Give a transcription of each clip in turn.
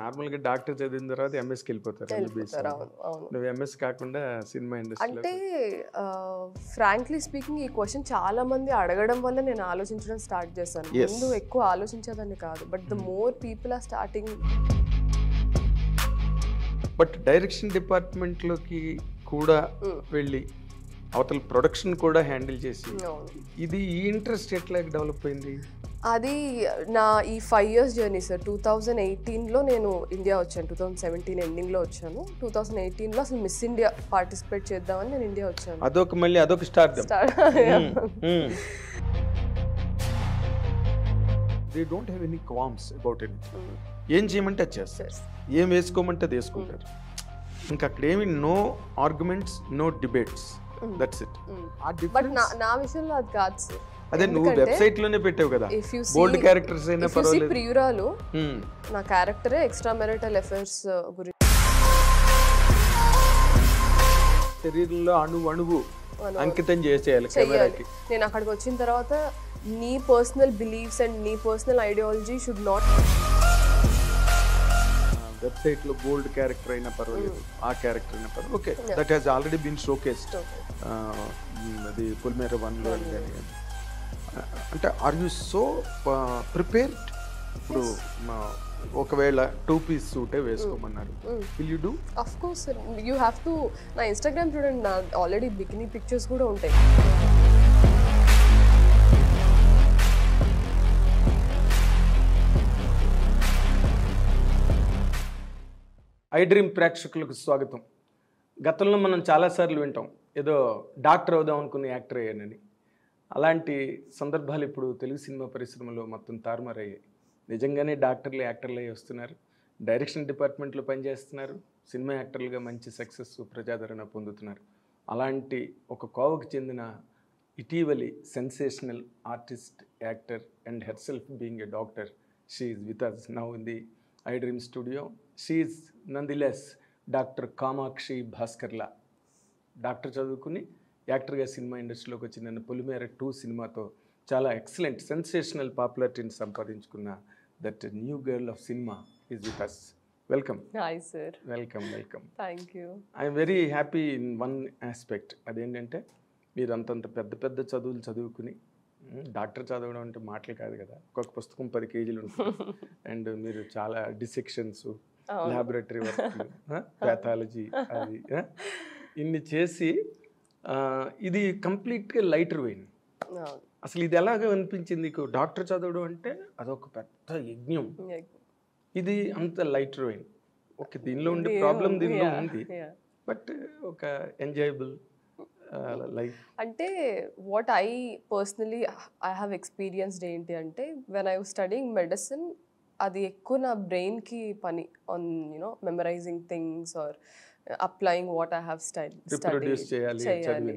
నార్మల్గా డాక్టర్ చదివిన తర్వాత ఎంఎస్కి వెళ్ళిపోతారు. నువ్వు ఎంఎస్ కాకుండా సినిమా ఇండస్ట్రీలో అంటే ఫ్రాంక్లీ స్పీకింగ్ ఈ క్వశ్చన్ చాలా మంది అడగడం వల్ల నేను ఆలోచించడం స్టార్ట్ చేశాను. ముందు ఎక్కువ ఆలోచించేదాన్ని కాదు, but the more people are starting. But direction డిపార్ట్మెంట్లోకి కూడా వెళ్ళి అవతల ప్రొడక్షన్ కూడా హ్యాండిల్ చేసి ఇది ఈ ఇంట్రెస్ట్ ఎట్లా డెవలప్ అయింది? అది నా ఈ 5 years జర్నీ సార్. 2018లో నేను ఇండియా వచ్చాను. 2017 ఎండింగ్లో వచ్చాను. 2018లో అసలు మిస్ ఇండియా పార్టిసిపేట్ చేద్దామని నేను ఇండియా వచ్చాను. అదొక start. They don't have any qualms about it. ఏం చేయమంటే అది చేస్తారు, ఏం వేసుకోమంటే అది వేసుకుంటారు. ఇంకా అక్కడ ఏమి no arguments, no debates, that's it. But నా విషయంలో అది కాదు సార్. అదే నువ్వు వెబ్సైట్ లోనే పెట్టావు కదా, బోల్డ్ క్యారెక్టర్స్ అయినా పర్వాలేదు. ప్రియురాలు నా క్యారెక్టరే ఎక్స్ట్రా మ్యారిటల్ అఫైర్స్ గురించి. శరీరంలో అణువు అంకితం చేసేయాలి కెమెరాకి. నేను అక్కడికి వచ్చిన తర్వాత నీ పర్సనల్ బిలీఫ్స్ అండ్ నీ personal ideology should not. Website లో బోల్డ్ క్యారెక్టర్ అయినా పర్వాలేదు, ఆ క్యారెక్టర్ అయినా పర్వాలేదు. Okay, that has already been showcased. అది పుల్మేర 1లో అంటే ఆర్ యూ సో ప్రిపేర్డ్? ఇప్పుడు ఒకవేళ 2-piece సూటే వేసుకోమన్నారు, will you do? Of course sir, you have to. నా ఇన్స్టాగ్రామ్ చూడండి, నా ఆల్రెడీ బికినీ పిక్చర్స్ కూడా ఉంటాయి. ఐ డ్రీమ్ ప్రేక్షకులకు స్వాగతం. గతంలో మనం చాలాసార్లు వింటాం ఏదో డాక్టర్ అవుదాం అనుకున్న యాక్టర్ అయ్యానని. అలాంటి సందర్భాలు ఇప్పుడు తెలుగు సినిమా పరిశ్రమలో మొత్తం తారుమారయ్యాయి. నిజంగానే డాక్టర్లు యాక్టర్లు అయ్యి వస్తున్నారు, డైరెక్షన్ డిపార్ట్మెంట్లో పనిచేస్తున్నారు, సినిమా యాక్టర్లుగా మంచి సక్సెస్, ప్రజాదరణ పొందుతున్నారు. అలాంటి ఒక కోవకు చెందిన ఇటీవలి sensational artist, actor and herself being a doctor, she is with us now in the I Dream studio. She is nonetheless doctor Kamakshi Bhaskarla. Doctor చదువుకుని యాక్టర్గా సినిమా ఇండస్ట్రీలోకి వచ్చిన పొలిమేర 2 సినిమాతో చాలా ఎక్సలెంట్ సెన్సేషనల్ పాపులారిటీని సంపాదించుకున్న that new girl of cinema is with us. Welcome. Hi sir. Welcome. Thank you. I'm very happy in one aspect. అదేంటంటే మీరు అంతంత పెద్ద చదువులు చదువుకుని డాక్టర్ చదవడం అంటే మాటలు కాదు కదా, ఒక్కొక్క పుస్తకం 10 kgs ఉంటుంది. అండ్ మీరు చాలా డిసెక్షన్స్, ల్యాబొరేటరీ వర్క్, ప్యాథాలజీ, అది ఇన్ని చేసి ఇది కంప్లీట్గా లైటర్ వెయిన్. అసలు ఇది ఎలాగ అనిపించింది నీకు? డాక్టర్ చదవడం అంటే అదొక పెద్ద యజ్ఞం, ఇది అంత లైటర్ వెయిన్. ఓకే, దీనిలో ఉండే ప్రాబ్లం దీనిలో ఉంది, బట్ ఒక ఎంజాయబుల్ లైఫ్. అంటే what I personally I have experienced ఏంటి అంటే, when I was studying medicine, అది ఎక్కువ నా బ్రెయిన్కి పని on you know memorizing things or applying what I have చేయాలి.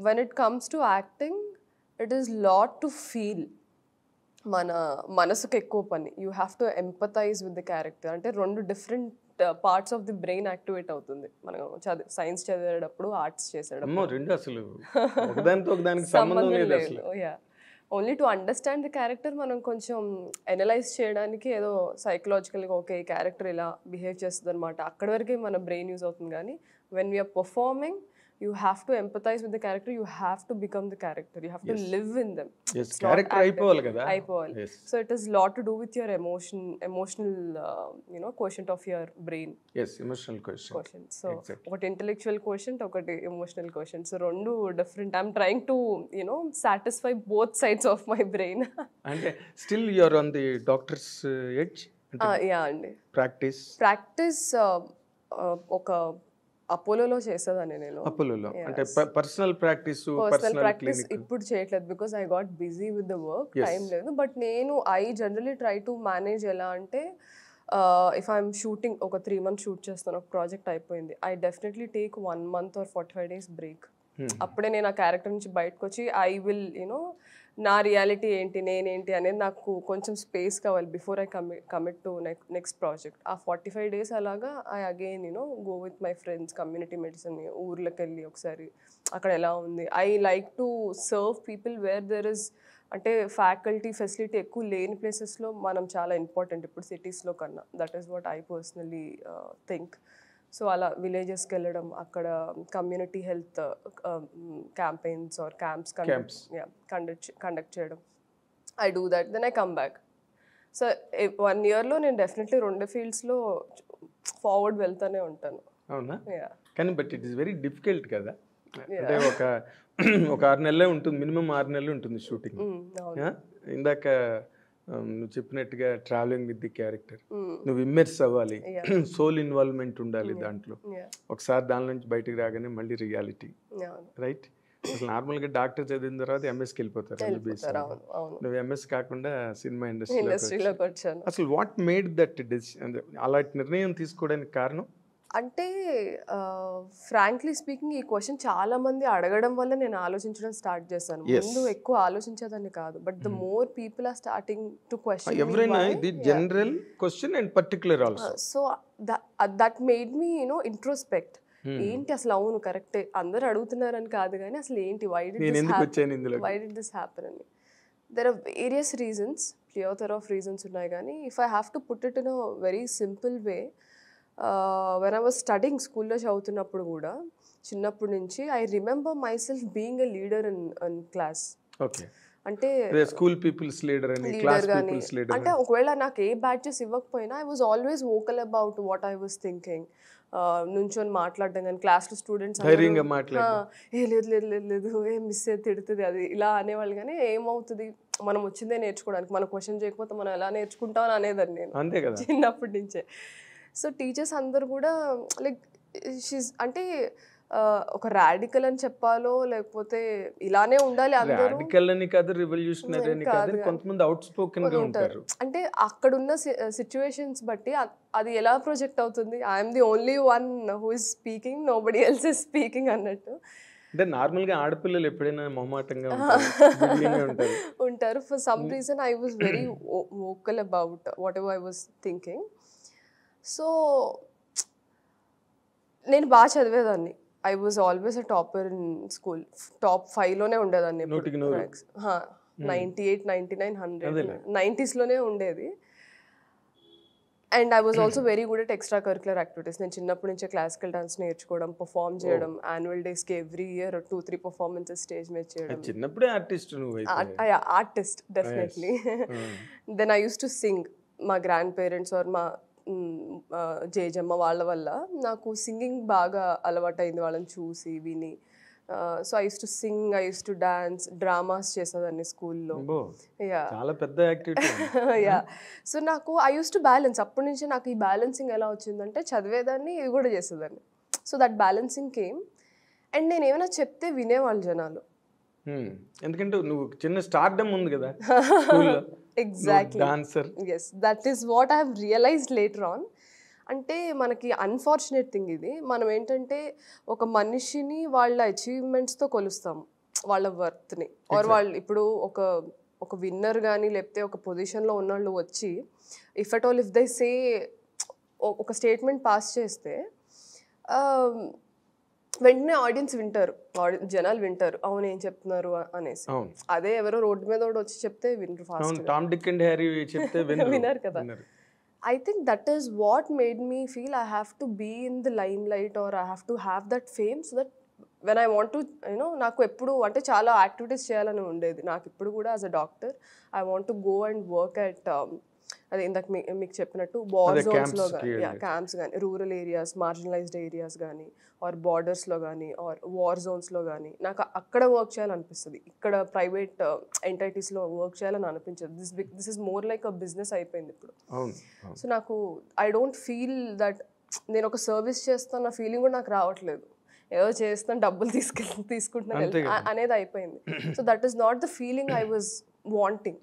When it comes to acting, it is lot to feel. మన మనసుకు ఎక్కువ పని. You have to empathize with the character. అంటే 2 different parts of the brain activate అవుతుంది మనం science చదివేటప్పుడు, arts చేసేటప్పుడు. Only to understand the character మనం కొంచెం అనలైజ్ చేయడానికి ఏదో సైకలాజికల్గా ఓకే ఈ క్యారెక్టర్ ఇలా బిహేవ్ చేస్తుంది అనమాట, అక్కడి వరకే మన బ్రెయిన్ యూజ్ అవుతుంది. కానీ when we're performing, you have to empathize with the character, you have to become the character, you have to live in them. Yes, character అయిపోవాలి కదా. Yes. So it has lot to do with your emotional quotient of your brain. Yes, emotional quotient. So ఒకటి intellectual quotient, ఒకటి emotional quotient. So రెండు different. I'm trying to satisfy both sides of my brain. అంటే still you are on the doctor's edge. Yeah అండి. Practice ఒక అపోలోలో చేసేదాన్ని నేను. అపోలోలో అంటే personal practice ఇప్పుడు చేయట్లేదు, because I got busy with the work, time లేదు. బట్ నేను I generally try to manage ఎలా అంటే, ఇఫ్ ఐఎమ్ షూటింగ్, ఒక 3 months షూట్ చేస్తాను, ఒక ప్రాజెక్ట్ అయిపోయింది, I definitely take 1 month or 45 days break. అప్పుడే నేను ఆ క్యారెక్టర్ నుంచి బయటకు వచ్చి ఐ విల్ నా రియాలిటీ ఏంటి, నేనేంటి అనేది నాకు కొంచెం స్పేస్ కావాలి before I commit to next project. ఆ 45 days అలాగా I again go with my friends, community medicine, ఊర్లోకి వెళ్ళి ఒకసారి అక్కడ ఎలా ఉంది. I like to serve people where there is అంటే ఫ్యాకల్టీ ఫెసిలిటీ ఎక్కువ లేని ప్లేసెస్లో మనం చాలా ఇంపార్టెంట్ ఇప్పుడు సిటీస్లో కన్నా. That is what I personally think. So అలా విలేజెస్కి వెళ్ళడం, అక్కడ community health campaigns or camps conduct చేయడం. I do that, then I come back. So 1 yearలో నేను డెఫినెట్లీ 2 ఫీల్డ్స్లో ఫార్వర్డ్ వెళ్తూనే ఉంటాను. అవునా? Yeah. కానీ but it is very difficult కదా. అంటే ఒక 6 నెలలే ఉంటుంది, మినిమం 6 నెలలు ఉంటుంది షూటింగ్. ఇందాక నువ్వు చెప్పినట్టుగా ట్రావెలింగ్ విత్ ది క్యారెక్టర్, నువ్వు ఇమ్మర్స్ అవ్వాలి, సోల్ ఇన్వాల్వ్మెంట్ ఉండాలి దాంట్లో. ఒకసారి దాని నుంచి బయటకు రాగానే మళ్ళీ రియాలిటీ, రైట్? అసలు నార్మల్గా డాక్టర్ చదివిన తర్వాత ఎంఎస్కి వెళ్ళిపోతారు. నువ్వు ఎంఎస్ కాకుండా సినిమా ఇండస్ట్రీలోకి వచ్చాను. అసలు వాట్ మేడ్ దట్ డెసిషన్, అలాంటి నిర్ణయం తీసుకోవడానికి కారణం? అంటే ఫ్రాంక్లీ స్పీకింగ్ ఈ క్వశ్చన్ చాలా మంది అడగడం వల్ల నేను ఆలోచించడం స్టార్ట్ చేశాను. ముందు ఎక్కువ ఆలోచించేదాన్ని కాదు, but the more people are starting to question ఎవరైనా ఇది general question and particular also. So that made me introspect. ఏంటి అసలు, అవును కరెక్టే, అందరు అడుగుతున్నారని కాదు కానీ అసలు ఏంటి, వై డిడ్ దిస్ హ్యాపెన్ అని. There are various reasons, plethora of reasons ఉన్నాయి. కానీ if I have to put it in a very simple way, when I was studying, స్కూల్లో చదువుతున్నప్పుడు కూడా చిన్నప్పటి నుంచి I remember my self being a leader in class. అంటే school peoples leader అని, class peoples leader. అంటే ఒకవేళ నాకు ఏ బ్యాచెస్ ఇవ్వకపోయినా I was always vocal about what I was thinking. నుంచొని మాట్లాడడం కానీ, క్లాస్లో స్టూడెంట్స్ ఏ లేదు లేదు లేదు లేదు ఏ మిస్ అయితే తిడుతుంది అది ఇలా అనేవాళ్ళు. కానీ ఏమవుతుంది, మనం వచ్చిందే నేర్చుకోవడానికి, మనం క్వశ్చన్ చేయకపోతే మనం ఎలా నేర్చుకుంటామని అనేదాన్ని నేను చిన్నప్పటి నుంచే. సో టీచర్స్ అందరు కూడా లైక్ షీస్ అంటే ఒక రాడికల్ అని చెప్పాలో లేకపోతే ఇలానే ఉండాలి అందరూ. రాడికల్ అని కాదు, రివల్యూషనరీ అని కాదు, కొంతమంది అవుట్ స్పోకెన్ గా ఉంటారు. అంటే అక్కడున్న సిచ్యువేషన్స్ బట్టి అది ఎలా ప్రొజెక్ట్ అవుతుంది, I'm the only one who is speaking, nobody else is speaking అన్నట్టు. అంటే నార్మల్ గా ఆడపిల్లలు ఎప్పుడైనా మొహమాటంగా ఉంటారు. For some reason I was very vocal about whatever I was thinking. So నేను బాగా చదివేదాన్ని. I was always a topper in school. Top 5లోనే ఉండేదాన్ని. 98, 99, 100 90sలోనే ఉండేది. And I was also very good at extra curricular activities. నేను చిన్నప్పటి నుంచే క్లాసికల్ డాన్స్ నేర్చుకోవడం, పర్ఫామ్ చేయడం, యాన్యువల్ డేస్కి ఎవ్రీ ఇయర్ 2-3 పర్ఫార్మెన్సెస్ స్టేజ్ మీద చేయడం. చిన్నప్పుడే artist, artist definitely. Then I use to sing. మా గ్రాండ్ పేరెంట్స్ ఆర్ మా జేజమ్మ వాళ్ళ వల్ల నాకు సింగింగ్ బాగా అలవాటైంది, వాళ్ళని చూసి విని. So I use to Singh, I use to dance, dramas చేసేదాన్ని స్కూల్లో. యా. సో నాకు ఐ యూస్ టు బ్యాలెన్స్. అప్పటి నుంచి నాకు ఈ బ్యాలెన్సింగ్ ఎలా వచ్చిందంటే చదివేదాన్ని, ఇది కూడా చేసేదాన్ని. So that balancing came. And నేను ఏమైనా చెప్తే వినేవాళ్ళు జనాలు. ఎందుకంటే నువ్వు చిన్న స్టార్డమ్ ఉంది కదా. Exactly. yes, that is what I have realized later on. అంటే మనకి అన్ఫార్చునేట్ థింగ్ ఇది. మనం ఏంటంటే ఒక మనిషిని వాళ్ళ అచీవ్మెంట్స్తో కొలుస్తాము, వాళ్ళ వర్త్ని. ఆర్ వాళ్ళు ఇప్పుడు ఒక విన్నర్ కానీ లేకపోతే ఒక పొజిషన్లో ఉన్నవాళ్ళు వచ్చి if at all if they say ఒక స్టేట్మెంట్ పాస్ చేస్తే వెంటనే ఆడియన్స్ వింటారు, జనాలు వింటారు, అవును ఏం చెప్తున్నారు అనేసి. అదే ఎవరో రోడ్డు మీద వచ్చి చెప్తే వినరు, ఫాస్ట్ వినరు కదా. I think that is what made me feel I have to be in the limelight or I have to have that fame so that when I want to, నాకు ఎప్పుడు అంటే చాలా యాక్టివిటీస్ చేయాలని ఉండేది నాకు. ఇప్పుడు కూడా as a doctor I want to go and work at అదే ఇందాక మీకు చెప్పినట్టు వార్ జోన్స్లో కానీ, క్యాంప్స్ కానీ, రూరల్ ఏరియాస్, మార్జినలైజ్డ్ ఏరియాస్ కానీ, ఆర్ బార్డర్స్లో కానీ, ఆర్ వార్ జోన్స్లో కానీ నాకు అక్కడ వర్క్ చేయాలనిపిస్తుంది. ఇక్కడ ప్రైవేట్ ఎంటైటీస్లో వర్క్ చేయాలని అనిపించదు. This is more like a business అయిపోయింది ఇప్పుడు. సో నాకు ఐ డోంట్ ఫీల్ దట్ నేను ఒక సర్వీస్ చేస్తున్న ఫీలింగ్ కూడా నాకు రావట్లేదు. ఏదో చేస్తాను, డబ్బులు తీసుకుంటున్నాను అనేది అయిపోయింది. So that is not the feeling I was wanting.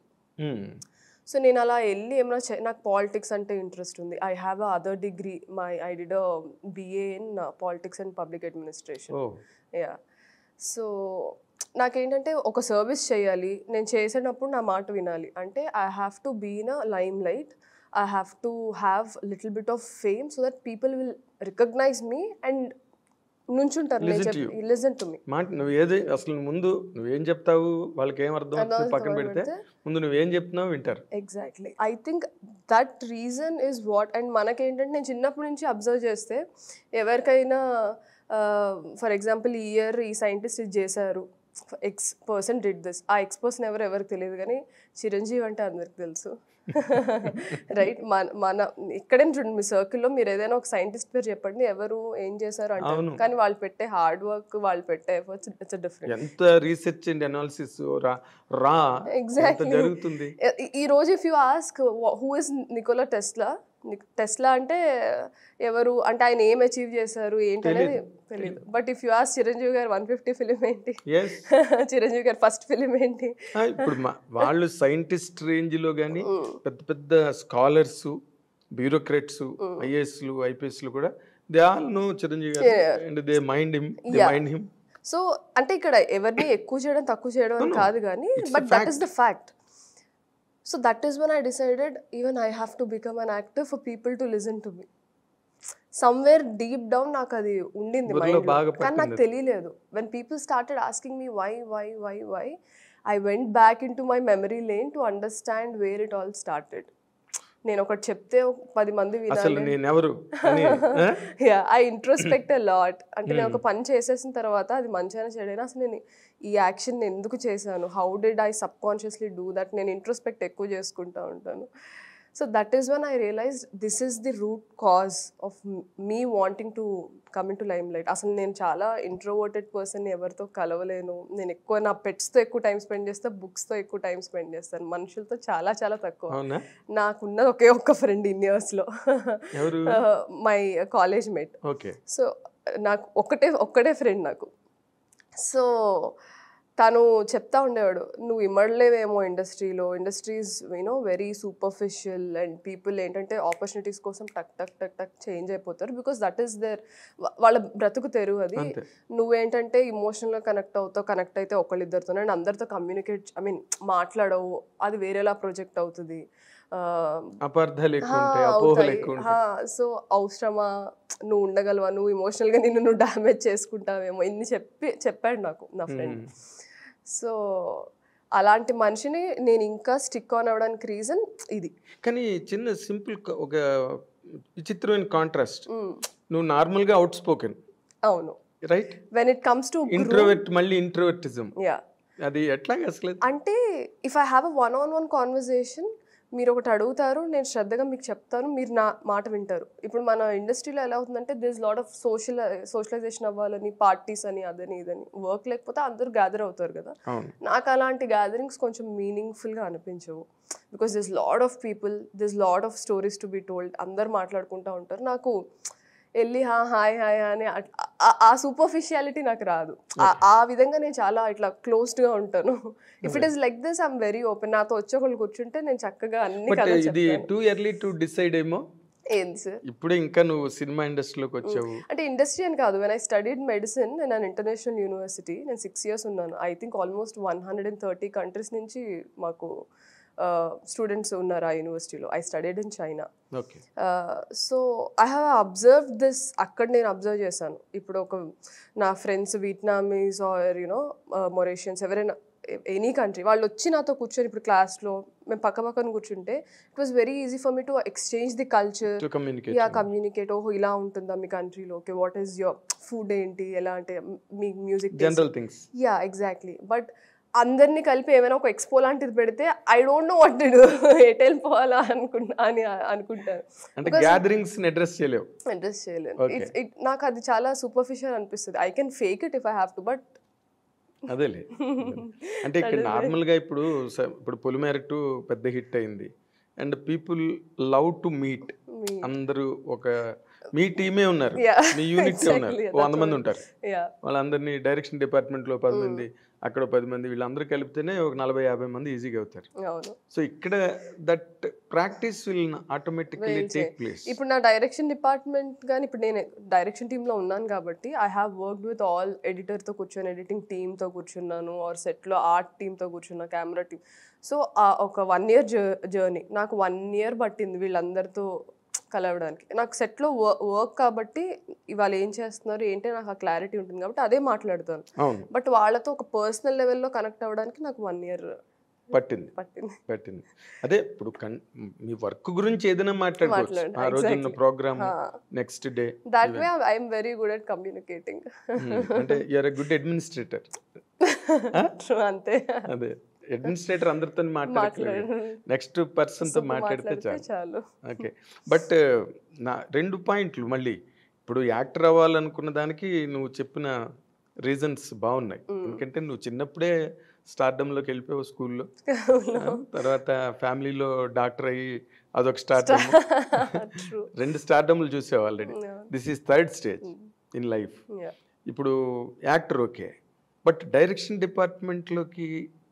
So నేను అలా వెళ్ళి ఏమైనా నాకు పాలిటిక్స్ అంటే ఇంట్రెస్ట్ ఉంది. I have a other degree, I did a BA in politics and public administration. Yeah. So నాకేంటంటే ఒక సర్వీస్ చేయాలి, నేను చేసేటప్పుడు నా మాట వినాలి అంటే I have to be in a limelight, I have to have little bit of fame so that people will recognize me and నుంచుంటారు, నేను Listen to చెప్పి you. Listen to me. మాట నువ్వు ఏది అసలు ముందు నువ్వేం చెప్తావు వాళ్ళకి ఏం అర్థం అవుతుంది పక్కన పెడితే ముందు నువ్వేం చెప్తున్నావు వింటారు. Exactly, I think that reason is what. And మనకేంటంటే నేను చిన్నప్పటి నుంచి అబ్జర్వ్ చేస్తే ఎవరికైనా ఫర్ ఎగ్జాంపుల్ ఈ ఇయర్ ఈ సైంటిస్ట్ ఇది చేశారు, ఎక్స్ పర్సన్ డిడ్ దిస్, ఆ ఎక్స్ పర్సన్ ఎవరికి తెలియదు, కానీ చిరంజీవి అంటే అందరికి తెలుసు. రైట్, మన ఇక్కడే చూడండి మీ సర్కిల్లో మీరు ఏదైనా ఒక సైంటిస్ట్ పేరు చెప్పండి ఎవరు ఏం చేశారు అంటారు, కానీ వాళ్ళు పెట్టే హార్డ్ వర్క్, వాళ్ళు పెట్టే ఎఫర్ట్స్ ఇట్స్ డిఫరెంట్. ఎంత రీసెర్చ్ అండ్ అనాలిసిస్ రా ఎగ్జాక్ట్లీ జరుగుతుంది. ఈ రోజు if you ask who is Nicola Tesla, Tesla అంటే ఎవరు అంటే ఆయన ఏం అచీవ్ చేశారు ఏంటి అనేది తెలియదు. But if you ask Chiranjeevi గారు 150 ఫిలిం ఏంటి, చిరంజీవి గారు ఫస్ట్ ఫిలిం ఏంటి, ఇప్పుడు వాళ్ళు సైంటిస్ట్ రేంజ్ లో కానీ పెద్ద పెద్ద స్కాలర్స్, బ్యూరోక్రాట్స్, ఐఏఎస్లు, ఐపీఎస్లు కూడా దే ఆల్ నో చిరంజీవి గారు and they mind him. So అంటే ఇక్కడ ఎవరిని ఎక్కువ చేయడం తక్కువ చేయడం అని కాదు కానీ, but that is the fact. So that is when I decided even I have to become an actor for people to listen to me. Somewhere deep down నాకు అది ఉండింది మైండ్ లో, కానీ నాకు తెలియలేదు. When people started asking me why, I went back into my memory lane to understand where it all started. నేను ఒకటి చెప్తే 10 మంది వినాలి. I introspect a lot. అంటే నేను ఒక పని చేసేసిన తర్వాత అది మంచిగా చెడైనా అసలు నేను ఈ యాక్షన్ ఎందుకు చేశాను, how did I subconsciously do that, నేను ఇంట్రోస్పెక్ట్ ఎక్కువ చేసుకుంటూ ఉంటాను. So that is one I realise this is the root cause of me wanting to come into limelight. అసలు నేను చాలా ఇంట్రోవర్టెడ్ పర్సన్, ఎవరితో కలవలేను. నేను ఎక్కువ నా పెట్స్తో ఎక్కువ టైం స్పెండ్ చేస్తాను, బుక్స్తో ఎక్కువ టైం స్పెండ్ చేస్తాను, మనుషులతో చాలా చాలా తక్కువ. నాకున్నది ఒకే ఒక్క ఫ్రెండ్ ఇన్ ఇయర్స్లో, మై కాలేజ్ మేట్. సో నాకు ఒక్కటే ఫ్రెండ్ నాకు. సో తను చెప్తా ఉండేవాడు, నువ్వు ఇమ్మడలేవేమో industries you know very superficial and people ఏంటంటే ఆపర్చునిటీస్ కోసం టక్ టక్ టక్ టక్ చేంజ్ అయిపోతారు, బికాస్ దట్ ఈస్ దేర్ వాళ్ళ బ్రతుకు తెరువు అది. నువ్వేంటంటే ఇమోషనల్గా కనెక్ట్ అయితే ఒకళ్ళిద్దరితో అండ్ అందరితో కమ్యూనికేట్ మాట్లాడవు, అది వేరేలా ప్రొజెక్ట్ అవుతుంది. సో అవసరమా, నువ్వు ఉండగలవా, నువ్వు ఇమోషనల్గా నువ్వు డ్యామేజ్ చేసుకుంటావేమో, ఇన్ని చెప్పాడు నాకు నా ఫ్రెండ్. సో అలాంటి మనిషిని నేను ఇంకా స్టిక్ ఆన్ అవ్వడానికి రీజన్ ఇది. కానీ చిన్న సింపుల్ ఒక విచిత్రమైన కాంట్రాస్ట్, నువ్వు నార్మల్గా అవుట్ స్పోకెన్, అవును right, when it comes to introvert, మళ్ళీ ఇంట్రోవర్టిజం, అది ఎట్లాగా అసలు? అంటే if I have a one-on-one conversation, మీరు ఒకటి అడుగుతారు, నేను శ్రద్ధగా మీకు చెప్తాను, మీరు నా మాట వింటారు. ఇప్పుడు మన ఇండస్ట్రీలో ఎలా అవుతుందంటే దిస్ లాట్ ఆఫ్ సోషలైజేషన్ అవ్వాలని, పార్టీస్ అని, అదని ఇదని, వర్క్ లేకపోతే అందరూ గ్యాదర్ అవుతారు కదా. నాకు అలాంటి గ్యాదరింగ్స్ కొంచెం మీనింగ్ఫుల్గా అనిపించవు, because this lot of people, this lot of stories to be told, అందరు మాట్లాడుకుంటూ ఉంటారు. నాకు వెళ్ళి హాయ్ అని ఆ సూపర్ఫిషియాలిటీ నాకు రాదు. ఆ విధంగా నేను చాలా ఇట్లా క్లోజ్డ్గా ఉంటాను. If it is like this I'm very open. నాతో వచ్చి ఒకళ్ళు కూర్చుంటే నేను చక్కగా అన్ని కథలు చెప్తాను. టూ ఎర్లీ టు డిసైడ్ ఏమో ఏంది సార్, ఇప్పుడే ఇంకా నువ్వు సినిమా ఇండస్ట్రీలోకి వచ్చావు అంటే ఇండస్ట్రీ అని కాదు. When I studied medicine in an international university, నేను 6 years ఉన్నాను. ఐ థింక్ ఆల్మోస్ట్ 130 countries నుంచి మాకు స్టూడెంట్స్ ఉన్నారు ఆ యూనివర్సిటీలో. I studied in China. So I have observe this. అక్కడ నేను అబ్జర్వ్ చేశాను. ఇప్పుడు ఒక నా ఫ్రెండ్స్ వియట్నామీస్ ఆర్ యూనో మొరేషియన్స్, ఎవరైనా ఎనీ కంట్రీ, వాళ్ళు వచ్చి నాతో కూర్చొని ఇప్పుడు క్లాస్లో మేము పక్కన కూర్చుంటే it was very easy for me to exchange the culture, communicate. ఓహో ఇలా ఉంటుందా మీ కంట్రీలో, okay what is your food ఏంటి, ఎలా అంటే మీ music, general things. Exactly. But అందరినీ కలిపి ఏమైనా ఒక ఎక్స్పో లాంటిది పెడితే I don't know what to do, ఎటు వెళ్ళిపోవాలా అనుకుంటాను. అడ్రస్ చేయలేను. నాకు అది చాలా సూపర్ఫిషియల్ అనిపిస్తుంది. I can fake it if I have to, but అదేలే. అంటే ఇక్కడ నార్మల్గా ఇప్పుడు పొలిమేర 2 పెద్ద హిట్ అయింది and people love to meet. అందరూ ఒక మీ టీమే ఉన్నారు, మీ యూనిట్ ఉన్నారు, 100 మంది ఉంటారు. వాళ్ళందరినీ డైరెక్షన్ డిపార్ట్మెంట్లో 10 మంది, అక్కడ 10 మంది, వీళ్ళందరూ కలిపితేనే ఒక 40-50 మంది ఈజీగా అవుతారు. సో ఇక్కడ that practice will automatically take place. ఇప్పుడు నా డైరెక్షన్ డిపార్ట్మెంట్ కానీ, ఇప్పుడు నేను డైరెక్షన్ టీంలో ఉన్నాను కాబట్టి I have worked with all ఎడిటర్తో కూర్చొని, ఎడిటింగ్ టీమ్తో కూర్చున్నాను, ఆర్ సెట్లో ఆర్ట్ టీమ్తో కూర్చున్నా, కెమెరా టీమ్. సో ఒక 1 year జర్నీ నాకు 1 year పట్టింది వీళ్ళందరితో కలవడానికి. నాకు సెట్‌లో వర్క్ కాబట్టి ఇవాళ ఏం చేస్తున్నారు ఏంటి నాకు ఆ క్లారిటీ ఉంటుంది కాబట్టి అదే మాట్లాడతాను. అవును. బట్ వాళ్ళతో ఒక పర్సనల్ లెవెల్‌లో కనెక్ట్ అవ్వడానికి నాకు 1 ఇయర్ పట్టింది. పట్టింది. అదే ఇప్పుడు మీ వర్క్ గురించి ఏదైనా మాట్లాడుకోవచ్చు. ఆ రోజున్న programme, next day. That way I am very good at communicating. అంటే you are a good administrator. True అంతే. అదే అడ్మినిస్ట్రేటర్ అందరితో మాట్లాడలేదు, నెక్స్ట్ పర్సన్ తో మాట్లాడితే చాలు. ఓకే. బట్ నా 2 పాయింట్లు మళ్ళీ ఇప్పుడు యాక్టర్ అవ్వాలనుకున్న దానికి నువ్వు చెప్పిన రీజన్స్ బాగున్నాయి. ఎందుకంటే నువ్వు చిన్నప్పుడే స్టార్డమ్లోకి వెళ్ళిపోయావు స్కూల్లో, తర్వాత ఫ్యామిలీలో డాక్టర్ అయ్యి అదొక స్టార్డమ్, 2 స్టార్డమ్లు చూసావు already. This is 3rd stage in life. ఇప్పుడు యాక్టర్ ఓకే, బట్ డైరెక్షన్ డిపార్ట్మెంట్లోకి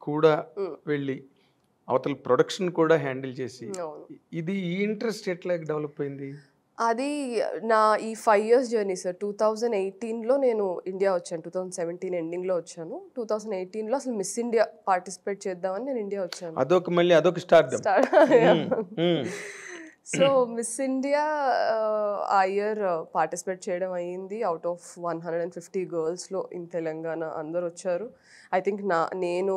కూడా వెళ్ళి అవతల ప్రొడక్షన్ కూడా హ్యాండిల్ చేసి ఇది ఈ ఇంట్రెస్ట్ ఎట్లా డెవలప్ అయింది? అది నా ఈ 5 years జర్నీ సార్. 2018లో నేను ఇండియా వచ్చాను. 2017 ఎండింగ్లో వచ్చాను. 2018లో అసలు మిస్ ఇండియా పార్టిసిపేట్ చేద్దామని నేను ఇండియా వచ్చాను. అదొక స్టార్డమ్. సో మిస్ ఇండియా ఆ ఇయర్ పార్టిసిపేట్ చేయడం అయ్యింది. అవుట్ ఆఫ్ 150 గర్ల్స్లో ఇన్ తెలంగాణ అందరు వచ్చారు. ఐ థింక్ నేను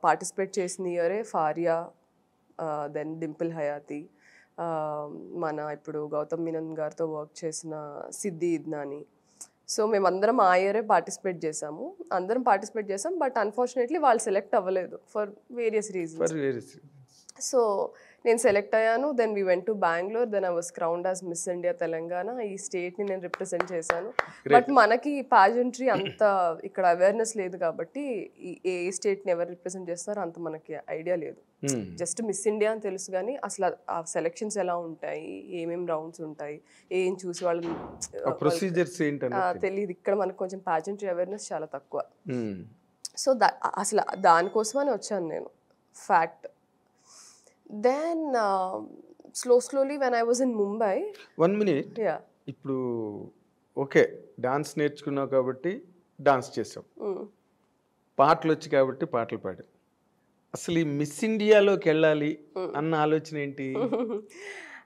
పార్టిసిపేట్ చేసిన ఇయరే ఫారియా, దెన్ డింపుల్ హయాతి, మన ఇప్పుడు గౌతమ్ మీనన్ గారితో వర్క్ చేసిన సిద్ధి ఇద్నాని. సో మేమందరం ఆ ఇయరే పార్టిసిపేట్ చేసాం. బట్ అన్ఫార్చునేట్లీ వాళ్ళు సెలెక్ట్ అవ్వలేదు ఫర్ వేరియస్ రీజన్స్. సో నేను సెలెక్ట్ అయ్యాను. Then we went to Bengaluru. Then I was crowned as miss India Telangana. ఈ స్టేట్ని నేను రిప్రజెంట్ చేశాను. బట్ మనకి పాజెంట్రీ అంత ఇక్కడ అవేర్నెస్ లేదు కాబట్టి ఏ స్టేట్ని ఎవరు రిప్రజెంట్ చేస్తారో అంత మనకి ఐడియా లేదు. జస్ట్ మిస్ ఇండియా అని తెలుసు కానీ అసలు ఆ సెలెక్షన్స్ ఎలా ఉంటాయి, ఏమేమి రౌండ్స్ ఉంటాయి, ఏం చూసి వాళ్ళని ప్రొసీజర్స్ తెలియదు. ఇక్కడ మనకు కొంచెం పాజెంట్రీ అవేర్నెస్ చాలా తక్కువ. సో అసలు దానికోసమని వచ్చాను నేను, fact. Then slowly when I was in Mumbai. 1 minute. Yeah. ఇప్పుడు ఓకే డాన్స్ నేర్చుకున్నావు కాబట్టి డాన్స్ చేసావు, పాటలు వచ్చి కాబట్టి పాటలు పాడావు. అసలు ఈ మిస్ ఇండియాలోకి వెళ్ళాలి అన్న ఆలోచన ఏంటి?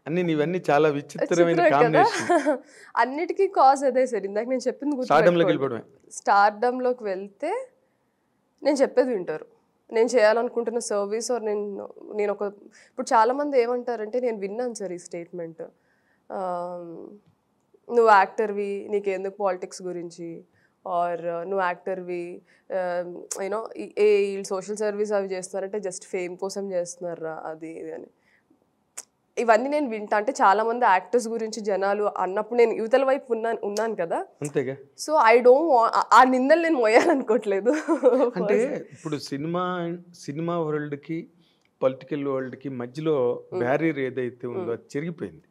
అన్ని నీవన్నీ చాలా విచిత్రమైన కాంబినేషన్. అన్నిటికీ కాజ్ అదే సార్. ఇందాక నేను చెప్పింది స్టార్డమ్లోకి వెళ్తే నేను చెప్పేది వింటారు. నేను చేయాలనుకుంటున్న సర్వీస్ ఆర్ నేను ఒక ఇప్పుడు చాలామంది ఏమంటారంటే, నేను విన్నాను సార్ ఈ స్టేట్మెంట్, నువ్వు యాక్టర్వి నీకెందుకు పాలిటిక్స్ గురించి, ఆర్ నువ్వు యాక్టర్వి యూనో వీళ్ళు సోషల్ సర్వీస్ అవి చేస్తున్నారంటే జస్ట్ ఫేమ్ కోసం చేస్తున్నారా అది ఇది అని. ఇవన్నీ నేను వింటా. అంటే చాలా మంది యాక్టర్స్ గురించి జనాలు అన్నప్పుడు నేను యువతల వైపు ఉన్నాను కదా, అంతేగా. సో ఐ డోంట్ ఆ నిందలు నేను మోయాలనుకోవట్లేదు. అంటే ఇప్పుడు సినిమా వరల్డ్ కి పొలిటికల్ వరల్డ్ కి మధ్యలో బ్యారియర్ ఏదైతే ఉందో అది చెరిగిపోయింది.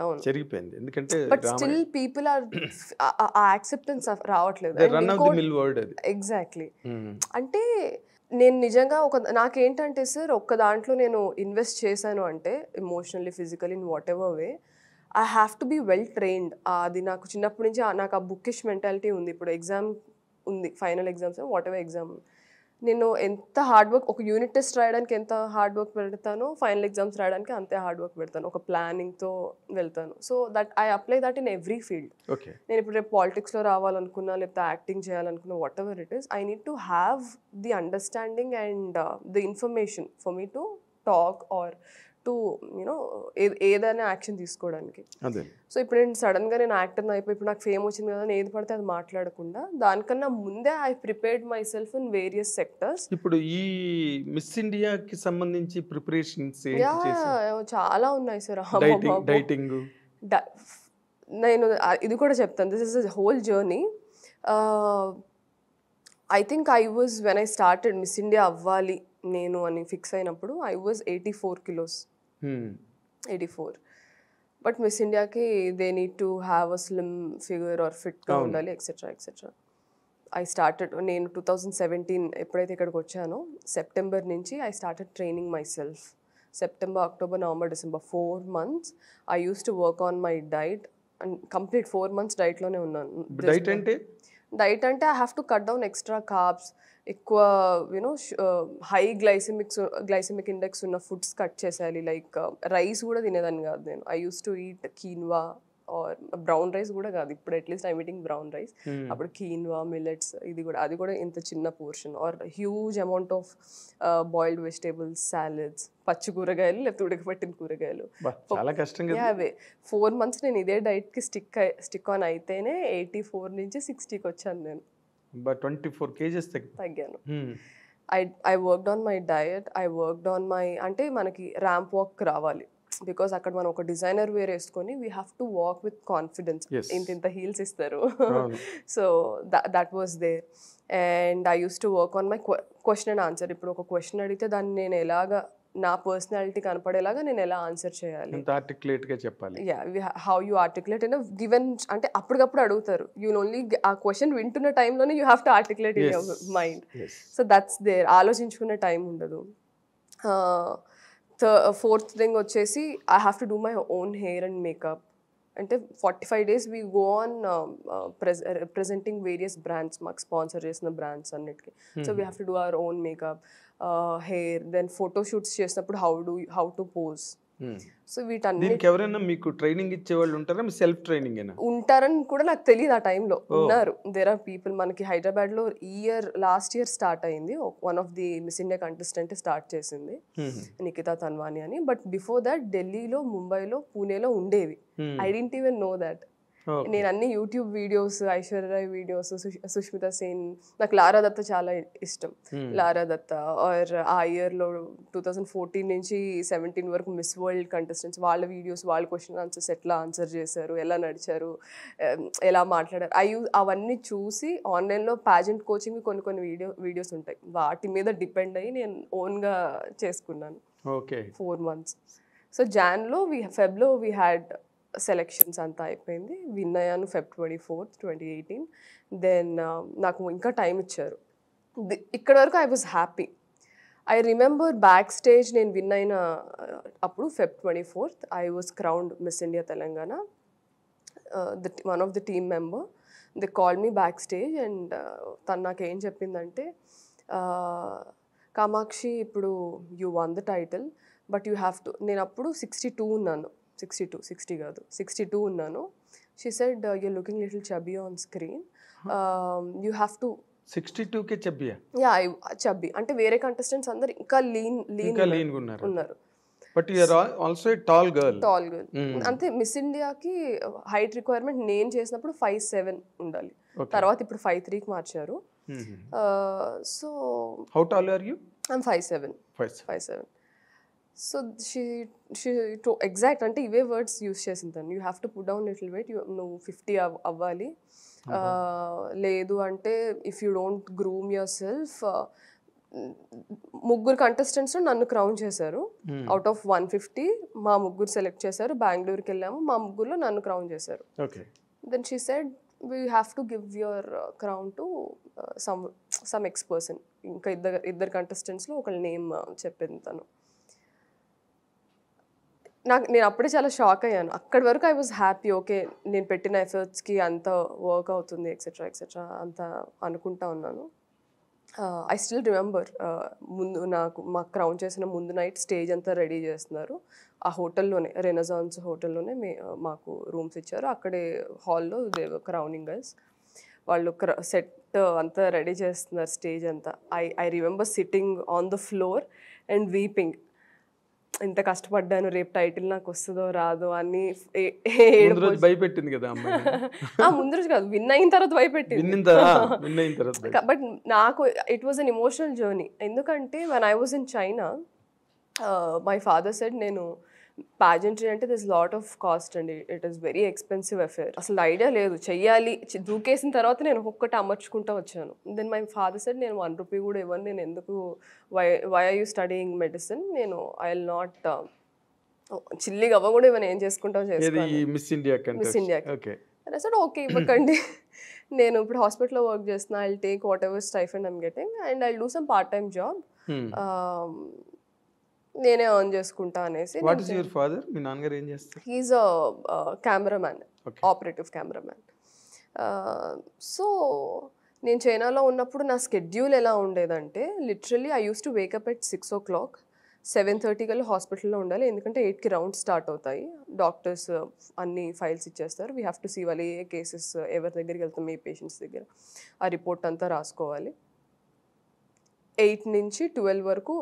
అవును, చెరిగిపోయింది. ఎందుకంటే but still people are acceptance రావట్లేదు. Run of the mill word అది. ఎగ్జాక్ట్లీ. అంటే నేను నిజంగా నాకేంటంటే సార్, ఒక్క దాంట్లో నేను ఇన్వెస్ట్ చేశాను అంటే emotionally, physically, in whatever way, I have to be well trained. అది నాకు చిన్నప్పటి నుంచి నాకు ఆ బుక్కిష్ మెంటాలిటీ ఉంది. ఇప్పుడు ఎగ్జామ్ ఉంది, final exams, what ever exam, నేను ఎంత హార్డ్ వర్క్, ఒక యూనిట్ టెస్ట్ రాయడానికి ఎంత హార్డ్ వర్క్ పెడతానో ఫైనల్ ఎగ్జామ్స్ రాయడానికి అంతే హార్డ్ వర్క్ పెడతాను. ఒక ప్లానింగ్తో వెళ్తాను. So that I apply that in every field. నేను ఇప్పుడు రేపు పాలిటిక్స్లో రావాలనుకున్నా, లేకపోతే యాక్టింగ్ చేయాలనుకున్నా, what ever it is, I need to have the understanding and the information for me to talk or to you know ఏదైనా యాక్షన్ తీసుకోవడానికి. సో ఇప్పుడు నేను సడన్గా నేను యాక్టర్ని అయిపోయి ఇప్పుడు నాకు ఫేమ్ వచ్చింది కదా, ఏది పడితే అది మాట్లాడకుండా దానికన్నా ముందే I prepared my self in various sectors. ఇప్పుడు ఈ మిస్ ఇండియాకి సంబంధించి ప్రిపరేషన్స్ చాలా ఉన్నాయి సార్. డైటింగ్, నేను ఇది కూడా చెప్తాను. This is a whole journey. I think I was when I started miss India అవ్వాలి నేను అని ఫిక్స్ అయినప్పుడు I was 84 kilos. 84. But miss ఇండియాకి they need to have a slim figure or ఫిట్గా ఉండాలి ఎక్సెట్రా ఎక్సెట్రా. ఐ స్టార్టెడ్, నేను 2017 ఎప్పుడైతే ఇక్కడికి వచ్చానో సెప్టెంబర్ నుంచి I started training myself. September, October, November, December 4 months I use to work on my diet and complete 4 months డైట్లోనే ఉన్నాను. Diet అంటే I have to cut down extra carbs, ఎక్కువ you know high glycemic index ఉన్న foods cut చేసేయాలి. Like rice కూడా తినేదాన్ని కాదు నేను. I use to eat quinoa or brown rice కూడా కాదు, ఇప్పుడు at least I'm eating brown rice. అప్పుడు కీన్వా, మిల్లెట్స్, అది కూడా ఇంత చిన్న portion. Or huge amount of boiled vegetables, salads, పచ్చి కూరగాయలు లేకపోతే ఉడకబెట్టిన కూరగాయలు. చాలా కష్టం కదా. అవే 4 months నేను ఇదే డైట్కి స్టిక్ ఆన్ అయితేనే 84 నుంచి 60కి వచ్చాను నేను. 24 kgs తగ్గాను. I worked on my diet, I worked on my, అంటే మనకి ర్యాంప్ వాక్ రావాలి. బికాస్ అక్కడ మనం ఒక డిజైనర్ వేర్ వేసుకొని we have to walk with confidence. ఇంత హీల్స్ ఇస్తారు. So that was there. And I use to work on my question and answer. ఇప్పుడు ఒక క్వశ్చన్ అడిగితే దాన్ని నేను ఎలాగా, నా పర్సనాలిటీ కనపడేలాగా నేను ఎలా ఆన్సర్ చేయాలి, how you articulate in given, అంటే అప్పటికప్పుడు అడుగుతారు. యూ ఓన్లీ ఆ క్వశ్చన్ వింటున్న టైంలోనే you have to articulate in your mind. So that's there. ఆలోచించుకునే టైం ఉండదు. ఫోర్త్ థింగ్ వచ్చేసి I have to do my own hair and makeup. అంటే 45 days we go on representing various brands, మాకు sponsor చేసిన brands అన్నిటికీ. So we have to do our own makeup, hair, then photo shoots చేసినప్పుడు how to pose. So వీటన్నిటికి ఎవరైనా మీకు training ఇచ్చే వాళ్ళు ఉంటారా, సెల్ఫ్ ట్రైనింగ్ ఉంటారని కూడా నాకు తెలియదు ఆ టైంలో. ఉన్నారు, దేర్ ఆర్ పీపుల్. మనకి హైదరాబాద్లో లాస్ట్ ఇయర్ స్టార్ట్ అయింది. One of the Miss India contestant start చేసింది, నిఖితా తన్వాని అని. బట్ బిఫోర్ దట్ ఢిల్లీలో, ముంబైలో, పూణేలో ఉండేవి. I didn't even know that. నేను అన్ని YouTube videos, Aishwarya videos, Sushmita Sen, నాకు లారా దత్తా చాలా ఇష్టం. లారా దత్తా ఆర్ ఆ ఇయర్లో 2014 నుంచి 17 వరకు మిస్ వరల్డ్ కంటెస్టెంట్స్, వాళ్ళ వీడియోస్, వాళ్ళ క్వశ్చన్ ఆన్సర్స్ ఎట్లా ఆన్సర్ చేశారు, ఎలా నడిచారు, ఎలా మాట్లాడారు, అవన్నీ చూసి ఆన్లైన్లో ప్యాజెంట్ కోచింగ్ కొన్ని వీడియోస్ ఉంటాయి, వాటి మీద డిపెండ్ అయ్యి నేను ఓన్గా చేసుకున్నాను. 4 months. సో జాన్లో ఫెబ్లో వీ హ్యాడ్ సెలెక్షన్స్ అంతా అయిపోయింది. విన్ అయ్యాను Feb 24th, 2018. దెన్ నాకు ఇంకా టైం ఇచ్చారు. ఇక్కడ వరకు I was happy. I remember backstage నేను విన్ అయిన అప్పుడు Feb 24th I was crowned miss India Telangana. One of the team member they call me backstage and తను నాకు ఏం చెప్పిందంటే, కామాక్షి, ఇప్పుడు you won the title but you have to, నేను అప్పుడు 62 ఉన్నాను, 60 కాదు 62 ఉన్నాను. She said you're looking little chubby on screen, you have to. 62కే చబ్బీ? యా, చబ్బీ అంటే వేరే కంటెస్టెంట్స్ అందరు ఇంకా లీన్ ఉన్నారు. But you are also a tall girl. అంతే. మిస్ ఇండియాకి హైట్ రిక్వైర్మెంట్ నేను చేసినప్పుడు 5'7" ఉండాలి. తర్వాత ఇప్పుడు 5'3" మార్చారు. So how tall are you? I'm 5'7". So she exact అంటే ఇవే వర్డ్స్ యూస్ చేసింది తను. You have to put down little weight, నువ్వు 50 అవ్వాలి, లేదు అంటే if you don't groom yourself. ముగ్గురు కంటెస్టెంట్స్ నన్ను క్రౌన్ చేశారు. అవుట్ ఆఫ్ 150 మా ముగ్గురు సెలెక్ట్ చేశారు. బెంగళూరుకి వెళ్ళాము, మా ముగ్గురులో నన్ను క్రౌన్ చేశారు. Then she said we have to give your crown to some ex person. ఇంకా ఇద్దరు కంటెస్టెంట్స్లో ఒకళ్ళ నేమ్ చెప్పింది తను. నేను అప్పుడే చాలా షాక్ అయ్యాను. అక్కడి వరకు ఐ వాజ్ హ్యాపీ, ఓకే నేను పెట్టిన ఎఫర్ట్స్కి అంత వర్క్ అవుతుంది ఎక్సెట్రా అంత అనుకుంటా ఉన్నాను. ఐ స్టిల్ రిమెంబర్, ముందు మాకు క్రౌన్ చేసిన ముందు నైట్ స్టేజ్ అంతా రెడీ చేస్తున్నారు. ఆ హోటల్లోనే, రెనసాన్స్ హోటల్లోనే మాకు రూమ్స్ ఇచ్చారు. అక్కడే హాల్లో క్రౌనింగ్ గర్ల్స్ వాళ్ళు సెట్ అంతా రెడీ చేస్తున్నారు, స్టేజ్ అంతా. I remember sitting on the floor and weeping. ఇంత కష్టపడ్డాను, రేపు టైటిల్ నాకు వస్తుందో రాదో అని. భయపెట్టింది కదా ముందు రోజు కాదు, విన్ అయిన తర్వాత భయపెట్టింది. బట్ నాకు it was an emotional journey. ఎందుకంటే when I was in China, my father said, నేను పాజెంట్రీ అంటే దిస్ లాట్ ఆఫ్ కాస్ట్ అండి, it is very expensive affair, అసలు ఐడియా లేదు, చెయ్యాలి, దూకేసిన తర్వాత నేను ఒక్కొక్కటి అమర్చుకుంటూ వచ్చాను. దెన్ మై ఫాదర్ సెడ్, నేను 1 రూపీ కూడా ఇవ్వను, నేను ఎందుకు, why are you studying medicine, నేను ఐ విల్ నాట్, చిల్లిగా అవ్వ కూడా ఇవ్వను, ఏం చేసుకుంటావు చేసుకోవాలి మిస్ ఇండియాకి. ఐ సెడ్ ఓకే ఇవ్వకండి, నేను ఇప్పుడు హాస్పిటల్లో వర్క్ చేస్తున్నా, I will take whatever stipend I'm getting and I will do some part time job, నేనే ఎర్న్ చేసుకుంటా అనేసి. What is your father? మీ నాన్నగారు ఏం చేస్తారు? He is a cameraman, operative cameraman. So నేను చైనాలో ఉన్నప్పుడు నా స్కెడ్యూల్ ఎలా ఉండేదంటే literally I use to wake up at 6 o'clock, 7:30 కల్లా హాస్పిటల్లో ఉండాలి. ఎందుకంటే 8కి రౌండ్స్ స్టార్ట్ అవుతాయి. డాక్టర్స్ అన్ని ఫైల్స్ ఇచ్చేస్తారు. వీ హ్యావ్ టు సీ వాళ్ళు ఏ కేసెస్ ఎవరి దగ్గరికి వెళ్తాం, ఏ పేషెంట్స్ దగ్గర, ఆ రిపోర్ట్ అంతా రాసుకోవాలి. 8 నుంచి 12 వరకు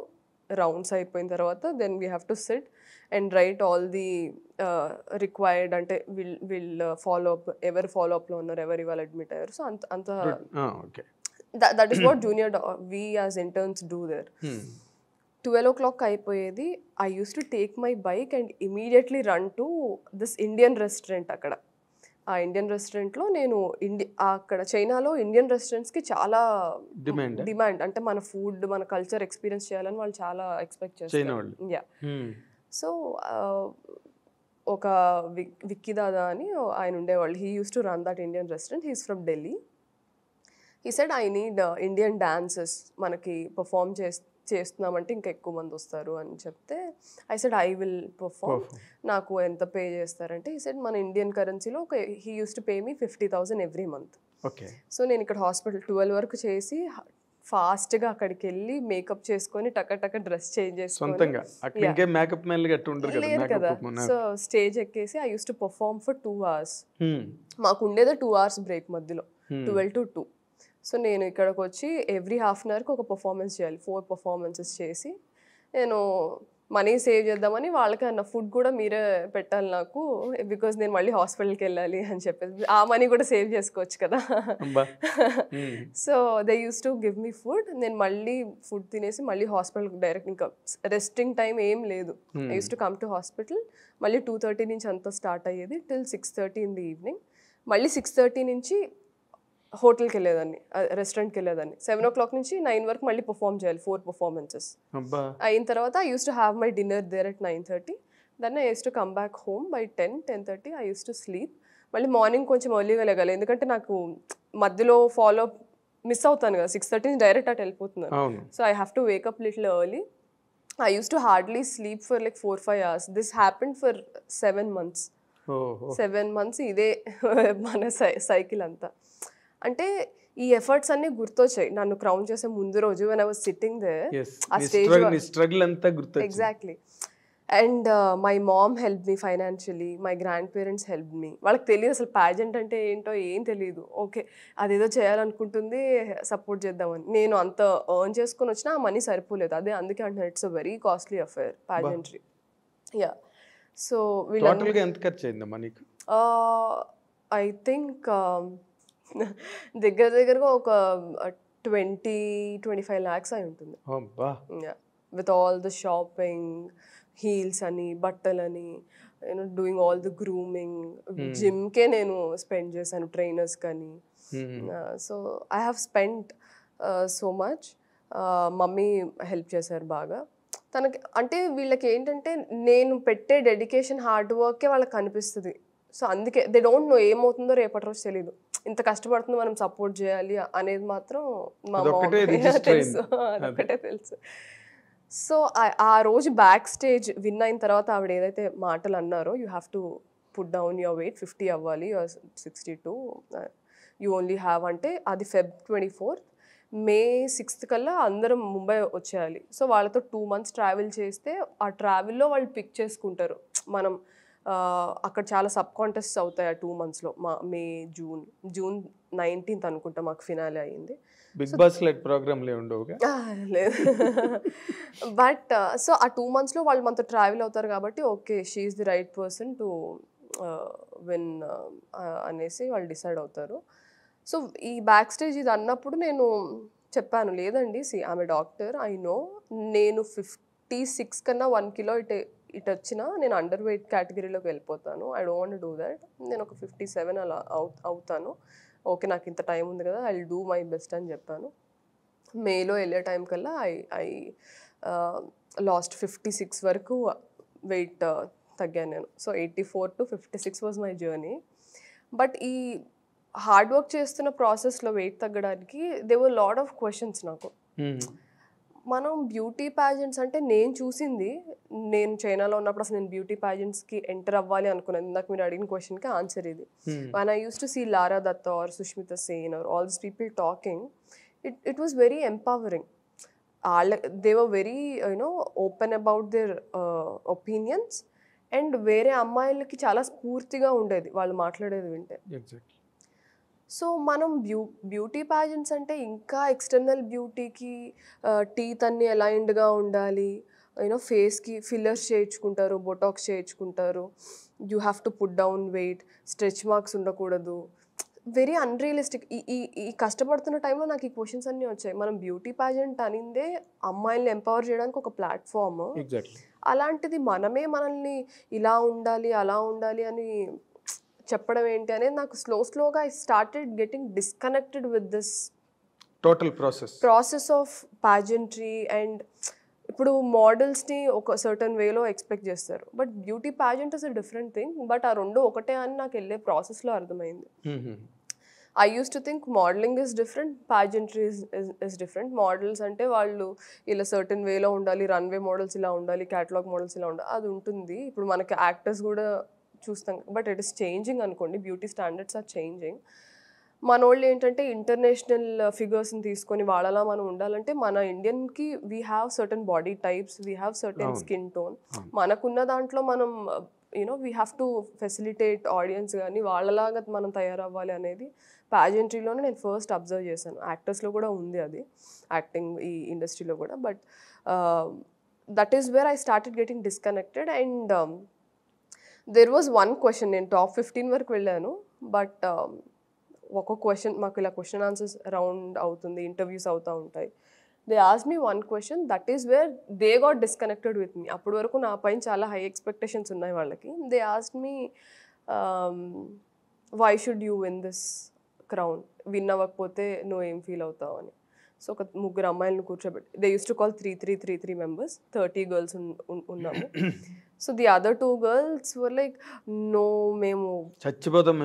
రౌండ్స్ అయిపోయిన తర్వాత then we have to sit and write all the required, అంటే వీళ్ళు ఫాలో అప్, ఎవరు ఫాలో అప్లో ఉన్నారు, ఎవరు ఇవాళ అడ్మిట్ అయ్యారు. సో అంత okay, that is what junior we as interns do there. 12 o'clock అయిపోయేది. I use to take my bike and immediately run to this Indian restaurant. అక్కడ ఆ ఇండియన్ రెస్టారెంట్లో నేను అక్కడ చైనాలో ఇండియన్ రెస్టారెంట్స్కి చాలా డిమాండ్. అంటే మన ఫుడ్, మన కల్చర్ ఎక్స్పీరియన్స్ చేయాలని వాళ్ళు చాలా ఎక్స్పెక్ట్ చేస్తారు. యా, సో ఒక విక్కీ దాదా అని ఆయన ఉండేవాళ్ళు. He use to run that Indian restaurant. He's from Delhi. He said I need Indian dances, మనకి పర్ఫామ్ చేస్తున్నామంటే ఇంకా ఎక్కువ మంది వస్తారు అని చెప్తే I said I will perform. నాకు ఎంత పే చేస్తారంటే ఈ సెడ్ మన ఇండియన్ కరెన్సీలో he use to pay me 50,000 every month. Okay, so నేను ఇక్కడ హాస్పిటల్ 12 వరకు చేసి ఫాస్ట్గా అక్కడికి వెళ్ళి మేకప్ చేసుకొని టక డ్రెస్ చేంజ్ చేసుకొని లేదు కదా. సో స్టేజ్ ఎక్కేసి I use to perform for 2 hours. మాకు ఉండేది 2 hours బ్రేక్ మధ్యలో, 12 to 2. సో నేను ఇక్కడికి వచ్చి ఎవ్రీ హాఫ్ అన్ అవర్కి ఒక పర్ఫార్మెన్స్ చేయాలి. 4 performances చేసి నేను మనీ సేవ్ చేద్దామని వాళ్ళకి అన్న ఫుడ్ కూడా మీరే పెట్టాలి నాకు, బికాజ్ నేను మళ్ళీ హాస్పిటల్కి వెళ్ళాలి అని చెప్పేసి ఆ మనీ కూడా సేవ్ చేసుకోవచ్చు కదా. So they use to give me food. నేను మళ్ళీ ఫుడ్ తినేసి మళ్ళీ హాస్పిటల్కి డైరెక్ట్, ఇంకా రెస్టింగ్ టైం ఏం లేదు. I use to come to hospital. మళ్ళీ 2:30 నుంచి అంతా స్టార్ట్ అయ్యేది టిల్ 6:30 in the evening. మళ్ళీ 6:30 నుంచి హోటల్కి వెళ్ళేదాన్ని, రెస్టారెంట్కి వెళ్ళేదాన్ని. 7 o'clock నుంచి 9 వరకు మళ్ళీ పర్ఫామ్ చేయాలి, 4 performances అయిన తర్వాత I use to have my dinner there at 9:30. Then I use to come back home by 10:30. I use to sleep. మళ్ళీ మార్నింగ్ కొంచెం ఎర్లీగా లేగాలి, ఎందుకంటే నాకు మధ్యలో ఫాలో మిస్ అవుతాను కదా. 6:30 నుంచి డైరెక్ట్ అటు వెళ్ళిపోతున్నాను. So I have to wake up little early. I use to hardly sleep for like 4-5 hours. This happened for 7 months. 7 months ఇదే మన సైకిల్ అంతా. అంటే ఈ ఎఫర్ట్స్ అన్ని గుర్తొచ్చాయి నన్ను క్రౌన్ చేసే ముందు రోజు when I was sitting there. ఆ stage exactly. And my mom help me financially, my grand parents help me. వాళ్ళకి తెలియదు అసలు ప్యాజెంట్ అంటే ఏంటో ఏం తెలియదు. ఓకే అదేదో చేయాలనుకుంటుంది, సపోర్ట్ చేద్దామని. నేను అంత ఎర్న్ చేసుకొని వచ్చినా ఆ మనీ సరిపోలేదు. అదే అందుకే అంటున్నాను it's a very costly affair ప్యాజెంట్రీ. Yeah, so వీళ్ళందరికీ ఎంత ఖర్చు అయింది మనీకి? ఐ థింక్ దగ్గరగా ఒక 20-25 lakhs అయి ఉంటుంది. With all the shopping, heels అని, బట్టలని, you know doing all the grooming, జిమ్కే నేను స్పెండ్ చేశాను, ట్రైనర్స్ కానీ. So I have spend so much. Mummy help చేశారు బాగా. తనకి అంటే వీళ్ళకి ఏంటంటే నేను పెట్టే డెడికేషన్, హార్డ్ వర్కే వాళ్ళకి కనిపిస్తుంది. సో అందుకే దే డోంట్ నో ఏమవుతుందో రేపటి రోజు తెలియదు. ఇంత కష్టపడుతుందో మనం సపోర్ట్ చేయాలి అనేది మాత్రం మా తెలుసు, అదొకటే తెలుసు. సో ఆ రోజు బ్యాక్ స్టేజ్ విన్ అయిన తర్వాత ఆవిడ ఏదైతే మాటలు అన్నారో, you have to put down your weight, 50 అవ్వాలి, 62 యూ ఓన్లీ హ్యావ్, అంటే అది Feb 24th. May 6th కల్లా అందరం ముంబై వచ్చేయాలి. సో వాళ్ళతో 2 months ట్రావెల్ చేస్తే ఆ ట్రావెల్లో వాళ్ళు పిక్ చేసుకుంటారు. మనం అక్కడ చాలా సబ్ కాంటెస్ట్స్ అవుతాయి ఆ 2 monthsలో. మే జూన్ 19th అనుకుంటా మాకు ఫినాలే అయ్యింది. బిగ్ బాస్ లైక్ ప్రోగ్రామ్ లేదు. బట్ సో ఆ 2 monthsలో వాళ్ళు మనతో ట్రావెల్ అవుతారు కాబట్టి okay she is the right person to win అనేసి వాళ్ళు డిసైడ్ అవుతారు. సో ఈ బ్యాక్ స్టేజ్ ఇది అన్నప్పుడు నేను చెప్పాను, లేదండి ఆమె డాక్టర్, ఐ నో నేను 56 కన్నా 1 kilo ఇటు వచ్చినా నేను అండర్ వెయిట్ కేటగిరీలోకి వెళ్ళిపోతాను. I don't want do that. నేను ఒక 57 అలా అవుతాను. ఓకే నాకు ఇంత టైం ఉంది కదా, I will do my best అని చెప్పాను. మేలో వెళ్ళే టైం కల్లా ఐ లాస్ట్ 56 వరకు వెయిట్ తగ్గాను నేను. So 84 to 56 was my journey. But ఈ హార్డ్ వర్క్ చేస్తున్న ప్రాసెస్లో వెయిట్ తగ్గడానికి they were lot of questions నాకు. మనం బ్యూటీ ప్యాజెంట్స్ అంటే నేను చూసింది, నేను చైనాలో ఉన్నప్పుడు అసలు నేను బ్యూటీ ప్యాజెంట్స్కి ఎంటర్ అవ్వాలి అనుకున్నాను. ఇందాక మీరు అడిగిన క్వశ్చన్కి ఆన్సర్ ఇది. when I used to see Lara Datta or Sushmita Sen or all these people talking, it was very empowering. They were very open about their opinions, and వేరే అమ్మాయిలకి చాలా స్ఫూర్తిగా ఉండేది వాళ్ళు మాట్లాడేది వింటే. సో మనం బ్యూటీ ప్యాజెంట్స్ అంటే ఇంకా ఎక్స్టర్నల్ బ్యూటీకి టీత్ అన్ని అలైన్డ్గా ఉండాలి, ఫేస్కి ఫిల్లర్స్ చేయించుకుంటారు, బొటాక్స్ చేయించుకుంటారు, you have to put down weight, stretch marks ఉండకూడదు, వెరీ అన్రియలిస్టిక్. ఈ కష్టపడుతున్న టైంలో నాకు ఈ క్వశ్చన్స్ అన్నీ వచ్చాయి. మనం బ్యూటీ ప్యాజెంట్ అనిందే అమ్మాయిల్ని ఎంపవర్ చేయడానికి ఒక ప్లాట్ఫామ్. అలాంటిది మనమే మనల్ని ఇలా ఉండాలి అలా ఉండాలి అని చెప్పడం ఏంటి అనేది నాకు స్లోగా I started getting disconnected with this total process of ప్యాజెంట్రీ. And ఇప్పుడు మోడల్స్ని ఒక సర్టన్ వేలో ఎక్స్పెక్ట్ చేస్తారు, but beauty pageant is a different thing. But ఆ రెండు ఒకటే అని నాకు వెళ్ళే ప్రాసెస్లో అర్థమైంది. I used to think modeling is different, pageantry is different. Models అంటే వాళ్ళు ఇలా సర్టన్ వేలో ఉండాలి, రన్వే మోడల్స్ ఇలా ఉండాలి, క్యాటలాగ్ మోడల్స్ ఇలా ఉండాలి, అది ఉంటుంది. ఇప్పుడు మనకి యాక్టర్స్ కూడా చూస్తాం, బట్ ఇట్ ఇస్ చేంజింగ్ అనుకోండి. Beauty standards are changing. మన వాళ్ళు ఏంటంటే ఇంటర్నేషనల్ ఫిగర్స్ని తీసుకొని వాళ్ళలా మనం ఉండాలంటే మన ఇండియన్కి we have certain body types, we have certain skin tone. మనకున్న దాంట్లో మనం we have to facilitate audience కానీ వాళ్ళలాగా మనం తయారవ్వాలి అనేది ప్యాజెంట్రీలోనే నేను ఫస్ట్ అబ్జర్వ్ చేశాను. యాక్టర్స్లో కూడా ఉంది అది, యాక్టింగ్ ఈ ఇండస్ట్రీలో కూడా. But that is where I started getting disconnected. And there was one question, నేను టాప్ 15 వరకు వెళ్ళాను, బట్ ఒక్కొక్క క్వశ్చన్ మాకు ఇలా క్వశ్చన్ ఆన్సర్స్ రౌండ్ అవుతుంది, ఇంటర్వ్యూస్ అవుతూ ఉంటాయి. They asked me one question, that is where they got disconnected with me. అప్పటి వరకు నా పైన చాలా హై ఎక్స్పెక్టేషన్స్ ఉన్నాయి వాళ్ళకి. They asked me why should you win this crown, win అవ్వకపోతే నువ్వు ఏం ఫీల్ అవుతావు అని. సో ఒక 3 అమ్మాయిలను కూర్చోబెట్టి, they use to call 3 members, 30 girls ఉన్నాము. So the other 2 girls were like, no మేము చచ్చిపోతాం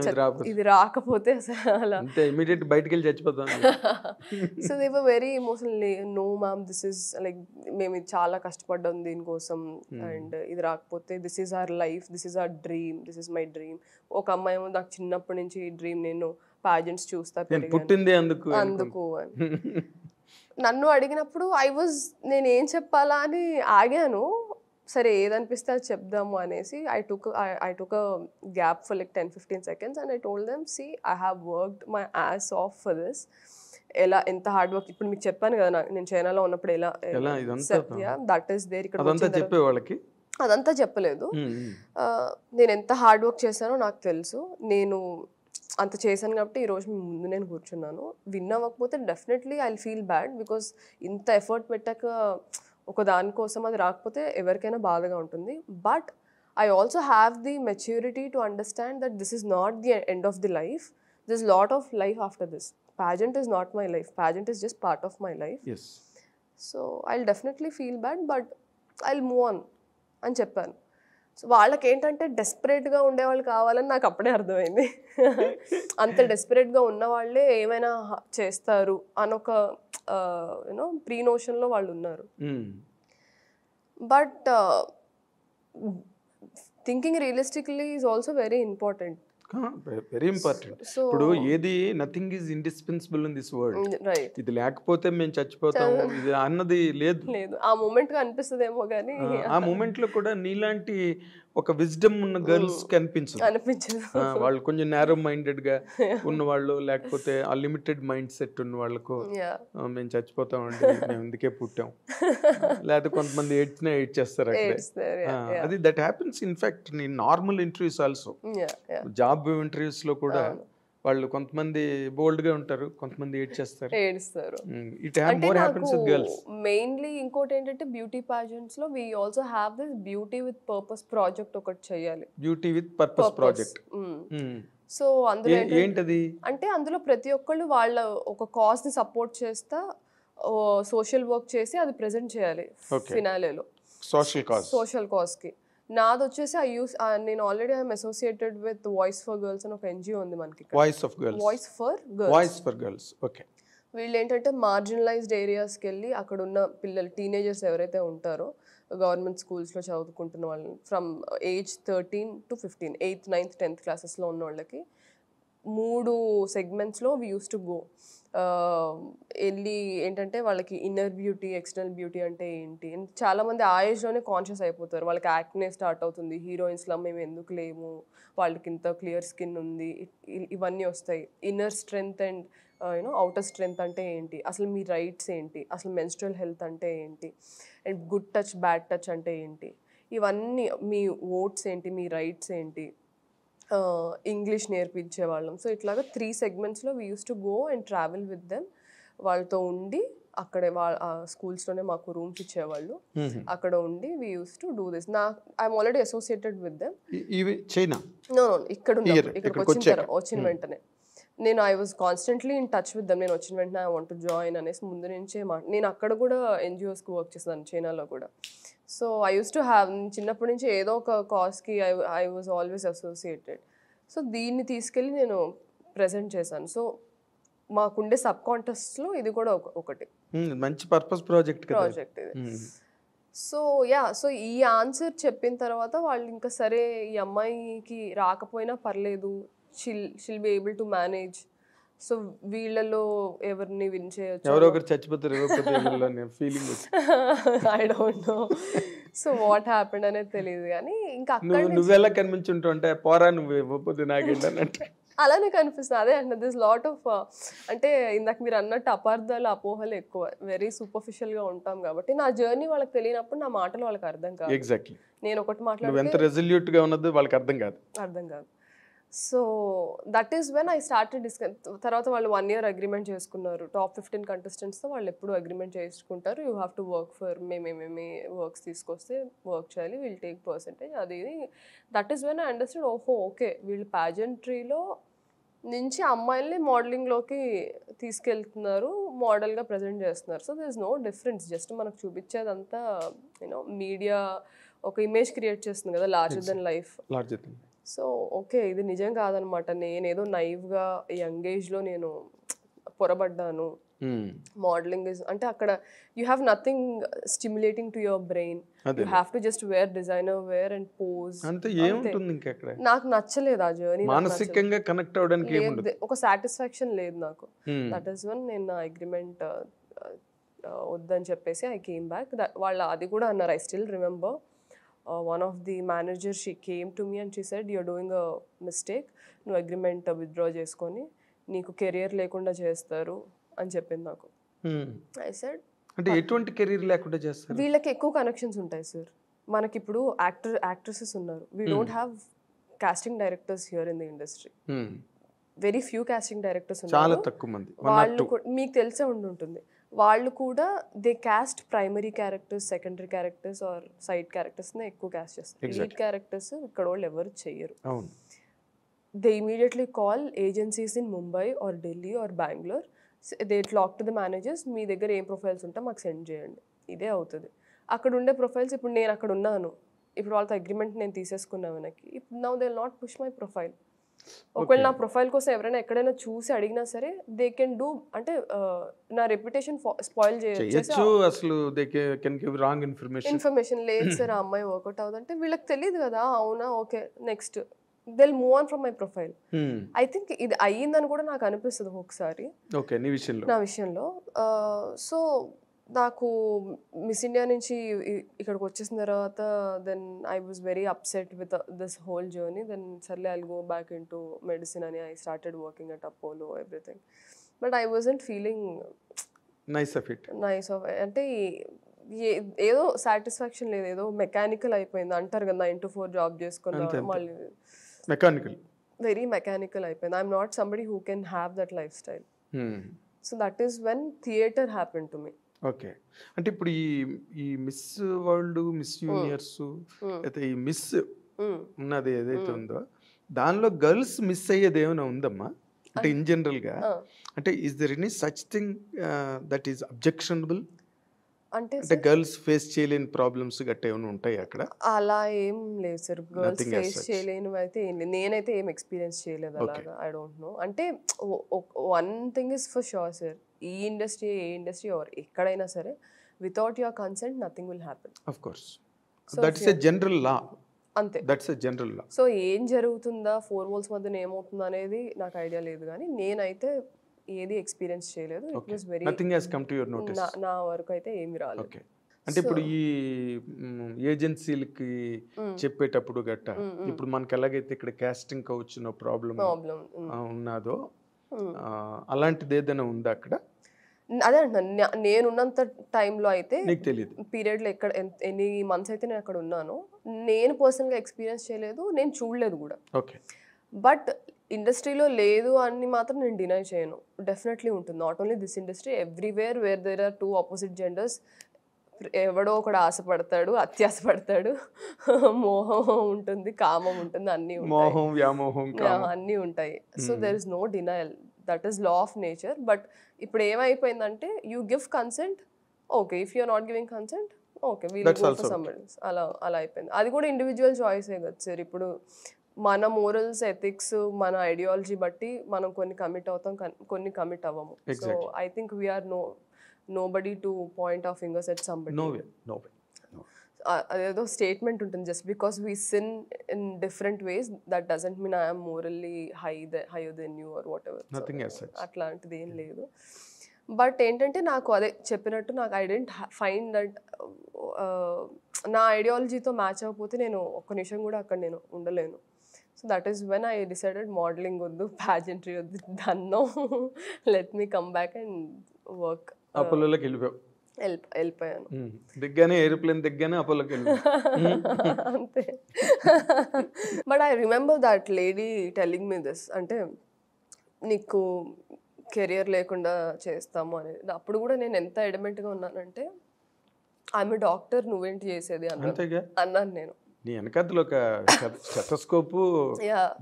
ఇది రాకపోతే అసలు ఇమిడియట్ బయటికి వెళ్ళి చచ్చిపోతాం. So they were very emotionally, no ma'am this is like మేము ఇది చాలా కష్టపడ్డాం దీనికోసం, అండ్ ఇది రాకపోతే this is our life, this is our dream, this is my dream. ఒక అమ్మాయి ఏమో నాకు చిన్నప్పటి నుంచి ఈ డ్రీమ్, నేను ప్యాజెంట్స్ చూస్తా పుట్టింది అందుకు అని నన్ను అడిగినప్పుడు నేను ఏం చెప్పాలా అని ఆగాను. సరే ఏదనిపిస్తే అది చెప్దాము అనేసి I took a gap for like 10-15 seconds and I told them, see I have worked my ass off for this. ఎంత హార్డ్ వర్క్, ఇప్పుడు మీకు చెప్పాను కదా నేను చైనాలో ఉన్నప్పుడు ఎలా దట్ ఈస్ దేర్. ఇక్కడ అదంతా చెప్పలేదు. నేను ఎంత హార్డ్ వర్క్ చేశానో నాకు తెలుసు, నేను అంత చేశాను కాబట్టి ఈరోజు మీ ముందు నేను కూర్చున్నాను. విన్ అవ్వకపోతే definitely I feel bad, because ఇంత ఎఫర్ట్ పెట్టాక ఒక దానికోసం అది రాకపోతే ఎవరికైనా బాధగా ఉంటుంది. But I also have the maturity to understand that this is not the end of the life, this lot of life after this. Pageant is not my life, pageant is just part of my life. Yes. So I'll definitely feel bad, but I'll move on అని చెప్పాను. So వాళ్ళకి ఏంటంటే డెస్పరేట్గా ఉండేవాళ్ళు కావాలని నాకు అప్పుడే అర్థమైంది. అంత డెస్పరేట్గా ఉన్న వాళ్ళే ఏమైనా చేస్తారు అనొక ప్రీ నోషన్లో వాళ్ళు ఉన్నారు. But thinking realistically is also very important. Very important. ఇప్పుడు ఏది nothing is indispensable in this world. ఇది లేకపోతే మేము చచ్చిపోతాం ఇది అన్నది లేదు. ఆ మూమెంట్ అనిపిస్తుందేమో కానీ ఆ మూమెంట్ లో కూడా నీలాంటి ఒక విజ్డమ్ ఉన్న గర్ల్స్ కి అనిపించదు. వాళ్ళు కొంచెం నేరో మైండెడ్ గా ఉన్న వాళ్ళు, లేకపోతే ఆ లిమిటెడ్ మైండ్ సెట్ ఉన్న వాళ్ళకు మేము చచ్చిపోతాం అండి, మేము ఇందుకే పుట్టాం, లేకపోతే కొంతమంది ఏడ్చేస్తారు అక్కడే. అది that happens in fact in normal interviews also. Job interviews లో కూడా వాళ్ళు కొంతమంది బోల్డ్ గా ఉంటారు, కొంతమంది ఏడ్చేస్తారు. It more happens with girls. Mainly ఇంకోటి ఏంటంటే బ్యూటీ పాజెంట్స్ లో we also have this beauty with purpose project ఒకటి చేయాలి. Beauty with purpose project. So అందులో ఏంటది అంటే అందులో ప్రతి ఒక్కళ్ళు వాళ్ళ ఒక కాజ్ ని సపోర్ట్ చేస్తా సోషల్ వర్క్ చేసి అది ప్రెజెంట్ చేయాలి ఫినాలేలో. సోషల్ కాజ్ కి నాది వచ్చేసి నేను already I'm associated with voice for girls అని ఒక ఎన్జిఓ ఉంది మనకి. Voice for girls. ఓకే. వీళ్ళు ఏంటంటే మార్జినలైజ్డ్ ఏరియాస్కి వెళ్ళి అక్కడ ఉన్న పిల్లలు టీనేజర్స్ ఎవరైతే ఉంటారో గవర్నమెంట్ స్కూల్స్లో చదువుకుంటున్న వాళ్ళని from age 13 to 15, 8th 9th 10th క్లాసెస్లో ఉన్న వాళ్ళకి 3 సెగ్మెంట్స్లో వీ యూస్ టు గో. వెళ్ళి ఏంటంటే వాళ్ళకి ఇన్నర్ బ్యూటీ, ఎక్స్టర్నల్ బ్యూటీ అంటే ఏంటి, చాలామంది ఆ ఏజ్లోనే కాన్షియస్ అయిపోతారు. వాళ్ళకి యాక్నే స్టార్ట్ అవుతుంది, హీరోయిన్స్లా మేము ఎందుకు లేము, వాళ్ళకి ఇంత క్లియర్ స్కిన్ ఉంది, ఇవన్నీ వస్తాయి. Inner strength and outer strength అంటే ఏంటి, అసలు మీ రైట్స్ ఏంటి, అసలు మెన్స్ట్రల్ హెల్త్ అంటే ఏంటి, and good touch bad touch అంటే ఏంటి, ఇవన్నీ మీ ఓట్స్ ఏంటి, మీ రైట్స్ ఏంటి, ఇంగ్లీష్ నేర్పించేవాళ్ళం. సో ఇట్లాగా 3 సెగ్మెంట్స్లో we use to go and travel with them. వాళ్ళతో ఉండి అక్కడే స్కూల్స్లోనే మాకు రూమ్స్ ఇచ్చేవాళ్ళు. అక్కడ ఉండి we use to do this. I'm already associated with them. China no ఇక్కడ ఇక్కడికి వచ్చిన వెంటనే నేను I was constantly in touch with them. నేను వచ్చిన వెంటనే ఐ వాంట్ టు జాయిన్ అనేసి ముందు నుంచే నేను అక్కడ కూడా ఎన్జిఓస్కి వర్క్ చేస్తాను, చైనాలో కూడా. So I use to have, చిన్నప్పటి నుంచి ఏదో ఒక కాజ్కి I was always associated. So దీన్ని తీసుకెళ్ళి నేను ప్రజెంట్ చేశాను. సో మాకుండే సబ్ కాంటెస్ట్లో ఇది కూడా ఒకటి మంచి పర్పస్ ప్రాజెక్ట్ ఇది. సో సో ఈ ఆన్సర్ చెప్పిన తర్వాత వాళ్ళు ఇంకా సరే ఈ అమ్మాయికి రాకపోయినా పర్లేదు, షిల్ be able to manage. So వీళ్ళలో ఎవరిని విన్ చేయొచ్చు, ఎవరో ఒకరు చచ్చిపోతారు feeling. I don't no so what happened అనేది తెలియదు. కానీ ఇంకా నువ్వెలా కనిపించుంటావు అంటే పోరా నువ్వు ఇవ్వకపోతే నాకేంటన్నట్టు అలానే కనిపిస్తుంది. అదే అంటే దిస్ లాట్ ఆఫ్ అంటే ఇందాక మీరు అన్నట్టు అపార్థాలు, అపోహలు ఎక్కువ, వెరీ సూపర్ఫిషియల్గా ఉంటాం కాబట్టి నా జర్నీ వాళ్ళకి తెలియనప్పుడు నా మాటలు వాళ్ళకి అర్థం కాదు. ఎగ్జాక్ట్లీ. నేను ఒకటి మాట్లాడితే ఎంత రెజల్యూట్గా ఉన్నది వాళ్ళకి అర్థం కాదు. So that is when I started తర్వాత వాళ్ళు 1 year అగ్రిమెంట్ చేసుకున్నారు. టాప్ 15 కంటెస్టెంట్స్తో వాళ్ళు ఎప్పుడు అగ్రిమెంట్ చేసుకుంటారు, you have to work for మేమేమేమి వర్క్స్ తీసుకొస్తే వర్క్ చేయాలి, వీల్ టేక్ పర్సెంటేజ్, అది that is when I understand, ఓహో ఓకే వీళ్ళు ప్యాజెంట్రీలో నుంచి అమ్మాయిల్ని మోడలింగ్లోకి తీసుకెళ్తున్నారు, మోడల్గా ప్రజెంట్ చేస్తున్నారు. So there is no difference. Just మనకు చూపించేదంతా మీడియా ఒక ఇమేజ్ క్రియేట్ చేస్తుంది కదా, larger than life. So okay ఇది నిజం కాదనమాట. నేనేదో నైవ్గా యంగ్ ఏజ్లో నేను పొరబడ్డాను. మోడలింగ్ అంటే అక్కడ you have nothing stimulating to your brain, you have to just wear designer wear and pose. నాకు నచ్చలేదు ఆ జర్నీ, మానసికంగా కనెక్ట్ అవ్వడానికి ఒక సాటిస్ఫాక్షన్ లేదు నాకు. దట్ ఈస్ వన్ నేను నా అగ్రిమెంట్ వద్దని చెప్పేసి ఐ కేమ్ బ్యాక్. వాళ్ళ అది కూడా అన్నారు, I still remember. One of the managers, she came to me and she said, you're doing a mistake, నువ్వు అగ్రిమెంట్ విత్డ్రా చేసుకొని నీకు కెరియర్ లేకుండా చేస్తారు అని చెప్పింది నాకు. ఐ సెడ్ అంటే ఎటువంటి కెరీర్ లేకుండా చేస్తారు? వీళ్ళకి ఎక్కువ కనెక్షన్స్ ఉంటాయి సార్. మనకి ఇప్పుడు యాక్ట్రెసెస్ ఉన్నారు, we don't have casting directors here in the industry. Very few casting directors ఉన్నారు, చాలా తక్కువ మంది. వాళ్ళు మీకు తెలిసే ఉంటుంది. వాళ్ళు కూడా they cast primary characters, secondary characters or side క్యారెక్టర్స్నే ఎక్కువ క్యాస్ట్ చేస్తారు. లీడ్ క్యారెక్టర్స్ ఇక్కడ వాళ్ళు ఎవరు చెయ్యరు. They immediately call agencies in Mumbai or Delhi or Bengaluru. They talk to the managers, మీ దగ్గర ఏం ప్రొఫైల్స్ ఉంటే మాకు సెండ్ చేయండి. ఇదే అవుతుంది. అక్కడ ఉండే ప్రొఫైల్స్, ఇప్పుడు నేను అక్కడ ఉన్నాను, ఇప్పుడు వాళ్ళతో అగ్రిమెంట్ నేను తీసేసుకున్నా వెనక్కి, ఇప్పుడు now they will not push my profile. ఒకవేళ నా ప్రొఫైల్ కోసం ఎవరైనా ఎక్కడైనా చూసి అడిగినా సరే దే కెన్ డూ, అంటే నా రెప్యుటేషన్ స్పాయిల్ చేయొచ్చు. అసలు ఇన్ఫర్మేషన్ లేదు సార్, ఆ అమ్మాయి వర్కౌట్ అవుతుందంటే వీళ్ళకి తెలియదు కదా. అవునా okay next deal move on from my profile. I think ఇది అయ్యిందని కూడా నాకు అనిపిస్తుంది ఒకసారి నా విషయంలో. సో నాకు మిస్ ఇండియా నుంచి ఇక్కడికి వచ్చేసిన తర్వాత then I was very upset with this whole journey. Then సర్లే I'll go back in to medicine అని I started working at Apollo everything. But I wasn't feeling nice of అంటే ఏదో satisfaction లేదు, ఏదో మెకానికల్ అయిపోయింది అంటారు కదా, 9 to 4 జాబ్ చేసుకున్నా మళ్ళీ వెరీ మెకానికల్ అయిపోయింది. I'm not somebody who can have that life style. So that is when theatre happen to me. Okay, అంటే ఇప్పుడు ఈ మిస్ వరల్డ్, మిస్ యూనివర్స్, అయితే ఈ మిస్ ఉన్నది ఏదైతే ఉందో దానిలో గర్ల్స్ మిస్ అయ్యేది ఏమైనా ఉందమ్మా? అంటే ఇన్ జనరల్గా అంటే is there any such thing that is objectionable? అంటే గర్ల్స్ ఫేస్ చేయలేని ప్రాబ్లమ్స్ గట్ట ఏమైనా ఉంటాయి అక్కడ? అలా ఏం లేదు సార్, గర్ల్స్ ఫేస్ చేయలేనివి అయితే ఏం లేదు. నేనైతే ఏం ఎక్స్పీరియన్స్ చేయలేదు అలాగా. I don't know. అంటే one thing is for sure sir, ఈ ఇండస్ట్రీ ఏ ఇండస్ట్రీ ఆర్ ఎక్కడైనా సరే without your consent nothing will happen. Of course that's a general law. అంతే. That's a general law. So ఏం జరుగుతుందా 4 walls మధ్యన ఏమవుతుందా అనేది నాకు ఐడియా లేదు, కానీ నేనైతే ఏది ఎక్స్పీరియన్స్ చేయలేదు. It was very nothing has come to your notice. నా వరకు అయితే ఏమి రాలేదు. ఓకే. అంటే ఇప్పుడు ఈ ఏజెన్సీలకి చెప్పేటప్పుడు గట్ట ఇప్పుడు మనకి ఎలాగైతే ఇక్కడ కాస్టింగ్ కౌచ్ ప్రాబ్లం ఉన్నదో అలాంటిది ఏదైనా ఉందా అక్కడ? అదే అంటున్నా, నేనున్నంత టైంలో అయితే నీకు తెలియదు పీరియడ్లో ఎక్కడ ఎన్ని మంత్స్ అయితే నేను అక్కడ ఉన్నానో నేను పర్సనల్గా ఎక్స్పీరియన్స్ చేయలేదు, నేను చూడలేదు కూడా. ఓకే. బట్ ఇండస్ట్రీలో లేదు అని మాత్రం నేను డినై చేయను. డెఫినెట్లీ ఉంటుంది. Not only this industry, everywhere where there are 2 opposite genders ఎవడో ఒకడు ఆశపడతాడు, అత్యాశపడతాడు, మోహం ఉంటుంది, కామం ఉంటుంది, అన్నీ మోహం వ్యామోహం అన్నీ ఉంటాయి. So there is no denial, that is law of nature. But ఇప్పుడు ఏమైపోయిందంటే you give consent, okay, if you're not giving consent, okay we'll go for somebody. అలా అయిపోయింది. అది కూడా ఇండివిజువల్ చాయిసే కదా సార్. ఇప్పుడు మన మోరల్స్, ఎథిక్స్, మన ఐడియాలజీ బట్టి మనం కొన్ని కమిట్ అవుతాం, కొన్ని కమిట్ అవ్వము. So I think we are nobody to point our fingers at somebody. No way. అదేదో స్టేట్మెంట్ ఉంటుంది, just because we sin in different ways that doesn't mean I'm morally higher than you are whatever. అట్లాంటిది ఏం లేదు. But ఏంటంటే నాకు అదే చెప్పినట్టు నాకు ఐ డెంట్ ఫైండ్ దట్ నా ఐడియాలజీతో మ్యాచ్ అవ్వకపోతే నేను ఒక్క నిమిషం కూడా అక్కడ నేను ఉండలేను. So that is when I decided modelling వద్దు, ప్యాజెంట్రీ వద్దు, then no let me come back and work. అపోలోకి వెళ్ళిపోయాను. దిగ్గానే ఏరోప్లేన్ దిగ్గానే అపోలోకి అంతే. But I remember that lady telling me this, అంటే నీకు కెరియర్ లేకుండా చేస్తాము అనేది. అప్పుడు కూడా నేను ఎంత ఎడమెంట్గా ఉన్నానంటే ఆమె డాక్టర్, నువ్వేంటి చేసేది అన్నాను నేను. నీ వెనకద్దులో ఒక స్టెథోస్కోపు,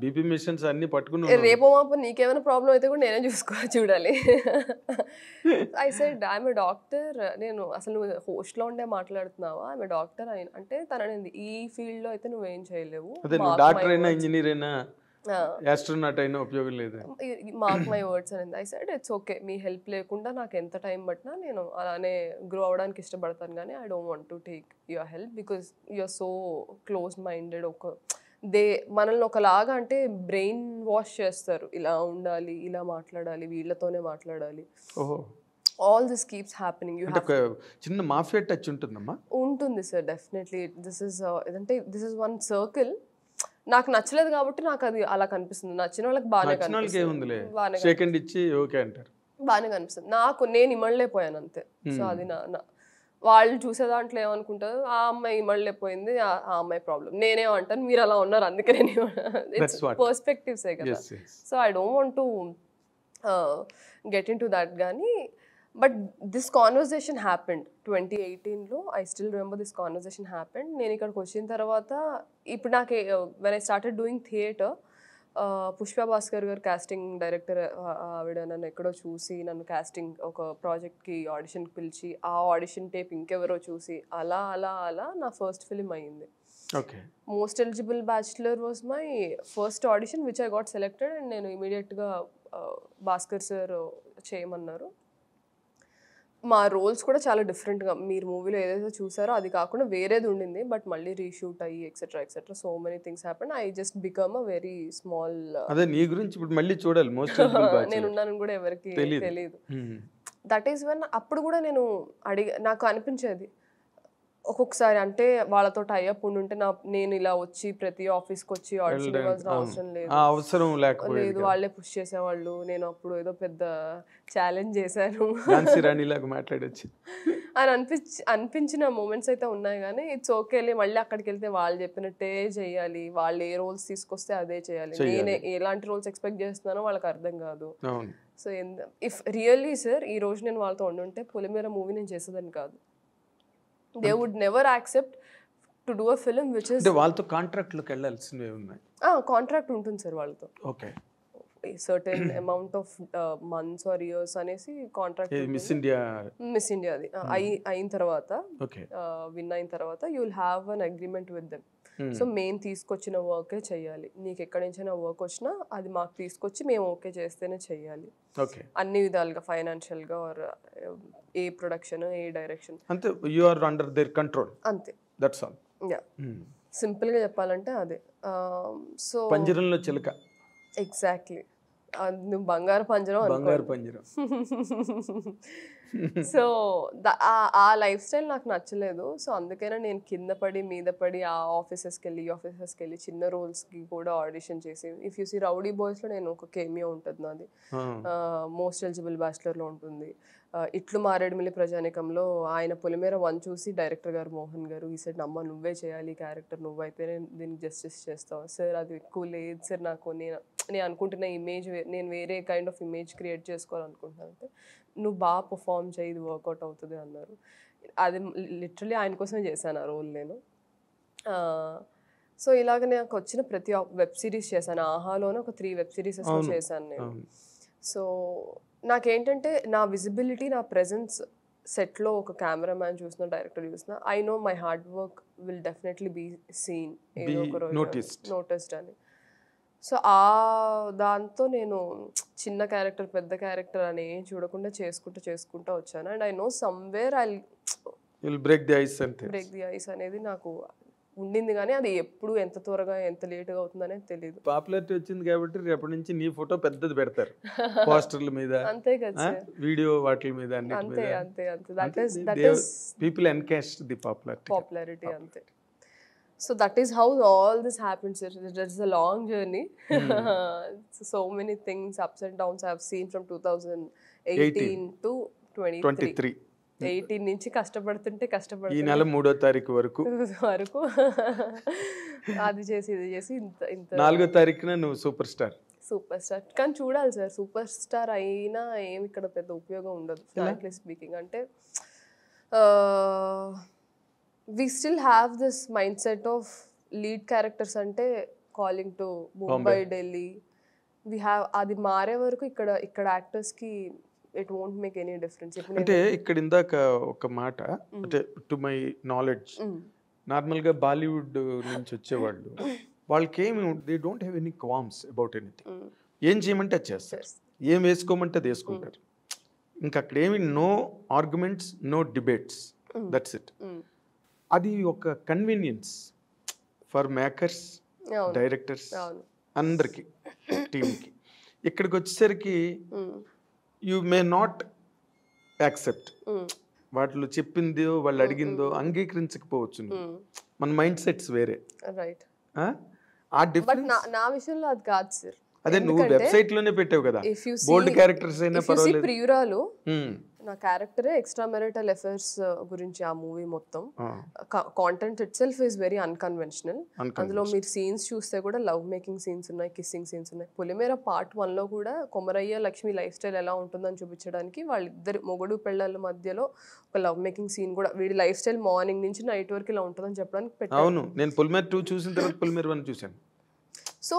బీపీ మిషన్స్ అన్ని పట్టుకుని రేపో మాపో నీకేమైనా ప్రాబ్లం అయితే కూడా నేనే చూడాలి. I said I'm doctor. నేను అసలు నువ్వు హోస్ట్లో ఉండే మాట్లాడుతున్నావా, ఆమె డాక్టర్ అయిన అంటే తనని ఈ ఫీల్డ్లో అయితే నువ్వేం చేయలేవు, డాక్టర్ అయినా ఇంజనీర్ అయినా ఆస్ట్రోనాట్ అయినా ఉపయోగం లేదు, మార్క్ మై వర్డ్స్ అనేది. I said it's okay, me help లేకుండా నాకు ఎంత టైం పట్టినా నేను అలానే గ్రో అవ్వడానికి ఇష్టపడతాను, కానీ I don't want to take your help because you're so close minded. మనల్ని ఒకలాగా అంటే బ్రెయిన్ వాష్ చేస్తారు, ఇలా ఉండాలి, ఇలా మాట్లాడాలి, వీళ్ళతోనే మాట్లాడాలి. All this keeps happening. చిన్న మాఫియా టచ్ ఉంటుందమ్మా? ఉంటుంది sir, definitely. This is one circle. నాకు నచ్చలేదు కాబట్టి నాకు అది అలా కనిపిస్తుంది. నచ్చిన వాళ్ళకి బాగానే కనిపిస్తుంది. నేను ఇమ్మడలేకపోయాను అంతే. సో అది వాళ్ళు చూసే దాంట్లో ఏమనుకుంటారు, ఆ అమ్మాయి ఇమ్మడలేకపోయింది, ఆ అమ్మాయి ప్రాబ్లం. నేనేమంటాను, మీరు అలా ఉన్నారు అందుకే నేను. పర్స్పెక్టివ్సే కదా. So I don't want to get in to that. కానీ బట్ దిస్ కాన్వర్జేషన్ హ్యాపెండ్ 2018లో. I still remember this conversation happened. నేను ఇక్కడికి వచ్చిన తర్వాత ఇప్పుడు నాకు when I started doing theatre, Pushpa Bhaskar garu casting director, ఆవిడ నన్ను ఎక్కడో చూసి నన్ను కాస్టింగ్ ఒక ప్రాజెక్ట్కి ఆడిషన్కి పిలిచి, ఆ ఆడిషన్ టేప్ ఇంకెవరో చూసి అలా అలా అలా నా ఫస్ట్ ఫిలిం అయ్యింది. Most eligible bachelor was my first audition which I got selected. And నేను ఇమీడియట్గా భాస్కర్ సార్ చేయమన్నారు. మా రోల్స్ కూడా చాలా డిఫరెంట్గా, మీరు మూవీలో ఏదైతే చూసారో అది కాకుండా వేరేది ఉండింది, బట్ మళ్ళీ రీషూట్ అయ్యి etcetera etcetera so many things happen. I just become a very small. అదే నీ గురించి ఇప్పుడు మళ్ళీ చూడాలి. నేనున్నాను కూడా ఎవరికి తెలియదు. దట్ ఈస్ వెన్ అప్పుడు కూడా నేను నాకు అనిపించేది ఒక్కొక్కసారి, అంటే వాళ్ళతో టైఅప్ ఉండుంటే నేను ఇలా వచ్చి ప్రతి ఆఫీస్కి వచ్చి ఆడిషన్ ఇవ్వాల్సిన అవసరం లేదు, వాళ్ళే పుష్ చేసేవాళ్ళు. నేను అప్పుడు ఏదో పెద్ద ఛాలెంజ్ చేశాను అని అనిపించిన మూమెంట్స్ అయితే ఉన్నాయి. కానీ ఇట్స్ ఓకేలే, మళ్ళీ అక్కడికి వెళ్తే వాళ్ళు చెప్పినట్టే చేయాలి, వాళ్ళు ఏ రోల్స్ తీసుకొస్తే అదే చేయాలి. నేను ఎలాంటి రోల్స్ ఎక్స్పెక్ట్ చేస్తున్నానో వాళ్ళకి అర్థం కాదు. సో ఇఫ్ రియల్లీ సార్ ఈ రోజు నేను వాళ్ళతో ఉండుంటే పొలిమేర మూవీ నేను చేసేదని కాదు. They would never accept to do a film which is వాళ్ళతో కాంట్రాక్ట్ లోకి వెళ్ళాల్సినవి ఉన్నాయి. కాంట్రాక్ట్ ఉంటుంది సార్ వాళ్ళతో. Okay, certain amount of months or years అనేసి కాంట్రాక్ట్. మిస్ ఇండియా అది అయిన తర్వాత, విన్ అయిన తర్వాత you will have an agreement with them. So మేము తీసుకొచ్చిన వర్కే చేయాలి. నీకు ఎక్కడి నుంచైనా వర్క్ వచ్చినా అది మాకు తీసుకొచ్చి మేము ఓకే చేస్తేనే చేయాలి. ఓకే, అన్ని విధాలుగా ఫైనాన్షియల్గా ఆర్ ఏ ప్రొడక్షన్ ఏ డైరెక్షన్ అంతే. You are under their control, అంతే. That's all. యా, సింపుల్గా చెప్పాలంటే అదే. సో పంజరంలో చిలక, ఎగ్జాక్ట్లీ నువ్వు బంగారు పంజరం బంగారు పంజరం. సో ఆ లైఫ్ స్టైల్ నాకు నచ్చలేదు. సో అందుకనే నేను కింద పడి మీద పడి ఆ ఆఫీసెస్కి వెళ్ళి చిన్న రోల్స్కి కూడా ఆడిషన్ చేసి, ఇఫ్ యూ సీ రౌడీ బాయ్స్లో నేను ఒక కేమియో ఉంటుంది నాది, మోస్ట్ ఎలిజిబుల్ బ్యాచులర్లో ఉంటుంది. ఇట్లు మారేడుమిల్లి ప్రజానికంలో ఆయన పొలిమేర 1 చూసి డైరెక్టర్ గారు మోహన్ గారు ఈ సైడ్ నమ్మ నువ్వే చేయాలి క్యారెక్టర్, నువ్వైతేనే దీనికి జస్టిస్ చేస్తావు సార్. అది ఎక్కువ లేదు సార్ నాకు, నేను అనుకుంటున్న ఇమేజ్ నేను వేరే కైండ్ ఆఫ్ ఇమేజ్ క్రియేట్ చేసుకోవాలనుకుంటున్నాను అంటే నువ్వు బాగా పర్ఫామ్ చేయి, ఇది వర్కౌట్ అవుతుంది అన్నారు. అది లిటరలీ ఆయన కోసమే చేశాను ఆ రోల్ నేను. సో ఇలాగ నాకు వచ్చిన ప్రతి వెబ్ సిరీస్ చేశాను. ఆహాలోనే ఒక 3 వెబ్ సిరీస్ చేశాను నేను. సో నాకేంటంటే నా విజిబిలిటీ, నా ప్రెజెన్స్ సెట్లో ఒక కెమెరామ్యాన్ చూసిన, డైరెక్టర్ చూసిన, I know my hard work will definitely be seen, ఏదో ఒక రోజు నోటిస్డ్ అని. సో దాంతో నేను చిన్న క్యారెక్టర్ పెద్ద క్యారెక్టర్ అని ఏం చూడకుండా చేసుకుంటూ వచ్చాను. And I know somewhere I will break the ice అనేది నాకు ఉండింది, కానీ అది ఎప్పుడు ఎంత త్వరగా ఎంత లేట్గా అవుతుందనేది తెలియదు. పాపులారిటీ వచ్చింది కాబట్టి రేపటి నుంచి నీ ఫోటో పెద్దది పెడతారు పోస్టర్ల మీద, అంతే కదా, వీడియో వాటి మీద, అంతే. That is people encash the popularity అంతే. So that is how all this happens. It's a long journey. So many things, ups and downs I have seen from 2018 to 23. 18 నుంచి కష్టపడుతుంటే ఈ నెల 3వ తారీఖు వరకు అది చేసి ఇది చేసి ఇంత 4వ తారీఖున నువ్వు సూపర్ స్టార్. కానీ చూడాలి సార్, సూపర్ స్టార్ అయినా ఏమి ఇక్కడ పెద్ద ఉపయోగం ఉండదు ఫ్రాంక్లీ స్పీకింగ్. అంటే we still have this mindset of lead characters ante calling to Mumbai, Delhi. We have adi mare varaku ikkada actors ki it won't make any difference. అంటే ఇక్కడ ఇందాక ఒక మాట, అంటే టు మై నాలెడ్జ్ నార్మల్గా బాలీవుడ్ నుంచి వచ్చేవాళ్ళు వాళ్ళకి ఏమి they don't have any qualms about anything. ఏం చేయమంటే అది చేస్తారు, ఏం వేసుకోమంటే అది వేసుకుంటారు. ఇంకా అక్కడ ఏమి no arguments, no debates, that's it. అది ఒక కన్వీనియన్స్ ఫర్ మేకర్స్, డైరెక్టర్స్, అందరికి టీమ్కి. ఇక్కడికి వచ్చేసరికి యూ మే నాట్ యాక్సెప్ట్, వాటిలో చెప్పిందో వాళ్ళు అడిగిందో అంగీకరించకపోవచ్చు. మన మైండ్ సెట్స్ వేరే. నా విషయంలో అది కాదు సార్. అదే నువ్వు వెబ్సైట్ లోనే పెట్టావు కదా, బోల్డ్ క్యారెక్టర్స్ అయినా పర్వాలేదు. ప్రియురాలు నా క్యారెక్టరే ఎక్స్ట్రా మెరిటల్ అఫైర్స్ గురించి ఆ మూవీ మొత్తం. Content it self is very unconventional. అందులో మీరు సీన్స్ చూస్తే కూడా లవ్ మేకింగ్ సీన్స్ ఉన్నాయి, కిస్సింగ్ సీన్స్ ఉన్నాయి. పొలిమేర పార్ట్ 1లో కూడా కొమరయ్య లక్ష్మి లైఫ్ స్టైల్ ఎలా ఉంటుందని చూపించడానికి వాళ్ళిద్దరు మొగుడు పెళ్ళాల మధ్యలో ఒక లవ్ మేకింగ్ సీన్ కూడా, వీడి లైఫ్ స్టైల్ మార్నింగ్ నుంచి నైట్ వరకు ఇలా ఉంటుందని చెప్పడానికి పెట్టాను. అవును, నేను పొలిమేర 2 చూసిన తర్వాత పొలిమేర 1 చూశాను. సో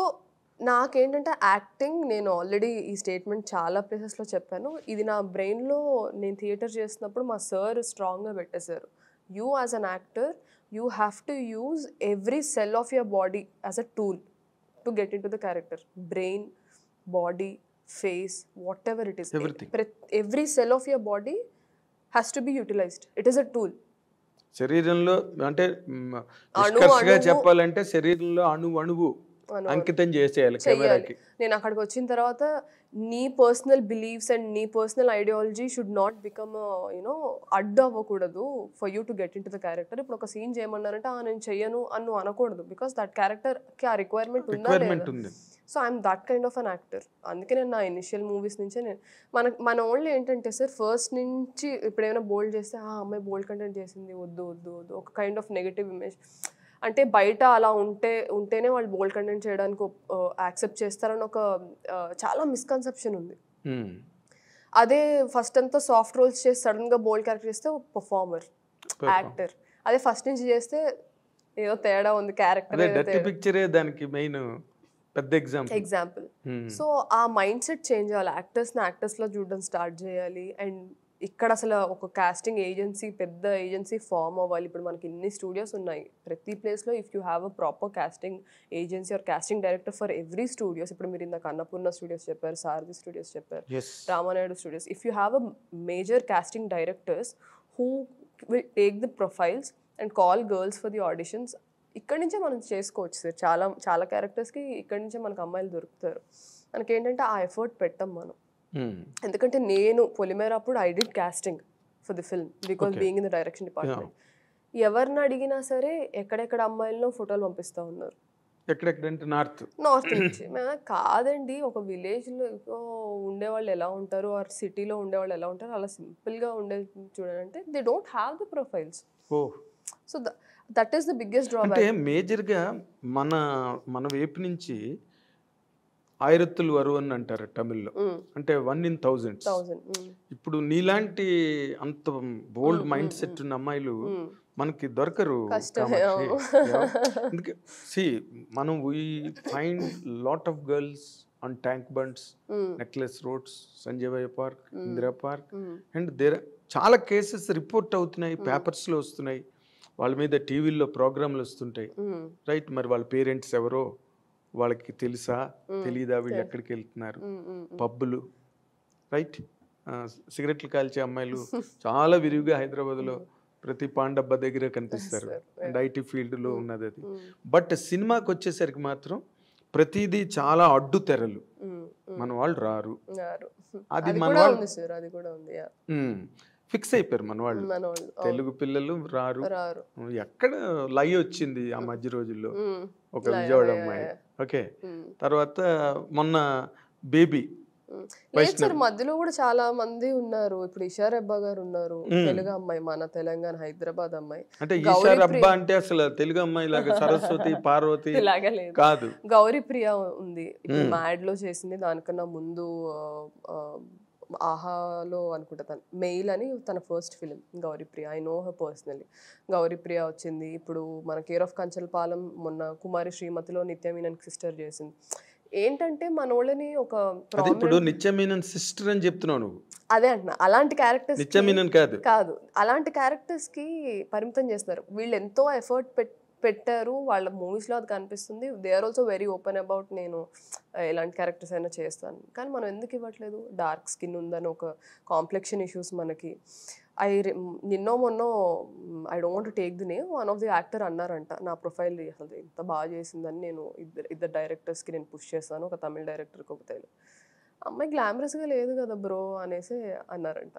నాకేంటంటే యాక్టింగ్, నేను ఆల్రెడీ ఈ స్టేట్మెంట్ చాలా ప్లేసెస్లో చెప్పాను, ఇది నా బ్రెయిన్లో నేను థియేటర్ చేస్తున్నప్పుడు మా సార్ స్ట్రాంగ్గా పెట్టేశారు. You as an actor you have to use every cell of your body as a tool to get in to the character. Brain, body, face, whatever it is, every cell of your body has to be utilised. It is a tool. శరీరంలో అంటే చెప్పాలంటే శరీరంలో అణువు అంకితం చేసేయాలి కెమెరాకి. నేను అక్కడికి వచ్చిన తర్వాత నీ పర్సనల్ బిలీవ్స్ అండ్ నీ personal ideology should not become you know అడ్డు అవ్వకూడదు for you to get in to the character. ఇప్పుడు ఒక సీన్ చేయమన్నారంటే నేను చెయ్యను అని అనకూడదు, బికాస్ దట్ క్యారెక్టర్కి ఆ రిక్వైర్మెంట్ ఉందా లేదా. So I'm that kind of an actor. అందుకే నేను నా ఇనిషియల్ మూవీస్ నుంచే మన ఓన్లీ ఏంటంటే సార్, ఫస్ట్ నుంచి ఇప్పుడు ఏమైనా బోల్డ్ చేస్తే అమ్మాయి బోల్డ్ కంటెంట్ చేసింది, వద్దు వద్దు వద్దు, ఒక కైండ్ ఆఫ్ నెగటివ్ ఇమేజ్. అంటే బయట అలా ఉంటేనే వాళ్ళు బోల్డ్ కంటెంట్ చేయడానికి యాక్సెప్ట్ చేస్తారని ఒక చాలా మిస్కన్సెప్షన్ ఉంది. అదే ఫస్ట్ అంతా సాఫ్ట్ రోల్స్ చేసి సడన్గా బోల్డ్ క్యారెక్టర్ చేస్తే పర్ఫార్మర్, యాక్టర్. అదే ఫస్ట్ నుంచి చేస్తే ఏదో తేడా ఉంది క్యారెక్టర్. దానికి మెయిన్ పెద్ద ఎగ్జాంపుల్. సో ఆ మైండ్ సెట్ చేంజ్ అవ్వాలి. యాక్టర్స్ని యాక్టర్స్లో చూడడం స్టార్ట్ చేయాలి. అండ్ ఇక్కడ అసలు ఒక కాస్టింగ్ ఏజెన్సీ పెద్ద ఏజెన్సీ ఫామ్ అవ్వాలి. ఇప్పుడు మనకి ఇన్ని స్టూడియోస్ ఉన్నాయి ప్రతి ప్లేస్లో. If you have a proper casting agency or casting director for every studios, ఇప్పుడు మీరు ఇందాక అన్నపూర్ణ స్టూడియోస్ చెప్పారు, సారథి స్టూడియోస్ చెప్పారు, Ramanaidu studios. If you have a major casting directors who will take the profiles and call girls for the auditions, ఇక్కడి నుంచే మనం చేసుకోవచ్చు sir. చాలా చాలా క్యారెక్టర్స్కి ఇక్కడి నుంచే మనకు అమ్మాయిలు దొరుకుతారు. మనకేంటంటే ఆ ఎఫర్ట్ పెట్టాం మనం. ఎందుకంటే నేను పొలిమేర అప్పుడు I did casting for the film because being in the direction department. ఎవరిని అడిగినా సరే ఎక్కడెక్కడ అమ్మాయిలను ఫోటోలు పంపిస్తూ ఉన్నారు. ఎక్కడెక్కడంటే నార్త్ నుంచి కాదండి, ఒక విలేజ్లో ఉండేవాళ్ళు ఎలా ఉంటారు ఆర్ సిటీలో ఉండేవాళ్ళు ఎలా ఉంటారు అలా సింపుల్గా ఉండే చూడాలంటే they don't have the profiles. So that is the biggest drawback. అంటే మేజర్గా మన మన వైపు నుంచి ఆయిరత్తులు వరువు అని అంటారు తమిళ్లో, అంటే 1 in 1000. ఇప్పుడు నీలాంటి అంత బోల్డ్ మైండ్ సెట్ ఉన్న అమ్మాయిలు మనకి దొరకరు. అందుకే సి మనం we find lot of girls on tank bunds, necklace roads, Sanjay park, Indira park, and చాలా కేసెస్ రిపోర్ట్ అవుతున్నాయి, పేపర్స్లో వస్తున్నాయి, వాళ్ళ మీద టీవీల్లో ప్రోగ్రాంలు వస్తుంటాయి, రైట్? మరి వాళ్ళ పేరెంట్స్ ఎవరో వాళ్ళకి తెలుసా తెలీదా, వీళ్ళు ఎక్కడికి వెళ్తున్నారు, పబ్బులు, రైట్? సిగరెట్లు కాల్చే అమ్మాయిలు చాలా విరివిగా హైదరాబాద్లో ప్రతి పాండబ్బ దగ్గర కనిపిస్తారు, అండ్ ఐటీ ఫీల్డ్లో ఉన్నది అది. బట్ సినిమాకి వచ్చేసరికి మాత్రం ప్రతిదీ చాలా అడ్డు తెరలు, మన వాళ్ళు రారు. అది మన వాళ్ళు ఫిక్స్ అయిపోయారు, మన వాళ్ళు తెలుగు పిల్లలు రారు. ఎక్కడ లై వచ్చింది ఆ మధ్య రోజుల్లో ఒక విజయవాడ అమ్మాయి, ఓకే. తర్వాత మొన్న బేబీ సార్ మధ్యలో కూడా చాలా మంది ఉన్నారు. ఇప్పుడు ఇషార్ అబ్బా గారు ఉన్నారు, తెలుగు అమ్మాయి, మన తెలంగాణ హైదరాబాద్ అమ్మాయి. అంటే ఇషార్ అబ్బా అంటే అసలు తెలుగు అమ్మాయి లాగా సరస్వతి పార్వతి కాదు, గౌరీ ప్రియ ఉంది, ఇప్పుడు మ్యాడ్ లో చేసింది. దానికన్నా ముందు ఆహాలో అనుకుంటా తను మెయిల్ అని తన first film Gouri Priya. I know her personally. Gouri Priya వచ్చింది. ఇప్పుడు మన కేర్ ఆఫ్ కంచల్పాలెం మొన్న కుమారి శ్రీమతిలో నిత్యమీనన్ సిస్టర్ చేసింది. ఏంటంటే మన వాళ్ళని ఒక ఇప్పుడు నిత్యమీనన్ సిస్టర్ అని చెప్తున్నావు నువ్వు, అదే అంటున్నా. అలాంటి క్యారెక్టర్స్ నిత్యమీనన్ కాదు, అలాంటి క్యారెక్టర్స్ కి పరిమితం చేస్తున్నారు. వీళ్ళు ఎంతో ఎఫర్ట్ పెట్టారు, వాళ్ళ మూవీస్లో అది కనిపిస్తుంది. They are also very open about నేను ఎలాంటి క్యారెక్టర్స్ అయినా చేస్తాను. కానీ మనం ఎందుకు ఇవ్వట్లేదు? డార్క్ స్కిన్ ఉందని ఒక కాంప్లెక్షన్ ఇష్యూస్ మనకి. నిన్నో మొన్నో I don't want to take the name, one of the actor అన్నారంట నా ప్రొఫైల్ అసలు ఎంత బాగా చేసిందని. నేను ఇద్దరు డైరెక్టర్స్కి నేను పుష్ చేస్తాను, ఒక తమిళ డైరెక్టర్కి ఒక తెలుగు అమ్మాయి, గ్లామరస్గా లేదు కదా బ్రో అనేసి అన్నారంట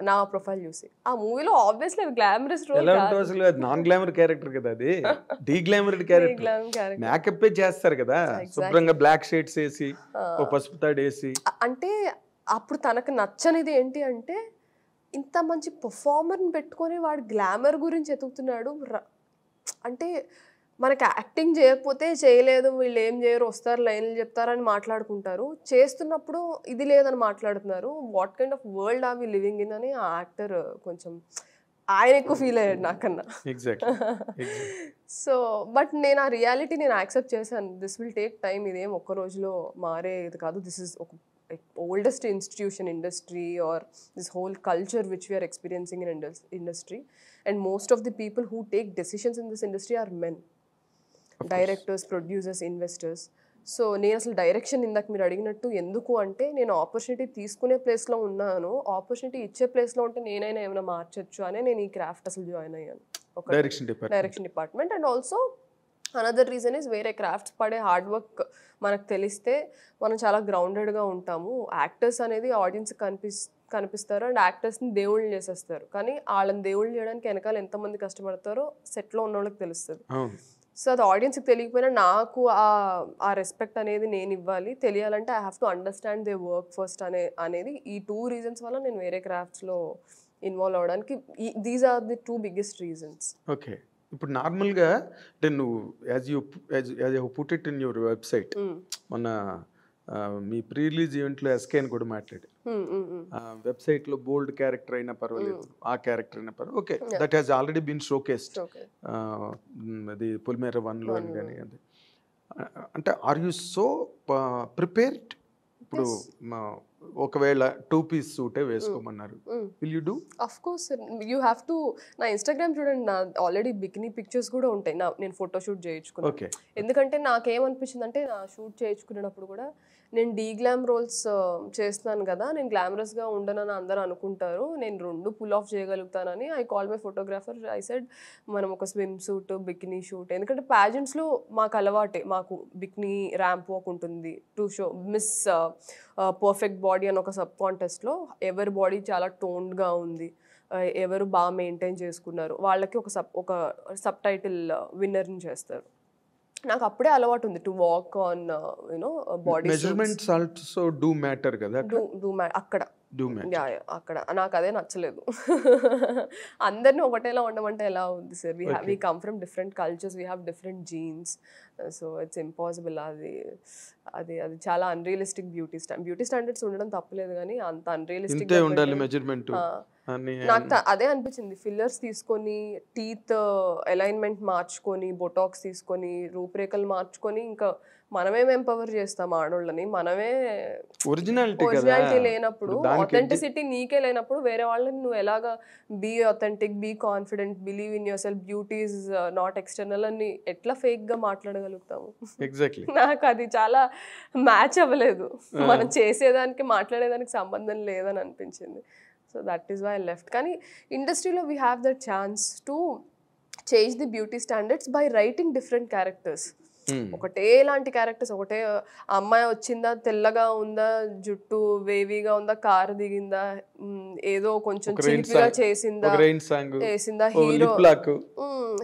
నా ప్రొఫైల్ చూసి. ఆ మూవీలో ఆబ్వియస్లీ అది గ్లామరస్ రోల్ కాదు, నాన్ గ్లామర్ క్యారెక్టర్ కదా, అది డీ గ్లామర్డ్ క్యారెక్టర్. మేకప్ చేస్తారు కదా శుభ్రంగా, బ్లాక్ షేడ్స్ వేసి ఓ పసుపు తాడు వేసి. అంటే అప్పుడు తనకు నచ్చనిది ఏంటి అంటే ఇంత మంచి పర్ఫార్మర్ని పెట్టుకొని వాడు గ్లామర్ గురించి ఎతుకుతున్నాడు. అంటే మనకి యాక్టింగ్ చేయకపోతే చేయలేదు, వీళ్ళు ఏం చేయరు, వస్తారు లైన్లు చెప్తారని మాట్లాడుకుంటారు. చేస్తున్నప్పుడు ఇది లేదని మాట్లాడుతున్నారు. What kind of world are we living in అని ఆ యాక్టర్ కొంచెం ఆయన ఎక్కువ ఫీల్ అయ్యాడు నాకన్నా. సో బట్ నేను ఆ రియాలిటీ నేను యాక్సెప్ట్ చేశాను. దిస్ విల్ టేక్ టైమ్, ఇదేం ఒక్క రోజులో మారే ఇది కాదు. దిస్ ఇస్ ఒక oldest institution industry or this whole culture which we are experiencing in industry, and most of the people who take decisions in this industry are men, directors, producers, investors. So నేను అసలు direction ఇందాక మీరు అడిగినట్టు ఎందుకు అంటే నేను opportunity తీసుకునే ప్లేస్లో ఉన్నాను, ఆపర్చునిటీ ఇచ్చే ప్లేస్లో ఉంటే నేనైనా ఏమైనా మార్చొచ్చు అనే నేను ఈ క్రాఫ్ట్ అసలు జాయిన్ అయ్యాను, ఒక direction department. And also another reason is వేరే క్రాఫ్ట్స్ పడే హార్డ్ వర్క్ మనకు తెలిస్తే మనం చాలా గ్రౌండెడ్గా ఉంటాము. యాక్టర్స్ అనేది ఆడియన్స్కి కనిపిస్తారు అండ్ యాక్టర్స్ని దేవుళ్ళు చేసేస్తారు, కానీ వాళ్ళని దేవుళ్ళు చేయడానికి వెనకాల ఎంతమంది కష్టపడతారో సెట్లో ఉన్న వాళ్ళకి తెలుస్తుంది. సో అది ఆడియన్స్కి తెలియకపోయినా నాకు ఆ రెస్పెక్ట్ అనేది నేను ఇవ్వాలి. తెలియాలంటే I have to understand they work first అనేది ఈ 2 రీజన్స్ వల్ల నేను వేరే క్రాఫ్ట్స్లో ఇన్వాల్వ్ అవ్వడానికి these are the 2 biggest reasons. Okay. ఇప్పుడు నార్మల్గా అంటే నువ్వు as you put it in your website, మన మీ ప్రీ రిలీజ్ ఈవెంట్లో ఎస్కే అని కూడా మాట్లాడి, వెబ్సైట్లో బోల్డ్ క్యారెక్టర్ అయినా పర్వాలేదు, ఆ క్యారెక్టర్ అయినా పర్వాలేదు, okay, that has already been showcased, అది పొలిమేర 1లో అని కానీ. అంటే ఆర్ యూ సో ప్రిపేర్డ్? ఇప్పుడు ఒకవేళ 2-piece సూటే వేసుకోమన్నారు, will you do? Of course you have to. నా ఇన్స్టాగ్రామ్ చూడండి, నా ఆల్రెడీ బికినీ పిక్చర్స్ కూడా ఉంటాయి. నేను ఫోటోషూట్ చేయించుకున్నాను. ఓకే. ఎందుకంటే నాకేమనిపించింది అంటే, నా షూట్ చేయించుకునేటప్పుడు కూడా నేను గ్లామ్ రోల్స్ చేస్తున్నాను కదా, నేను గ్లామరస్గా ఉండనని అందరూ అనుకుంటారు, నేను 2 పుల్ ఆఫ్ చేయగలుగుతానని I call my photographer. I said మనం ఒక స్విమ్ సూట్, బికినీ షూట్, ఎందుకంటే ప్యాజెంట్స్లో మాకు అలవాటే, మాకు బికినీ ర్యాంప్ వాక్ ఉంటుంది to show miss perfect body అని ఒక సబ్ కాంటెస్ట్లో ఎవరి బాడీ చాలా టోన్డ్గా ఉంది, ఎవరు బాగా మెయింటైన్ చేసుకున్నారు వాళ్ళకి ఒక సబ్ టైటిల్ విన్నర్ని చేస్తారు. నాకు అప్పుడే అలవాటు ఉంది to walk on you know body. Measurements also do matter కదా అక్కడ డూ మ్యాటర్. అక్కడ నాకు అదే నచ్చలేదు. అందరినీ ఒకటేలా ఉండమంటే ఎలా ఉంది sir? We come from different cultures, we have different jeans, so it's impossible. అది చాలా అన్రియలిస్టిక్ బ్యూటీ స్టాండర్డ్స్ ఉండడం తప్పలేదు, కానీ అంత అన్రియలిస్టిక్ ఉండాలి మెజర్మెంట్. నాకు అదే అనిపించింది. ఫిల్లర్స్ తీసుకొని, టీత్ అలైన్మెంట్ మార్చుకొని, బొటాక్స్ తీసుకొని, రూపురేఖలు మార్చుకొని, ఇంకా మనమేం ఎంపవర్ చేస్తాం ఆడోళ్ళని? మనమే ఒరిజినాలిటీ లేనప్పుడు, ఆథెంటిసిటీ నీకే లేనప్పుడు వేరే వాళ్ళని నువ్వు ఎలాగా be authentic, be confident, believe in your self, beauty is not external అని ఎట్లా ఫేక్గా మాట్లాడగలుగుతాము? ఎగ్జాక్ట్లీ. నాకు అది చాలా మ్యాచ్ అవ్వలేదు, మనం చేసేదానికి మాట్లాడేదానికి సంబంధం లేదని అనిపించింది. So that is why I left. కానీ ఇండస్ట్రీలో we have that chance to change the beauty standards by writing different characters. ఒకటే లాంటి క్యారెక్టర్స్, ఒకటే అమ్మాయి వచ్చిందా, తెల్లగా ఉందా, జుట్టు వేవీగా ఉందా, కారు దిగిందా, ఏదో కొంచెం చిలిపిగా చేసిందా,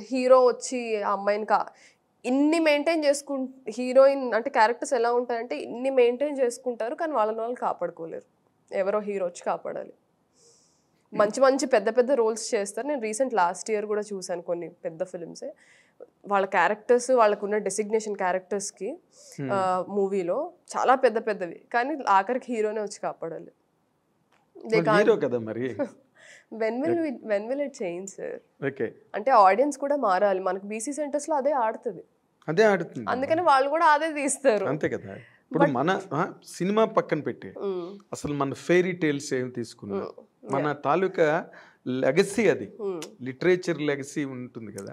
హీరో వచ్చి అమ్మాయిని ఇన్ని మెయింటైన్ హీరోయిన్ అంటే క్యారెక్టర్స్ ఎలా ఉంటాయంటే ఇన్ని మెయింటైన్ చేసుకుంటారు, కానీ వాళ్ళని వాళ్ళు కాపాడుకోలేరు. ఎవరో హీరో వచ్చి కాపాడాలి. మంచి పెద్ద పెద్ద రోల్స్ చేస్తారు. నేను లాస్ట్ ఇయర్ కూడా చూసాను కొన్ని పెద్ద ఫిలిమ్సే. వాళ్ళ క్యారెక్టర్స్, వాళ్ళకున్న డెసిగ్నేషన్ క్యారెక్టర్స్కి మూవీలో చాలా పెద్దవి, కానీ ఆఖరికి హీరోనే వచ్చి కాపాడాలి. When will it change sir? అంటే ఆడియన్స్ కూడా మారాలి. మనకు బీసీ సెంటర్స్లో అదే ఆడుతుంది, అందుకని వాళ్ళు కూడా అదే తీస్తారు. అంతే కదా. ఇప్పుడు మన సినిమా పక్కన పెట్టి అసలు మన ఫెయిరీ టేల్స్ ఏమి తీసుకున్నా, మన తాలూకా లెగసీ, అది లిటరేచర్ లెగసీ ఉంటుంది కదా.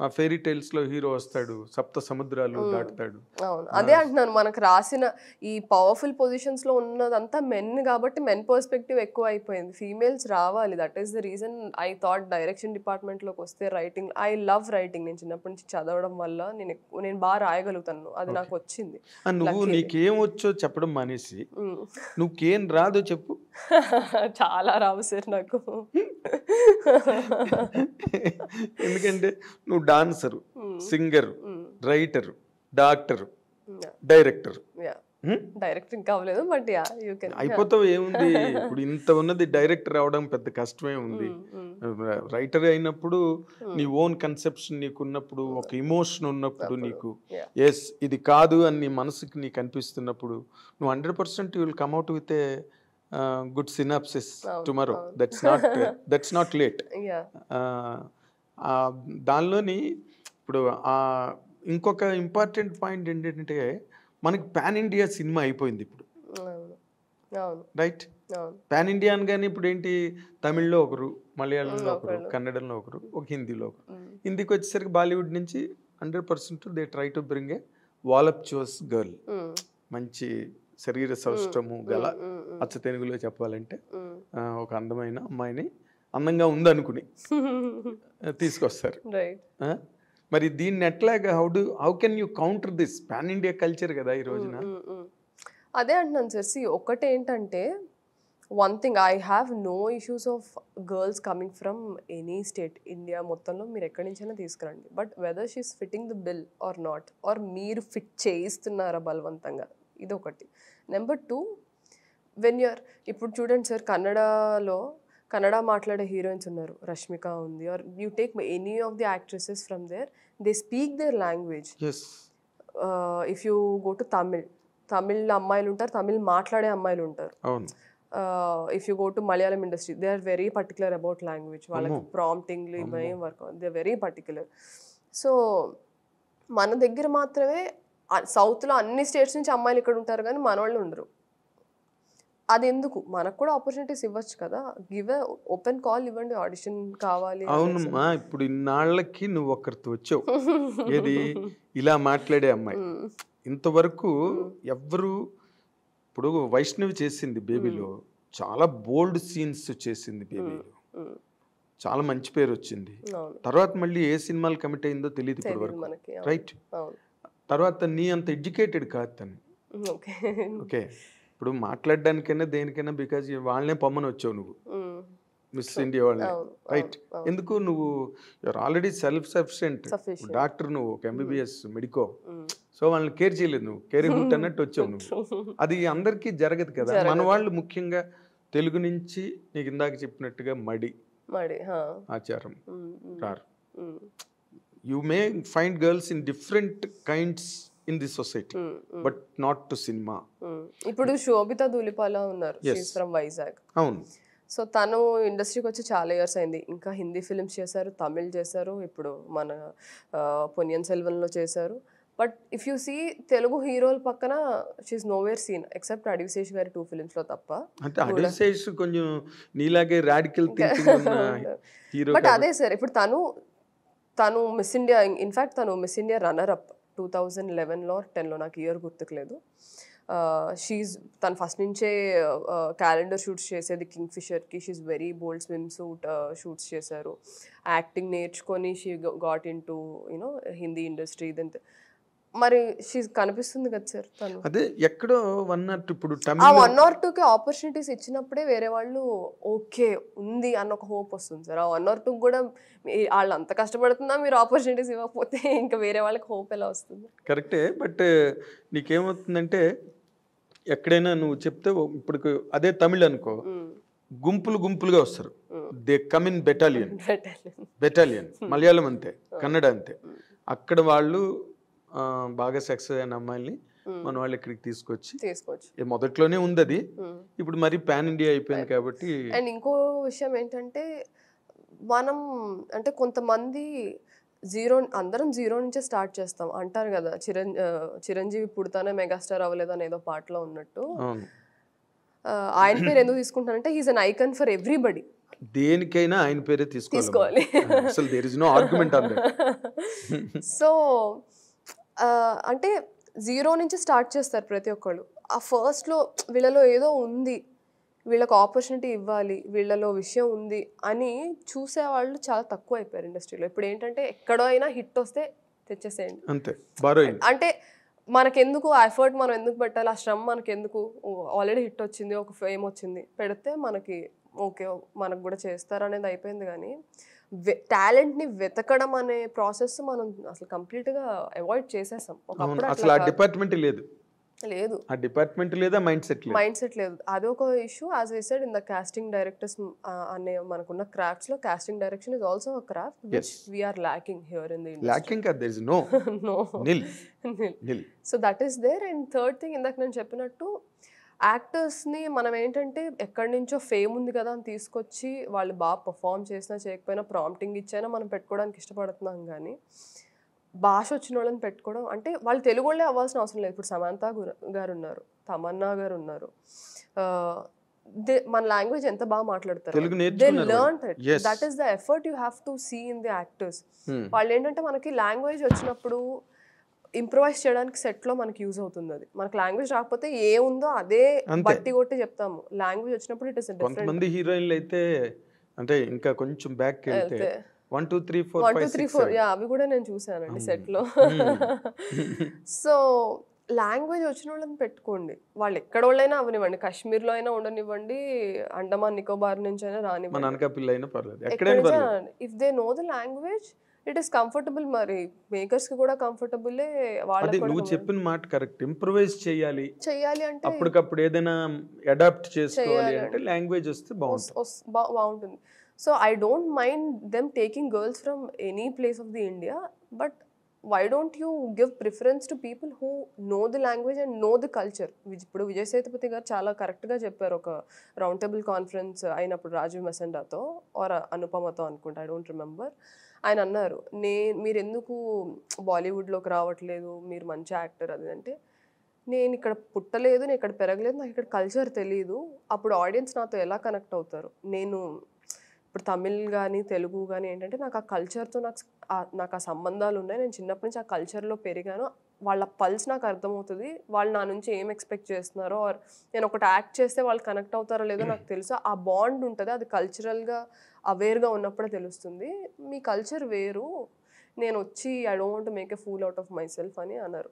ఆ ఫెయిరీ టేల్స్ లో హీరో వస్తాడు, సప్త సముద్రాలు దాటుతాడు. అవును, అదే అంటున్నాను. మనకు రాసిన ఈ పవర్ఫుల్ పొజిషన్స్ లో ఉన్నదంతా మెన్ కాబట్టి మెన్ పర్స్పెక్టివ్ ఎక్కువ అయిపోయింది. ఫీమేల్స్ రావాలి. That is the reason I thought direction department లోకి వస్తే రైటింగ్, ఐ లవ్ రైటింగ్. నేను చిన్నప్పటి నుంచి చదవడం వల్ల నేను బాగా రాయగలుగుతాను, అది నాకు వచ్చింది. నువ్వు నీకేం వచ్చో చెప్పడం మానేసి నువ్వుకేం రాదో చెప్పు. చాలా రావు సార్ నాకు. ఎందుకంటే నువ్వు dancer, singer, writer, doctor, director. Directing కావలేదు, బట్ అయిపోతావు. ఏముంది ఇప్పుడు ఇంత ఉన్నది, డైరెక్టర్ అవడం పెద్ద కష్టమే ఉంది. రైటర్ అయినప్పుడు నీ ఓన్ కన్సెప్షన్ నీకు ఉన్నప్పుడు, ఒక ఇమోషన్ ఉన్నప్పుడు, నీకు ఎస్ ఇది కాదు అని నీ మనసుకి నీకు అనిపిస్తున్నప్పుడు నువ్వు 100% you will come out with a good synopsis tomorrow. That's not late. దానిలోని ఇప్పుడు ఇంకొక ఇంపార్టెంట్ పాయింట్ ఏంటంటే, మనకి పాన్ ఇండియా సినిమా అయిపోయింది ఇప్పుడు, రైట్? పాన్ ఇండియా అనగానే ఇప్పుడు ఏంటి, తమిళ్లో ఒకరు, మలయాళంలో ఒకరు, కన్నడంలో ఒకరు, ఒక హిందీలో ఒకరు. హిందీకి వచ్చేసరికి బాలీవుడ్ నుంచి 100% they try to bring a voluptuous girl, మంచి శరీర సౌష్ఠము గల, అచ్చ తెలుగులో చెప్పాలంటే ఒక అందమైన అమ్మాయిని, అందంగా ఉందనుకుని తీసుకొస్తారు. మరి దీన్ని ఎట్లాగా how can you counter this? Pan India culture కదా ఈ రోజున. అదే అంటున్నాను సార్. ఒకటి ఏంటంటే, one thing, I have no issues of girls coming from any state, India మొత్తంలో మీరు ఎక్కడి నుంచైనా తీసుకురండి. But whether she's fitting the bill or not, or మీరు ఫిట్ చేయిస్తున్నారా బలవంతంగా, ఇది ఒకటి. నెంబర్ 2, ఇప్పుడు చూడండి సార్, కన్నడ మాట్లాడే హీరోయిన్స్ ఉన్నారు, రష్మిక ఉంది, are you take any of the actresses from there, they speak their language. If you go to Tamil అమ్మాయిలు ఉంటారు, తమిళ్ మాట్లాడే అమ్మాయిలు ఉంటారు. If you go to Malayalam industry, they are very particular about language. వాళ్ళకి ప్రాంప్టింగ్లు ఇవేం work, they are very particular. So మన దగ్గర మాత్రమే, సౌత్లో అన్ని స్టేట్స్ నుంచి అమ్మాయిలు ఇక్కడ ఉంటారు, కానీ మన వాళ్ళు ఉండరు. అది ఎందుకు మనకు కూడా ఆపర్చునిటీస్ ఇవ్వచ్చు కదా, గివ్ ఓపెన్ కాల్ ఇవ్వండి, ఆడిషన్ కావాలి అనేసి. అవునమ్మా, ఇప్పుడు ఇన్నాళ్ళకి నువ్వు ఒక్కరితో వచ్చావు, ఏది ఇలా మాట్లాడే అమ్మాయి. ఇంతవరకు ఎవ్వరు, ఇప్పుడు వైష్ణవి చేసింది బేబీలో, చాలా బోల్డ్ సీన్స్ చేసింది బేబీలో, చాలా మంచి పేరు వచ్చింది. అవును, తర్వాత మళ్ళీ ఏ సినిమాలు కమిట్ అయిందో తెలియదు ఇప్పటి తెలియదు వరకు, మనకి. రైట్? అవును, తర్వాత నీ అంత ఎడ్యుకేటెడ్ కాదు తను. ఓకే. ఓకే, ఇప్పుడు మాట్లాడడానికైనా దేనికైనా బికాజ్ వాళ్ళనే పొమ్మని వచ్చావు నువ్వు, మిస్ ఇండియా వాళ్ళని, అవును, రైట్? అవును. ఎందుకు నువ్వు you're already self sufficient Sufficient. Doctor, నువ్వు ఒక ఎంబీబీఎస్ మెడికో, సో వాళ్ళని కేర్ చేయలేదు, నువ్వు కేరింగ్ హుట్ అన్నట్టు వచ్చావు నువ్వు. అది అందరికీ జరగదు కదా. మన వాళ్ళు ముఖ్యంగా తెలుగు నుంచి నీకు ఇందాక చెప్పినట్టుగా మడి మరి ఆచారం రారు. You may find girls in different kinds in the society, but not to cinema. ఇప్పుడు శోభిత ధూళిపాల ఉన్నారు, ఫ్రమ్ వైజాగ్. అవును, సో తను ఇండస్ట్రీకి వచ్చి చాలా ఇయర్స్ అయింది. ఇంకా హిందీ ఫిల్మ్స్ చేశారు, తమిళ్ చేశారు, ఇప్పుడు మన పొన్నియిన్ సెల్వన్లో చేశారు. But if you see Telugu హీరోల పక్కన she's nowhere seen except Adivi Sesh గారి 2 ఫిల్మ్స్లో తప్ప. అంటే అడివిశేష్ కొంచెం నీలాగే రాడికల్ థింకింగ్ ఉన్న హీరో. బట్ అదే సార్, ఇప్పుడు తను మిస్ ఇండియా, ఇన్ఫ్యాక్ట్ తను మిస్ ఇండియా రన్నర్ అప్ 2011లో 10లో, నాకు ఇయర్ గుర్తుకులేదు. తను ఫస్ట్ నుంచే క్యాలెండర్ షూట్స్ చేసేది కింగ్ ఫిషర్కి. She's very bold, swimsuit shoots చేశారు. యాక్టింగ్ నేర్చుకొని she got in to you know Hindi industry. ఇదంతా మరి షీ కనిపిస్తుంది కదా సార్ తను. అదే ఎక్కడో 1 or 2 ఇప్పుడు ఆ 1 or 2కి ఆపర్చునిటీస్ ఇచ్చినప్పుడే వేరే వాళ్ళు ఓకే ఉంది అన్న ఒక హోప్ వస్తుంది సార్. ఆ 1 or 2 కూడా వాళ్ళు అంత కష్టపడుతున్నా మీరు ఆపర్చునిటీస్ ఇవ్వకపోతే ఇంకా వేరే వాళ్ళకి హోప్ ఎలా వస్తుంది? కరెక్టే, బట్ నీకేమవుతుందంటే ఎక్కడైనా నువ్వు చెప్తే ఇప్పుడు అదే తమిళ్ అనుకో, గుంపులుగా వస్తారు. They come in battalion. Malayalam అంతే, కన్నడ అంతే. అక్కడ వాళ్ళు బాగా సక్సెస్ అయిన అమ్మాయిల్ని మన వాళ్ళు ఇక్కడికి తీసుకొచ్చి మొదట్లోనే ఉంది అది, ఇప్పుడు మరి పాన్ ఇండియా అయిపోయింది కాబట్టి. అండ్ ఇంకో విషయం ఏంటంటే, మనం అంటే కొంతమంది అందరం జీరో నుంచే స్టార్ట్ చేస్తాం అంటారు కదా. చిరంజీవి పుడతానే మెగాస్టార్ అవ్వలేదు అని ఏదో పాటలో ఉన్నట్టు. ఆయన పేరు ఎందుకు తీసుకుంటానంటే he's an icon for everybody. దేనికైనా ఆయన పేరే తీసుకోవాలి. అసలు there is no argument on that. So అంటే జీరో నుంచి స్టార్ట్ చేస్తారు ప్రతి ఒక్కళ్ళు. ఆ ఫస్ట్లో వీళ్ళలో ఏదో ఉంది, వీళ్ళకి ఆపర్చునిటీ ఇవ్వాలి, వీళ్ళలో విషయం ఉంది అని చూసేవాళ్ళు చాలా తక్కువ అయిపోయారు ఇండస్ట్రీలో. ఇప్పుడు ఏంటంటే ఎక్కడో అయినా హిట్ వస్తే తెచ్చేసేయండి అంతే. అంటే మనకెందుకు ఆ ఎఫర్ట్, మనం ఎందుకు పెట్టాలి, ఆ శ్రమ మనకెందుకు? ఆల్రెడీ హిట్ వచ్చింది, ఒక ఫేమ్ వచ్చింది, పెడితే మనకి ఓకే మనకు కూడా చేస్తారు అనేది అయిపోయింది. కానీ టాలెంట్ని వెతకడం అనే ప్రాసెస్ మనం అసలు కంప్లీట్గా అవాయిడ్ చేసేసాం. ఒకప్పుడు అసలు ఆ డిపార్ట్మెంట్ లేదు, ఆ డిపార్ట్మెంట్ లేదా మైండ్ సెట్ లేదు. అదొక issue. As I said in the casting directors అనే మనకున్న క్రాఫ్ట్స్ లో casting direction is also a craft which we are lacking here in the industry. Lacking కాదు, there is no nil. So that is there. And third thing, ఇందాక నేను చెప్పినట్టు యాక్టర్స్ని మనం ఏంటంటే ఎక్కడి నుంచో ఫేమ్ ఉంది కదా అని తీసుకొచ్చి వాళ్ళు బాగా పర్ఫామ్ చేసినా చేయకపోయినా ప్రాంప్టింగ్ ఇచ్చైనా మనం పెట్టుకోవడానికి ఇష్టపడుతున్నాం. కానీ భాష వచ్చిన వాళ్ళని పెట్టుకోవడం అంటే వాళ్ళు తెలుగు వాళ్ళే అవ్వాల్సిన అవసరం లేదు. ఇప్పుడు సమంత గారు ఉన్నారు, తమన్నా గారు ఉన్నారు, మన లాంగ్వేజ్ ఎంత బాగా మాట్లాడతారు. They learn it. That is the effort you have to see in the actors. వాళ్ళు ఏంటంటే మనకి లాంగ్వేజ్ వచ్చినప్పుడు ఇంప్రూవైజ్ చేయడానికి సెట్లో మనకి యూజ్ అవుతుంది. అది మనకి లాంగ్వేజ్ రాకపోతే ఏ ఉందో అదే బట్టి కొట్టి చెప్తాము. లాంగ్వేజ్ వచ్చినప్పుడు ఇట్ ఇస్ డిఫరెంట్. కొంతమంది హీరోయిన్లు అయితే అంటే ఇంకా కొంచెం బ్యాక్ వెళ్తే 1 2 3 4 5 6 7 అవి కూడా నేను చూసానండి సెట్లో. సో లాంగ్వేజ్ వచ్చిన వాళ్ళని పెట్టుకోండి. వాళ్ళు ఎక్కడ వాళ్ళైనా అవనివ్వండి, కాశ్మీర్లో అయినా ఉండనివ్వండి, అండమాన్ నికోబార్ నుంచి అయినా రానివ్వండి. If they know the language it is comfortable. మరి మేకర్స్ కి కూడా కంఫర్టబుల్. నువ్వు చెప్పిన మాట కరెక్ట్. ఇంప్రూవైజ్ చేయాలి అంటే అప్పటికప్పుడు ఏదైనా అడాప్ట్ చేసుకోవాలి అంటే లాంగ్వేజ్ వస్తే బాగుంటుంది. So I don't mind them taking girls from any place of the India, but why don't you give preference to people who know the language and know the culture? ఇప్పుడు విజయ్ సేతుపతి గారు చాలా కరెక్ట్గా చెప్పారు ఒక రౌండ్ టేబుల్ కాన్ఫరెన్స్ అయినప్పుడు Rajiv మసండాతో are అనుపమతో అనుకుంటా, I don't remember. ఆయన అన్నారు, మీరు ఎందుకు బాలీవుడ్లోకి రావట్లేదు, మీరు మంచి యాక్టర్ అది అంటే, నేను ఇక్కడ పుట్టలేదు, నేను ఇక్కడ పెరగలేదు, నాకు ఇక్కడ కల్చర్ తెలియదు. అప్పుడు ఆడియన్స్ నాతో ఎలా కనెక్ట్ అవుతారు? నేను ఇప్పుడు తమిళ్ కానీ తెలుగు కానీ ఏంటంటే నాకు ఆ కల్చర్తో నాకు ఆ సంబంధాలు ఉన్నాయి. నేను చిన్నప్పటి నుంచి ఆ కల్చర్లో పెరిగాను. వాళ్ళ పల్స్ నాకు అర్థమవుతుంది. వాళ్ళు నా నుంచి ఏం ఎక్స్పెక్ట్ చేస్తున్నారో, ఆర్ నేను ఒకటి యాక్ట్ చేస్తే వాళ్ళు కనెక్ట్ అవుతారో లేదో నాకు తెలుసు. ఆ బాండ్ ఉంటుంది, అది కల్చరల్గా అవేర్గా ఉన్నప్పుడే తెలుస్తుంది. మీ కల్చర్ వేరు, నేను వచ్చి I don't want to make a fool out of my self అని అన్నారు.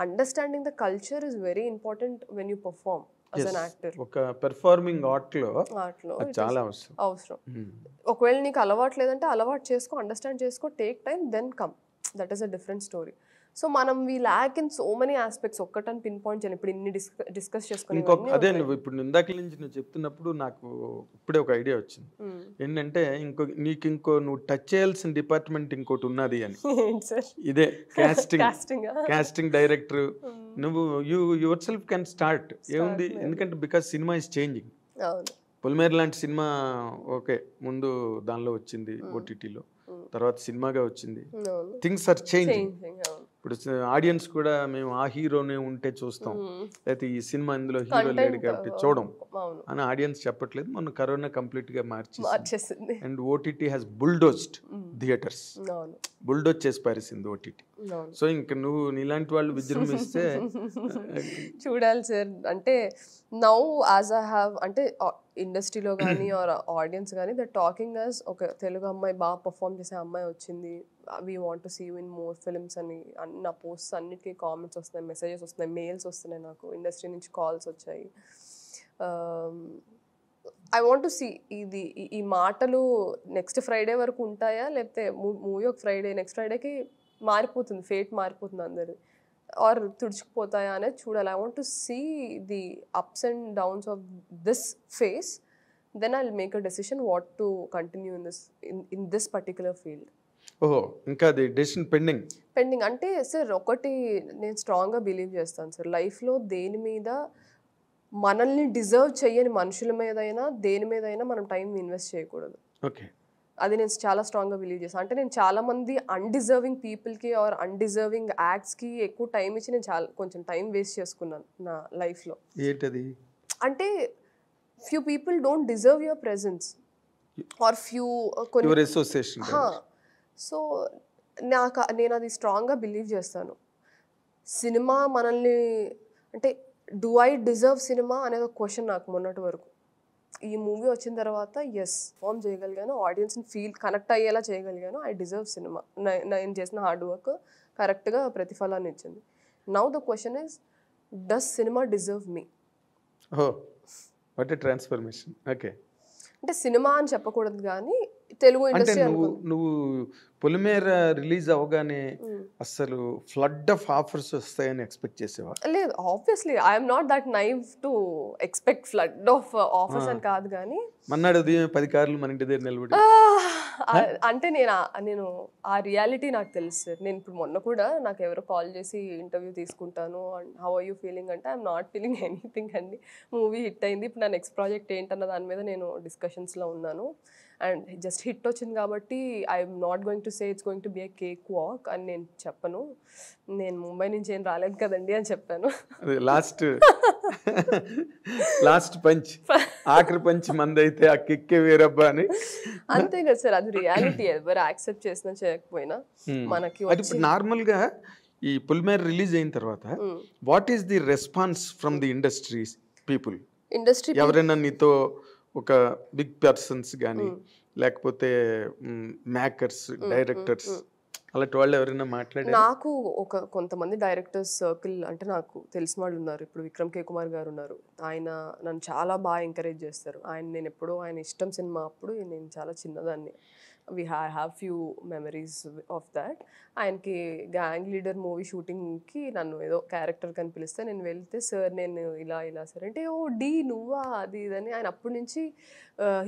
Understanding the culture is very important when you perform as an actor. ఒక పెర్ఫార్మింగ్ ఆర్ట్లో ఆర్ట్లో అది చాలా అవసరం. ఒకవేళ నీకు అలవాటు లేదంటే అలవాటు చేసుకో, అండర్స్టాండ్ చేసుకో, take time, then come. That is a different story. So మనం we lack in so many aspects. ఒక్కటని పిన్ పాయింట్ చేయను. ఇప్పుడు ఇన్ని డిస్కస్ చేసుకుని ఇంకొక అదే నువ్వు ఇప్పుడు ఇందాక నుంచి నువ్వు చెప్తున్నప్పుడు నాకు ఇప్పుడే ఒక ఐడియా వచ్చింది. ఏంటంటే నువ్వు టచ్ చేయాల్సిన డిపార్ట్మెంట్ ఇంకోటి ఉన్నది అని. ఇదే కాస్టింగ్ డైరెక్టర్. నువ్వు యువర్ సెల్ఫ్ కెన్ స్టార్ట్. ఏముంది, ఎందుకంటే బికాస్ సినిమా ఇస్ చేంజింగ్. పొలిమేర లాంటి సినిమా ఓకే ముందు దానిలో వచ్చింది ఓటీటీలో, తర్వాత సినిమాగా వచ్చింది. Things are changing. ఇప్పుడు ఆడియన్స్ కూడా మేము ఆ హీరోనే ఉంటే చూస్తాం, లేకపోతే ఈ సినిమా ఇందులో హీరో లేడు కాబట్టి చూడం అని ఆడియన్స్ చెప్పట్లేదు. మన కరోనా కంప్లీట్ గా మార్చేసింది. And OTT has bulldozed theatres, bulldoze చేసి పారేసింది ఓటీటీ. సో ఇంకా నువ్వు నీలాంటి వాళ్ళు విజృంభిస్తే చూడాలి సార్. అంటే నౌ యాజ్ ఐ హ్యావ్, అంటే ఇండస్ట్రీలో కానీ ఆర్ ఆడియన్స్ కానీ ద టాకింగ్ అస్ ఒక తెలుగు అమ్మాయి బాగా పర్ఫామ్ చేసే అమ్మాయి వచ్చింది, we want to see you in more films అని. నా పోస్ట్స్ అన్నిటికీ కామెంట్స్ వస్తున్నాయి, మెసేజెస్ వస్తున్నాయి, మెయిల్స్ వస్తున్నాయి, నాకు ఇండస్ట్రీ నుంచి కాల్స్ వచ్చాయి. ఐ వాంట్ టు సీ ఇది ఈ మాటలు నెక్స్ట్ ఫ్రైడే వరకు ఉంటాయా, లేకపోతే మూవీ ఒక ఫ్రైడే నెక్స్ట్ ఫ్రైడేకి మారిపోతుంది, ఫేట్ మారిపోతుంది అందరి, ఆర్ తుడుచుకుపోతాయా అనేది చూడాలి. I want to see the ups and downs of this phase, then I will make a decision what to continue in this particular field. ఓహో, ఇంకా అది డెసిషన్ పెండింగ్ అంటే సార్ ఒకటి నేను స్ట్రాంగ్గా బిలీవ్ చేస్తాను సార్, లైఫ్లో దేని మీద మనల్ని డిజర్వ్ చేయని మనుషుల మీదైనా దేని మీదైనా మనం టైం ఇన్వెస్ట్ చేయకూడదు. ఓకే, అది నేను చాలా స్ట్రాంగ్గా బిలీవ్ చేస్తాను. అంటే నేను చాలామంది అన్డిజర్వింగ్ పీపుల్కి ఆర్ అన్డిజర్వింగ్ యాక్ట్స్కి ఎక్కువ టైం ఇచ్చి నేను కొంచెం టైం వేస్ట్ చేసుకున్నాను నా లైఫ్లో. ఏంటది అంటే few people don't deserve your presence or few association. సో నేను అది స్ట్రాంగ్గా బిలీవ్ చేస్తాను. సినిమా మనల్ని, అంటే డూ ఐ డిజర్వ్ సినిమా అనేది ఒక క్వశ్చన్ నాకు మొన్నటి వరకు. ఈ మూవీ వచ్చిన తర్వాత ఎస్ ఫామ్ చేయగలిగాను, ఆడియన్స్ని కనెక్ట్ అయ్యేలా చేయగలిగాను. ఐ డిజర్వ్ సినిమా, నేను చేసిన హార్డ్ వర్క్ కరెక్ట్గా ప్రతిఫలాన్ని ఇచ్చింది. Now the question is, does cinema deserve me? What a transformation. Okay, అంటే సినిమా అని చెప్పకూడదు కానీ తెలుగు ఇండస్ట్రీ. నువ్వు పొలిమేర రిలీజ్ అవగానే అసలు ఫ్లడ్ ఆఫ్ ఆఫర్స్ వస్తాయని ఎక్స్పెక్ట్ చేసేవా? లేదు, obviously I'm not that naive to expect flood of offers అని కాదు, కానీ మన్నాడు ఉదయం 10 కార్లు మన ఇంటి దగ్గర నిలబడి అంటే నేను ఆ రియాలిటీ నాకు తెలుసు సార్. నేను ఇప్పుడు మొన్న కూడా నాకు ఎవరో కాల్ చేసి ఇంటర్వ్యూ తీసుకుంటాను and how are you feeling అంటే ఐఎమ్ నాట్ ఫీలింగ్ ఎనీథింగ్ అండి. మూవీ హిట్ అయింది, ఇప్పుడు నా నెక్స్ట్ ప్రాజెక్ట్ ఏంటన్న దాని మీద నేను డిస్కషన్స్లో ఉన్నాను. అండ్ జస్ట్ హిట్ వచ్చింది కాబట్టి I'm not going to say it's going to be a cake walk అని నేను చెప్పను. నేను ముంబై నుంచి ఏం రాలేదు కదండి అని చెప్పాను. లాస్ట్ పంచ్, ఆఖరి పంచ్ మందైతే ఆ కిక్కే వేరబ్బా అని. అంతే కదా సార్, అది రియాలిటీ. ఎవరు యాక్సెప్ట్ చేసినా చేయకపోయినా మనకి. నార్మల్ గా ఈ పొలిమేర రిలీజ్ అయిన తర్వాత what is the response from the industries people? Industry ఎవరైనా నీతో ఒక బిగ్ పర్సన్స్ కానీ లేకపోతే మేకర్స్, డైరెక్టర్స్, అలాంటి వాళ్ళు ఎవరైనా మాట్లాడారు? నాకు కొంతమంది డైరెక్టర్స్ సర్కిల్, అంటే నాకు తెలిసిన వాళ్ళు ఉన్నారు. ఇప్పుడు విక్రమ్ కే కుమార్ గారు ఉన్నారు, ఆయన నన్ను చాలా బాగా ఎంకరేజ్ చేస్తారు. నేను ఎప్పుడో ఆయన ఇష్టం సినిమా అప్పుడు నేను చాలా చిన్నదాన్ని, I have few memories of that. ఆయనకి గ్యాంగ్ లీడర్ మూవీ షూటింగ్కి నన్ను ఏదో క్యారెక్టర్ కని పిలిస్తే నేను వెళ్తే, సార్ నేను ఇలా సార్ అంటే, ఓ డీ నువ్వా అది ఇదని. ఆయన అప్పటి నుంచి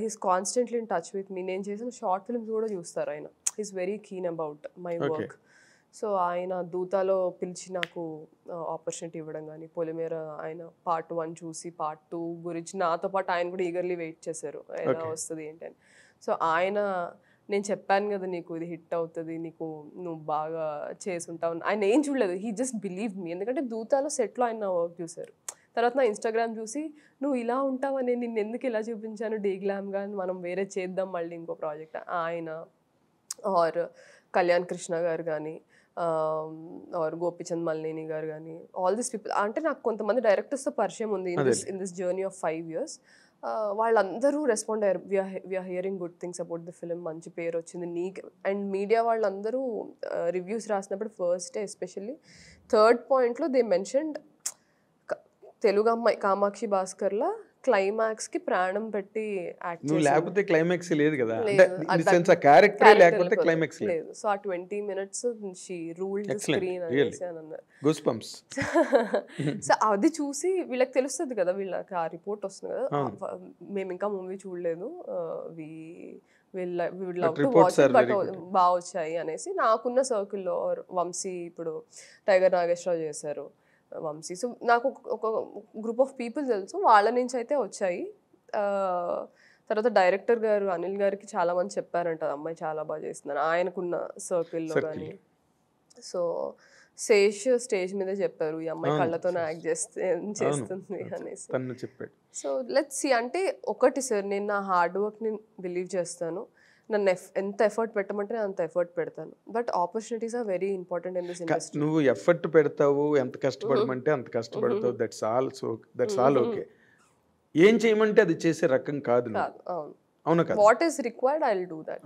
he's constantly in touch with me. నేను చేసిన షార్ట్ ఫిల్మ్స్ కూడా చూస్తారు ఆయన. He's very keen about my work. So ఆయన దూతాలో పిలిచి నాకు ఆపర్చునిటీ ఇవ్వడం కానీ, పొలిమేర ఆయన పార్ట్ 1 చూసి పార్ట్ 2 గురించి నాతో పాటు ఆయన కూడా ఈగర్లీ వెయిట్ చేశారు ఎలా వస్తుంది ఏంటని. సో ఆయన నేను చెప్పాను కదా నీకు ఇది హిట్ అవుతుంది, నీకు నువ్వు బాగా చేసుంటావు. ఆయన ఏం చూడలేదు, హీ జస్ట్ బిలీవ్ మీ. ఎందుకంటే దూతాలో సెట్లో ఆయన వర్క్ చూశారు. తర్వాత నా ఇన్స్టాగ్రామ్ చూసి నువ్వు ఇలా ఉంటావని నిన్ను ఎందుకు ఇలా చూపించాను డే గ్లామ్గా, మనం వేరే చేద్దాం మళ్ళీ ఇంకో ప్రాజెక్ట్ ఆయన ఆర్ కళ్యాణ్ కృష్ణ గారు కానీ ఆర్ గోపిచంద్ మల్లేని గారు కానీ, ఆల్ దిస్ పీపుల్. అంటే నాకు కొంతమంది డైరెక్టర్స్తో పరిచయం ఉంది in this journey of 5 years. వాళ్ళందరూ రెస్పాండ్ అయ్యారు, we're hearing good things about the film, మంచి పేరు వచ్చింది నీకు. అండ్ మీడియా వాళ్ళందరూ రివ్యూస్ రాసినప్పుడు ఫస్ట్ ఎస్పెషల్లీ 3rd పాయింట్లో దే మెన్షన్డ్ తెలుగు అమ్మాయి కామాక్షి భాస్కర్లా క్లైమాక్స్కి ప్రాణం పెట్టి యాక్ట్ నువ్వు లేకపోతే క్లైమాక్స్ లేదు కదా, అంటే ఇన్ ది సెన్స్ ఆ క్యారెక్టర్ లేకపోతే క్లైమాక్స్ లేదు. సో ఆ 20 minutes she ruled the screen అనేసి అని అన్నారు. Goose bumps. సో అది చూసి వీళ్ళకి తెలుస్తుంది కదా, వీళ్ళకి ఆ రిపోర్ట్ వస్తుంది కదా, మేము ఇంకా మూవీ చూడలేదు, బట్ బాగా వచ్చాయి అనేసి. నాకున్న సర్కిల్లో వంశీ, ఇప్పుడు టైగర్ నాగేశ్వరరావు చేశారు వంశీ. సో నాకు ఒక గ్రూప్ ఆఫ్ పీపుల్ తెలుసు, వాళ్ళ నుంచి అయితే వచ్చాయి. తర్వాత డైరెక్టర్ గారు అనిల్ గారికి చాలా మంది చెప్పారంట అమ్మాయి చాలా బాగా చేస్తున్నారు ఆయనకున్న సర్కిల్లో కానీ. సో శేష్ స్టేజ్ మీదే చెప్పారు ఈ అమ్మాయి కళ్ళతోనే యాక్ట్ చేస్తుంది అనేసి చెప్పాడు. So let's see. అంటే ఒకటి సార్, నేను నా హార్డ్ వర్క్ని బిలీవ్ చేస్తాను. నన్ను ఎంత ఎఫర్ట్ పెట్టమంటే నేను అంత ఎఫర్ట్ పెడతాను. But opportunities are very important in this industry. నువ్వు ఎఫర్ట్ పెడతావు, ఎంత కష్టపడమంటే అంత కష్టపడతావు, దట్స్ ఆల్ ఓకే. ఏం చేయమంటే అది చేసే రకం కాదు. అవును కదా, what is required I will do that.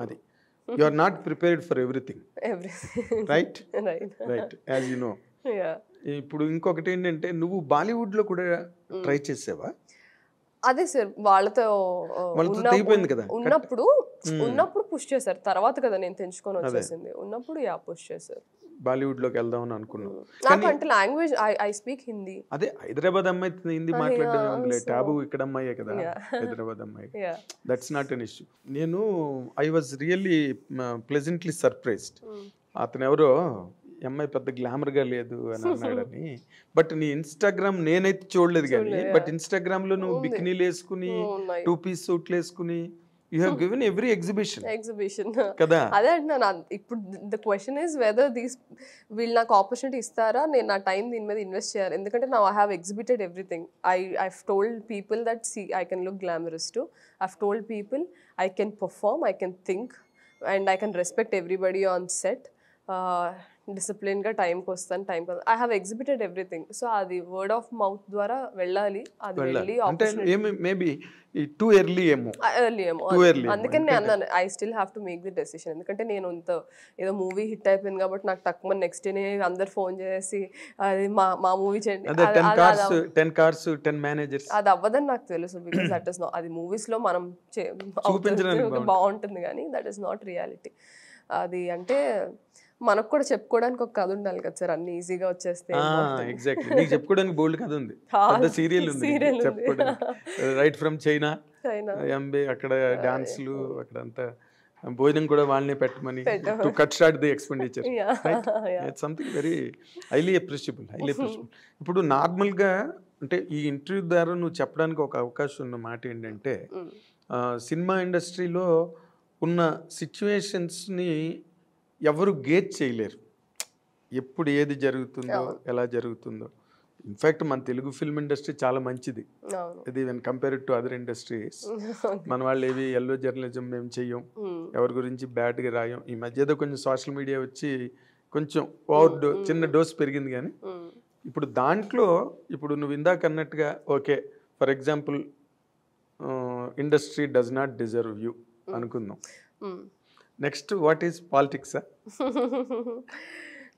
అది you are not prepared for everything, right right as you know. ఇప్పుడు ఇంకొకటి ఏంటంటే, నువ్వు బాలీవుడ్ లో కూడా ట్రై చేసావా? అదే సార్, వాళ్ళతో ఉన్నప్పుడు పుష్ చేశారు, తర్వాత కదా నేను తెంచుకొని వచ్చేసింది. ఉన్నప్పుడు పుష్ చేశారు. బాలీవుడ్ లోకి వెళ్దామని అనుకున్నాను. నాకంటే లాంగ్వేజ్ ఐ స్పీక్ హిందీ. అదే హైదరాబాద్ అమ్మాయి హిందీ మాట్లాడడం టాబు, ఇక్కడ అమ్మాయే కదా హైదరాబాద్ అమ్మాయి. That's not an issue. నేను I was really pleasantly surprised. అతను ఎవరో అమ్మాయి పెద్ద గ్లామర్ గా లేదు అని అన్నాడని. బట్ నీ ఇన్స్టాగ్రామ్ నేనైతే చూడలేదు కానీ, బట్ ఇన్స్టాగ్రామ్ లో నువ్వు బికినీలు వేసుకుని 2-piece సూట్లు వేసుకుని you have given every exhibition కదా. అదే అంటున్నాను. ఇప్పుడు ద క్వశ్చన్ ఇస్ వెదర్ వీళ్ళు నాకు ఆపర్చునిటీ ఇస్తారా, నేను నా టైం దీని మీద ఇన్వెస్ట్ చేయాలి. ఎందుకంటే నా I have exhibited everything. I've told people that see I can look glamorous too. I've told people I can perform, I can think and I can respect everybody on set. డిసిప్లిన్గా టైంకి వస్తాను, టైంకి I have exhibited everything. So అది word of mouth ద్వారా వెళ్ళాలి. అది వెళ్ళి early ఏమో. అందుకని నేను అన్నాను I still have to make the decision. ఎందుకంటే నేను ఏదో మూవీ హిట్ అయిపోయింది కాబట్టి నాకు తక్కువ నెక్స్ట్ డేనే అందరు ఫోన్ చేసి అది మా మూవీ చేయండి, అది అవ్వదని నాకు తెలుసు. బికాస్ దట్ ఇస్ అది మూవీస్ లో మనం బాగుంటుంది కానీ దట్ ఈస్ నాట్ రియాలిటీ. అది అంటే మనకు కూడా చెప్పుకోవడానికి ఒక కథ ఉండాలి కదా సార్, అన్ని ఈజీగా వచ్చేస్తే. ఎగ్జాక్ట్లీ, నీకు చెప్పుకోవడానికి బోల్డ్ కథ ఉంది, పెద్ద సీరియల్ ఉంది చెప్పుకోవడానికి. రైట్ ఫ్రమ్ చైనా ఎంబే, అక్కడ డాన్స్లు, అక్కడ అంతా భోజనం కూడా వాళ్ళనే పెట్టమని to cut short the expenditure. It's something very highly appreciable. ఇప్పుడు నార్మల్గా అంటే ఈ ఇంటర్వ్యూ ద్వారా నువ్వు చెప్పడానికి ఒక అవకాశం ఉన్న మాట ఏంటంటే, సినిమా ఇండస్ట్రీలో ఉన్న సిచ్యువేషన్స్ని ఎవరు గేజ్ చేయలేరు, ఎప్పుడు ఏది జరుగుతుందో ఎలా జరుగుతుందో. ఇన్ఫ్యాక్ట్ మన తెలుగు ఫిల్మ్ ఇండస్ట్రీ చాలా మంచిది, ఇది when compared to other industries. మన వాళ్ళు ఏవి ఎల్లో జర్నలిజం మేము చెయ్యం, ఎవరి గురించి బ్యాడ్గా రాయం. ఈ మధ్య ఏదో కొంచెం సోషల్ మీడియా వచ్చి కొంచెం చిన్న డోస్ పెరిగింది కానీ, ఇప్పుడు దాంట్లో ఇప్పుడు నువ్వు ఇందాక అన్నట్టుగా okay, for example industry does not deserve you అనుకుందాం. Next what is politics?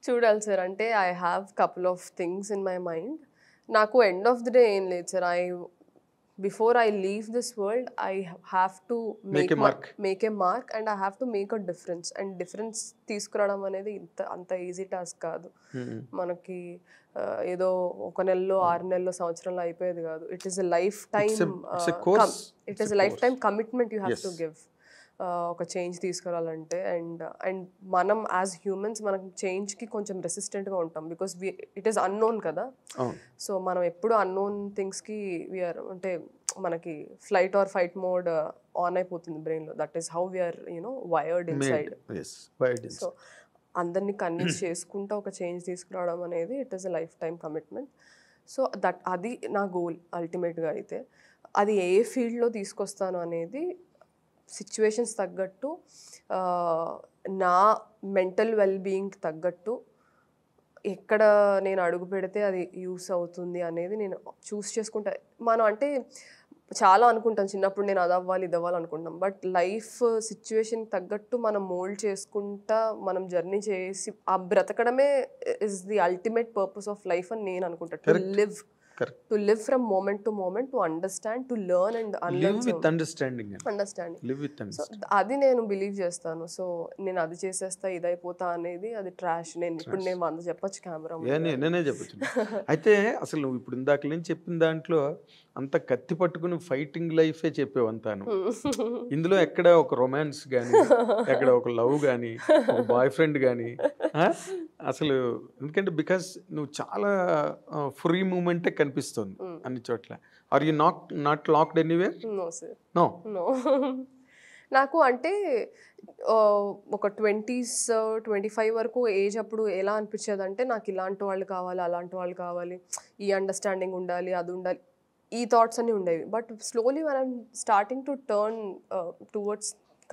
చూడాలి సార్. అంటే I have couple of things in my mind. నాకు ఎండ్ ఆఫ్ ది డే ఏం లేదు sir. Before I leave this world I have to make a mark and I have to make a difference. And difference తీసుకురావడం అనేది అంత easy task కాదు. మనకి ఏదో 1 నెలలో 6 నెలలో సంవత్సరంలో అయిపోయేది కాదు. It is a life time, it is a life time commitment you have to give ఒక చేంజ్ తీసుకురావాలంటే. అండ్ మనం యాజ్ హ్యూమన్స్ మనం చేంజ్కి కొంచెం రెసిస్టెంట్గా ఉంటాం బికాస్ ఇట్ ఈస్ అన్నోన్ కదా. సో మనం ఎప్పుడు అన్నోన్ థింగ్స్కి వీఆర్ అంటే మనకి flight or fight mode on అయిపోతుంది బ్రెయిన్లో. That is how we're wired inside. So అందరినీ కన్విన్స్ చేసుకుంటూ ఒక చేంజ్ తీసుకురావడం అనేది it is a life time commitment. So అది నా గోల్ అల్టిమేట్గా. అయితే అది ఏ ఫీల్డ్లో తీసుకొస్తాను అనేది సిచ్యువేషన్స్ తగ్గట్టు, నా మెంటల్ వెల్బీయింగ్కి తగ్గట్టు ఎక్కడ నేను అడుగు పెడితే అది యూస్ అవుతుంది అనేది నేను చూస్ చేసుకుంటా. మనం అంటే చాలా అనుకుంటాం చిన్నప్పుడు, నేను అది అవ్వాలి ఇది అవ్వాలి అనుకుంటాం. బట్ లైఫ్ సిచ్యువేషన్ తగ్గట్టు మనం మోల్డ్ చేసుకుంటా మనం జర్నీ చేసి ఆ బ్రతకడమే is the ultimate purpose of life అని నేను అనుకుంటా. To live from moment to moment, to understand, to learn and understanding. So అది నేను బిలీవ్ చేస్తాను. సో నేను అది చేసేస్తా ఇది అయిపోతా అనేది అది ట్రాష్. ఇప్పుడు నేను 100 చెప్పొచ్చు కెమెరా. నేనే చెప్పచ్చు. అయితే అసలు నువ్వు ఇప్పుడు ఇందాక నేను చెప్పిన దాంట్లో అంత కత్తి పట్టుకుని ఫైటింగ్ లైఫే చెప్పేవంతాను. ఇందులో ఎక్కడ ఒక రొమాన్స్ కానీ, ఎక్కడ ఒక లవ్ కానీ, ఒక బాయ్ ఫ్రెండ్ కానీ అసలు. ఎందుకంటే బికాస్ నువ్వు చాలా ఫ్రీ మూమెంటే కనిపిస్తుంది అన్ని చోట్ల. Are you not locked anywhere? No sir, no. నాకు అంటే ఒక 20s 25 వరకు ఏజ్ అప్పుడు ఎలా అనిపించేది అంటే నాకు ఇలాంటి వాళ్ళు కావాలి, అలాంటి వాళ్ళు కావాలి, ఈ అండర్స్టాండింగ్ ఉండాలి, అది ఉండాలి, ఈ థాట్స్ అన్నీ ఉండేవి. But slowly when I'm starting to turn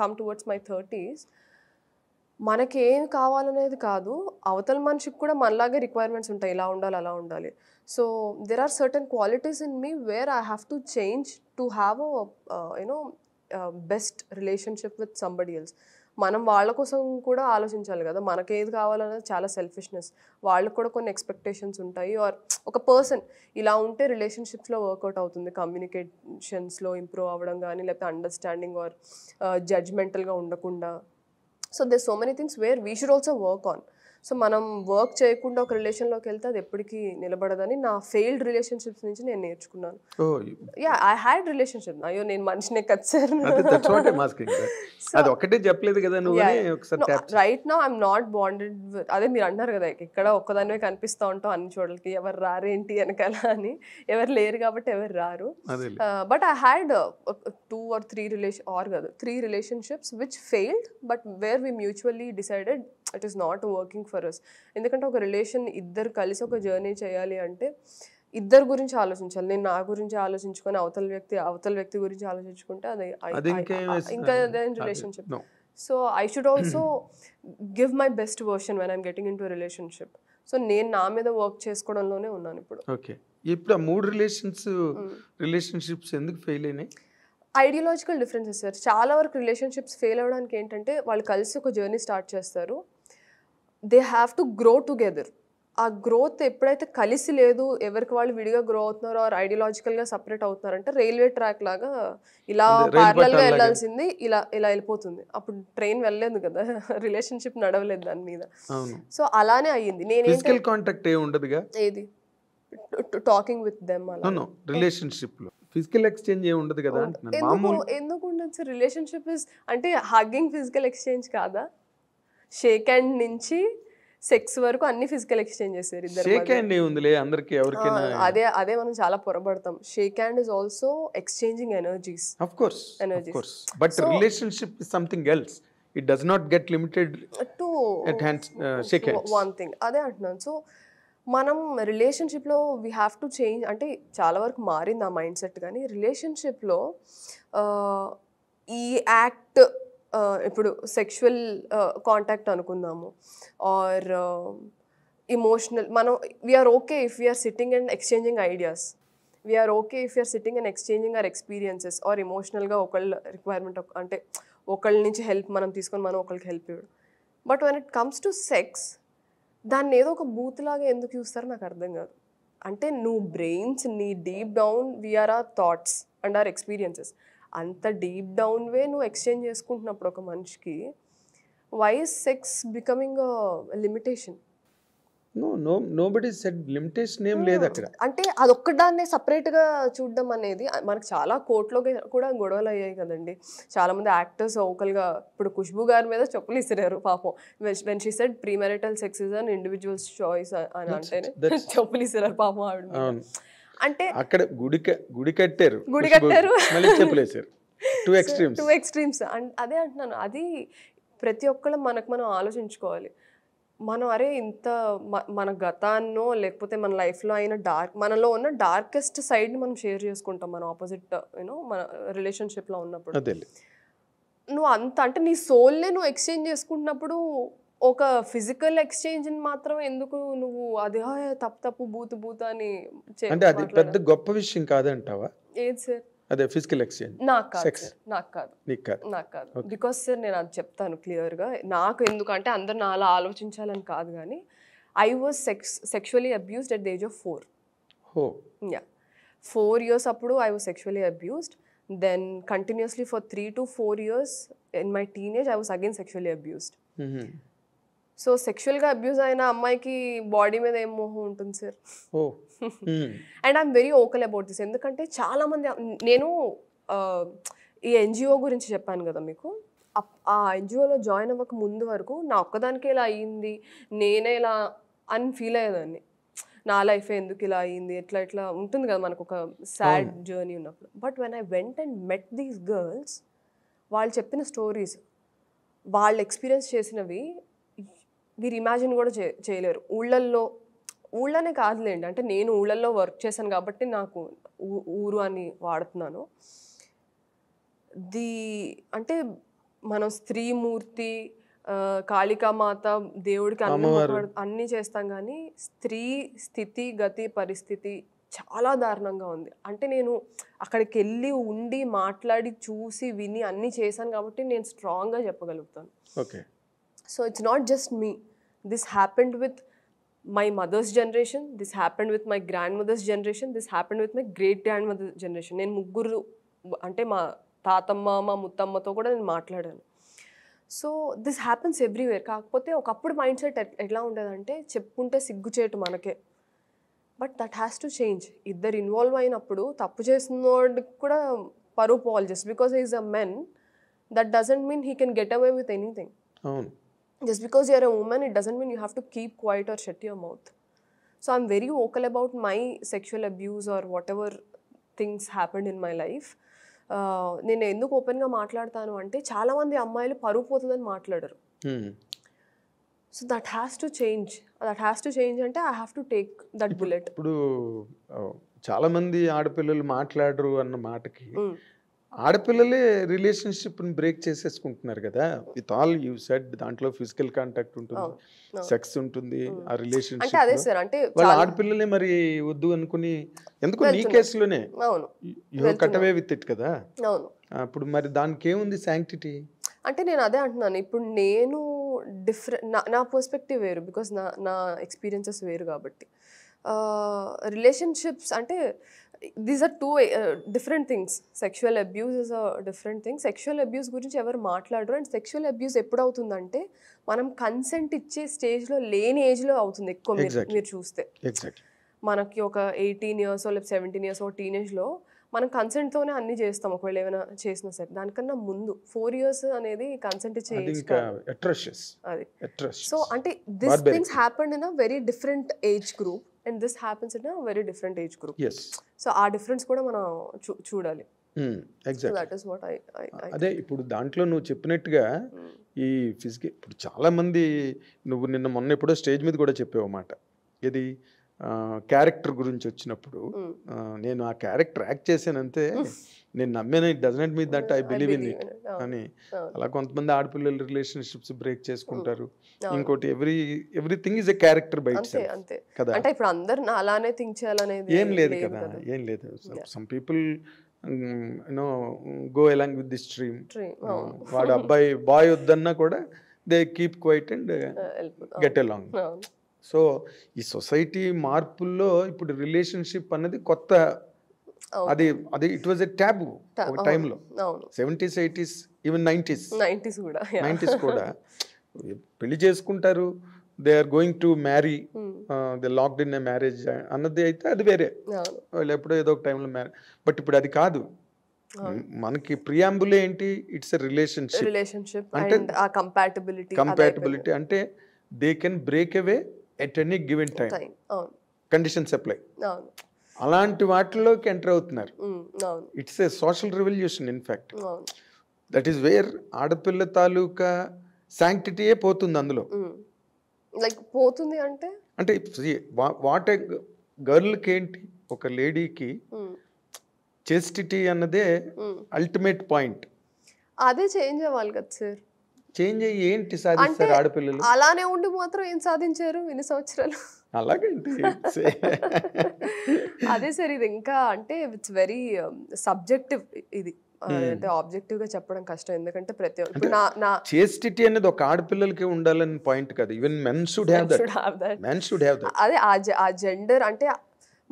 come towards my 30s, మనకి ఏం కావాలనేది కాదు, అవతల మనిషికి కూడా మనలాగే రిక్వైర్మెంట్స్ ఉంటాయి, ఇలా ఉండాలి అలా ఉండాలి. So there are certain qualities in me where I have to change to have a best relationship with somebody else. మనం వాళ్ళ కోసం కూడా ఆలోచించాలి కదా, మనకేది కావాలనేది చాలా సెల్ఫిష్నెస్. వాళ్ళకు కూడా కొన్ని ఎక్స్పెక్టేషన్స్ ఉంటాయి. ఆర్ ఒక పర్సన్ ఇలా ఉంటే రిలేషన్షిప్స్లో వర్కౌట్ అవుతుంది, కమ్యూనికేషన్స్లో ఇంప్రూవ్ అవ్వడం కానీ, లేకపోతే అండర్స్టాండింగ్ ఆర్ జడ్జ్మెంటల్గా ఉండకుండా. So there so many things where we should also work on. So మనం వర్క్ చేయకుండా ఒక రిలేషన్లోకి వెళ్తే అది ఎప్పటికీ నిలబడదని నా ఫెయిల్డ్ రిలేషన్షిప్స్ నుంచి నేను నేర్చుకున్నాను. I had relationship. అయ్యో నేను మనిషినే కదా sir. Right now I'm not bonded with, అదే మీరు అంటారు కదా ఇక్కడ ఒక్కదానివే కనిపిస్తూ ఉంటాం అన్ని చోట్లకి, ఎవరు రారేంటి వెనకాల అని. ఎవరు లేరు కాబట్టి ఎవరు రారు. But I had 2 or 3 relationships which failed, but where we mutually decided it is not working for us. ఎందుకంటే ఒక రిలేషన్ ఇద్దరు కలిసి ఒక జర్నీ చేయాలి అంటే ఇద్దరు గురించి ఆలోచించాలి. నేను నా గురించి ఆలోచించుకొని అవతల వ్యక్తి గురించి ఆలోచించుకుంటే అది ఇంకా relationship. So I should also give my best version when I'm getting in to relationship. So నేను నా మీద వర్క్ చేసుకోవడంలోనే ఉన్నాను ఇప్పుడు. ఓకే, ఇప్పుడు 3 రిలేషన్షిప్స్ ఎందుకు ఫెయిల్ అయినాయి? Ideological differences sir. చాలా వరకు రిలేషన్షిప్స్ ఫెయిల్ అవ్వడానికి ఏంటంటే వాళ్ళు కలిసి ఒక జర్నీ స్టార్ట్ చేస్తారు, they have to grow together. ఆ గ్రోత్ ఎప్పుడైతే కలిసి లేదు, ఎవరికి వాళ్ళు విడిగా గ్రో అవుతున్నారు ఆర్ ఐడియాలజికల్గా సపరేట్ అవుతున్నారంటే రైల్వే ట్రాక్ లాగా ఇలా ప్యారలల్గా వెళ్ళాల్సింది ఇలా వెళ్ళిపోతుంది. అప్పుడు ట్రైన్ వెళ్ళలేదు కదా, రిలేషన్షిప్ నడవలేదు దాని మీద. సో అలానే అయ్యింది. ఫిజికల్ కాంటాక్ట్ ఏది టాకింగ్ విత్ దెమ్ అలా రిలేషన్షిప్ లో ఫిజికల్ ఎక్స్చేంజ్ ఏమి ఉండదు కదా. ఎందుకు ఉండదు సార్? రిలేషన్షిప్ ఇస్ అంటే హగ్గింగ్ ఫిజికల్ ఎక్స్చేంజ్ కాదా? షేక్ హ్యాండ్ నుంచి సెక్స్ వరకు అన్ని ఫిజికల్ ఎక్స్చేంజ్ చేశారు ఇద్దరు. షేక్ హ్యాండ్ ఏముందిలే అందరికి ఎవరికైనా. అదే మనం చాలా పొరపడతాం. Shake hand is also exchanging energies. Of course but relationship is something else. It does not get limited to shake hands. One thing అదే అంటున్నాను. సో మనం రిలేషన్షిప్లో వీ హ్యావ్ టు చేంజ్. అంటే చాలా వరకు మారింది ఆ మైండ్ సెట్. కానీ రిలేషన్షిప్లో ఈ యాక్ట్ ఇప్పుడు సెక్షువల్ కాంటాక్ట్ అనుకుందాము ఆర్ ఇమోషనల్, మనం we're okay if we're sitting and exchanging ideas, we're okay if you're sitting and exchanging our experiences or ఎమోషనల్గా ఒకళ్ళ రిక్వైర్మెంట్ అంటే ఒకళ్ళ నుంచి హెల్ప్ మనం తీసుకొని మనం ఒకళ్ళకి హెల్ప్ ఇవ్వడం. But when it comes to sex, దాన్ని ఏదో ఒక బూత్ లాగా ఎందుకు చూస్తారో నాకు అర్థం కాదు. అంటే నువ్వు బ్రెయిన్స్ నీ deep down we're our thoughts and our experiences, అంత డీప్ డౌన్ వే నువ్వు ఎక్స్చేంజ్ చేసుకుంటున్నప్పుడు ఒక మనిషికి why is sex becoming limitation? Nobody said limitation ఏం లేదు అక్కడ. అంటే అదొక్కదాన్నే సపరేట్గా చూడడం అనేది మనకు చాలా కోర్టులో కూడా గొడవలు అయ్యాయి కదండి. చాలామంది యాక్టర్స్ ఓకల్గా ఇప్పుడు ఖుష్బూ గారి మీద చెప్పులు ఇసిరారు పాపం. When she said premarital sex is an individual's choice అని అంటేనే చెప్పులు ఇసిరారు పాపం ఆవిడ. అంటే అక్కడ గుడి కట్టారు, గుడి కట్టారు. మళ్ళీ చెప్పులేసారు. Two extremes. అదే అంటున్నాను, అది ప్రతి ఒక్కళ్ళు మనకు మనం ఆలోచించుకోవాలి. మనం అరే ఇంత మన గతాన్నో లేకపోతే మన లైఫ్లో అయిన మనలో ఉన్న డార్కెస్ట్ సైడ్ని మనం షేర్ చేసుకుంటాం మన ఆపోజిట్ మన రిలేషన్షిప్లో ఉన్నప్పుడు. అదే నువ్వు అంత అంటే నీ సోల్నే నువ్వు ఎక్స్చేంజ్ చేసుకుంటున్నప్పుడు ఒక ఫిజికల్ ఎక్స్చేంజ్ని మాత్రం ఎందుకు నువ్వు అది తప్పు బూతు అని అంటే అది పెద్ద గొప్ప విషయం కాదంటావా? ఏది సార్? అదే ఫిజికల్ ఎక్స్చేంజ్. నాకు కాదు సార్, నీకు కాదు. బికాస్ సార్ నేను అది చెప్తాను క్లియర్గా. నాకు ఎందుకంటే అందరు నా అలా ఆలోచించాలని కాదు, కానీ I was sexually abused at the age of 4. Yeah, 4 years అప్పుడు I was sexually abused. Then continuously for 3 to 4 years in my teenage I was again sexually abused. So సెక్షువల్గా అబ్యూజ్ అయిన అమ్మాయికి బాడీ మీద ఏం మోహం ఉంటుంది sir? And I'm very vocal about this. ఎందుకంటే చాలామంది, నేను ఈ ఎన్జిఓ గురించి చెప్పాను కదా మీకు, ఆ ఎన్జిఓలో జాయిన్ అవ్వక ముందు వరకు నా ఒక్కదానికే ఇలా అయ్యింది, నేనే ఇలా అని ఫీల్ అయ్యేదాన్ని. నా లైఫ్ ఎందుకు ఇలా అయ్యింది, ఎట్లా ఉంటుంది కదా మనకు ఒక సాడ్ జర్నీ ఉన్నప్పుడు. But when I went and met these girls, వాళ్ళు చెప్పిన స్టోరీస్, వాళ్ళు ఎక్స్పీరియన్స్ చేసినవి మీరు ఇమాజిన్ కూడా చేయలేరు. ఊళ్ళనే కాదులేండి, అంటే నేను ఊళ్ళల్లో వర్క్ చేశాను కాబట్టి నాకు ఊరు అని వాడుతున్నాను. అంటే మనం స్త్రీమూర్తి, కాళికామాత, దేవుడికి అన్నీ చేస్తాం, కానీ స్త్రీ స్థితి గతి పరిస్థితి చాలా దారుణంగా ఉంది. అంటే నేను అక్కడికి వెళ్ళి ఉండి మాట్లాడి చూసి విని అన్నీ చేశాను కాబట్టి నేను స్ట్రాంగ్గా చెప్పగలుగుతాను. Okay. So it's not just me, this happened with my mother's generation, this happened with my grand mother's generation, this happened with my great grand mother generation. నేను ముగ్గురు, అంటే మా తాతమ్మ మా ముత్తమ్మతో కూడా నేను మాట్లాడాను. So this happens everywhere. కాకపోతే ఒకప్పుడు మైండ్ సెట్ ఎట్లా ఉండేదంటే చెప్పుకుంటే సిగ్గుచేటు మనకే. But that has to change. ఇద్దరు ఇన్వాల్వ్ అయినప్పుడు తప్పు చేసినోడికి కూడా పరువు పోవాలి. Just because is a men, that doesn't mean he can get away with anything. Just because you're a woman, it doesn't mean you have to keep quiet or shut your mouth. So I'm very vocal about my sexual abuse or whatever things happened in my life. నేను ఎందుకు ఓపెన్గా మాట్లాడతాను అంటే చాలామంది అమ్మాయిలు పరువు పోతుందని మాట్లాడరు. So that has to change అంటే I have to take that bullet. ఇప్పుడు చాలామంది ఆడపిల్లలు మాట్లాడరు అన్న మాటకి ఆడపిల్లలే రిలేషన్షిప్ని బ్రేక్ చేసేసుకుంటున్నారు కదా. విత్ ఆల్ యూ సెడ్, దాంట్లో ఫిజికల్ కాంటాక్ట్ ఉంటుంది, సెక్స్ ఉంటుంది, ఆ రిలేషన్షిప్. అదే సార్, అంటే వాళ్ళ ఆడపిల్లలే మరి వద్దు అనుకుని, ఎందుకు నీ కేసులోనే you cut away with it కదా. అప్పుడు మరి దానికి ఏముంది శాంక్టిటీ? అంటే నేను అదే అంటున్నాను, ఇప్పుడు నేను డిఫరెంట్, నా పర్స్పెక్టివ్ వేరు, బికాస్ నా ఎక్స్పీరియన్సెస్ వేరు కాబట్టి. రిలేషన్షిప్స్ అంటే these are two different things. Sexual abuse is a different thing. Sexual abuse గురించి ఎవరు మాట్లాడరు. అండ్ సెక్షువల్ అబ్యూస్ ఎప్పుడు అవుతుందంటే మనం కన్సెంట్ ఇచ్చే స్టేజ్లో లేని ఏజ్లో అవుతుంది ఎక్కువ. మీరు చూస్తే మనకి ఒక 18 years లేదా 17 years టీనేజ్లో మనం కన్సెంట్తోనే అన్ని చేస్తాం, ఒకవేళ ఏమైనా చేసినా సరే. దానికన్నా ముందు 4 years అనేది కన్సెంట్ ఇచ్చే ఏజ్ అది. సో అంటే this things happened in a very different age group and this happens in a very different age group. Yes. So our difference kuda mana చూడాలి. Exactly. So that is what I అదే ఇప్పుడు దాంట్లో నువ్వు చెప్పినట్టుగా ఈ physical, ఇప్పుడు చాలా మంది, నువ్వు నిన్న మొన్న ఎప్పుడో స్టేజ్ మీద కూడా చెప్పావు మాట, ఇది క్యారెక్టర్ గురించి వచ్చినప్పుడు, నేను ఆ క్యారెక్టర్ యాక్ట్ చేశానంతే, నేను నమ్మాను, it doesn't mean that I believe in it అని. అలా కొంతమంది ఆడపిల్లలు రిలేషన్షిప్స్ బ్రేక్ చేసుకుంటారు. ఇంకోటి everything is a character by itself కదా. అంటే ఇప్పుడు అందరూ అలానే థింక్ చేయాలనేది ఏం లేదు కదా, ఏం లేదు. Some people you know go along with the stream. వాడు అబ్బాయి బాయ్ వద్దన్నా కూడా they keep quiet and get along. So ఈ సొసైటీ మార్పుల్లో ఇప్పుడు రిలేషన్షిప్ అన్నది కొత్త, అది ఇట్ వాజ్ ఎ ట్యాబు ఒక టైంలో. 70s 80s ఈవెన్ 90s కూడా పెళ్లి చేసుకుంటారు, they are going to marry, they locked in a marriage అన్నది అయితే అది వేరే, వాళ్ళు ఎప్పుడో ఏదో ఒక టైంలో మ్యారేజ్. బట్ ఇప్పుడు అది కాదు, మనకి ప్రియాంబులే ఏంటి, ఇట్స్ ఎ రిలేషన్షిప్ అంటే కంపాటబిలిటీ అంటే they can break away at any given time. Conditions apply. అలాంటి వాటిలోకి ఎంటర్ అవుతున్నారు. అవును it's a social revolution in fact. అవును దట్ ఈస్ వేర్ ఆడపిల్ల తాలూకా శాంక్టిటీయే పోతుంది అందులో. లైక్ పోతుంది అంటే అంటే వాట్ ఏ గర్ల్కి ఏంటి, ఒక లేడీకి చేస్టిటీ అన్నదే అల్టిమేట్ పాయింట్. అదే చేంజ్ అవ్వాలి కదా సార్. చేంజ్ అయ్యి ఏంటి అంటే సాధిస్తారు ఆడపిల్లలు? అలానే ఉండి మాత్రం ఏం సాధించారు ఇన్ని సంవత్సరాలు? అలాగేంటి అదే సార్, ఇది ఇంకా అంటే ఇట్స్ వెరీ సబ్జెక్టివ్ ఇది. అంటే ఆబ్జెక్టివ్ గా చెప్పడం కష్టం, ఎందుకంటే ప్రతి ఇప్పుడు నా చేస్టిటీ అనేది ఒక ఆడపిల్లలకి ఉండాలని పాయింట్ కాదు. Even men should have that. Men should have that. అదే ఆ జెండర్ అంటే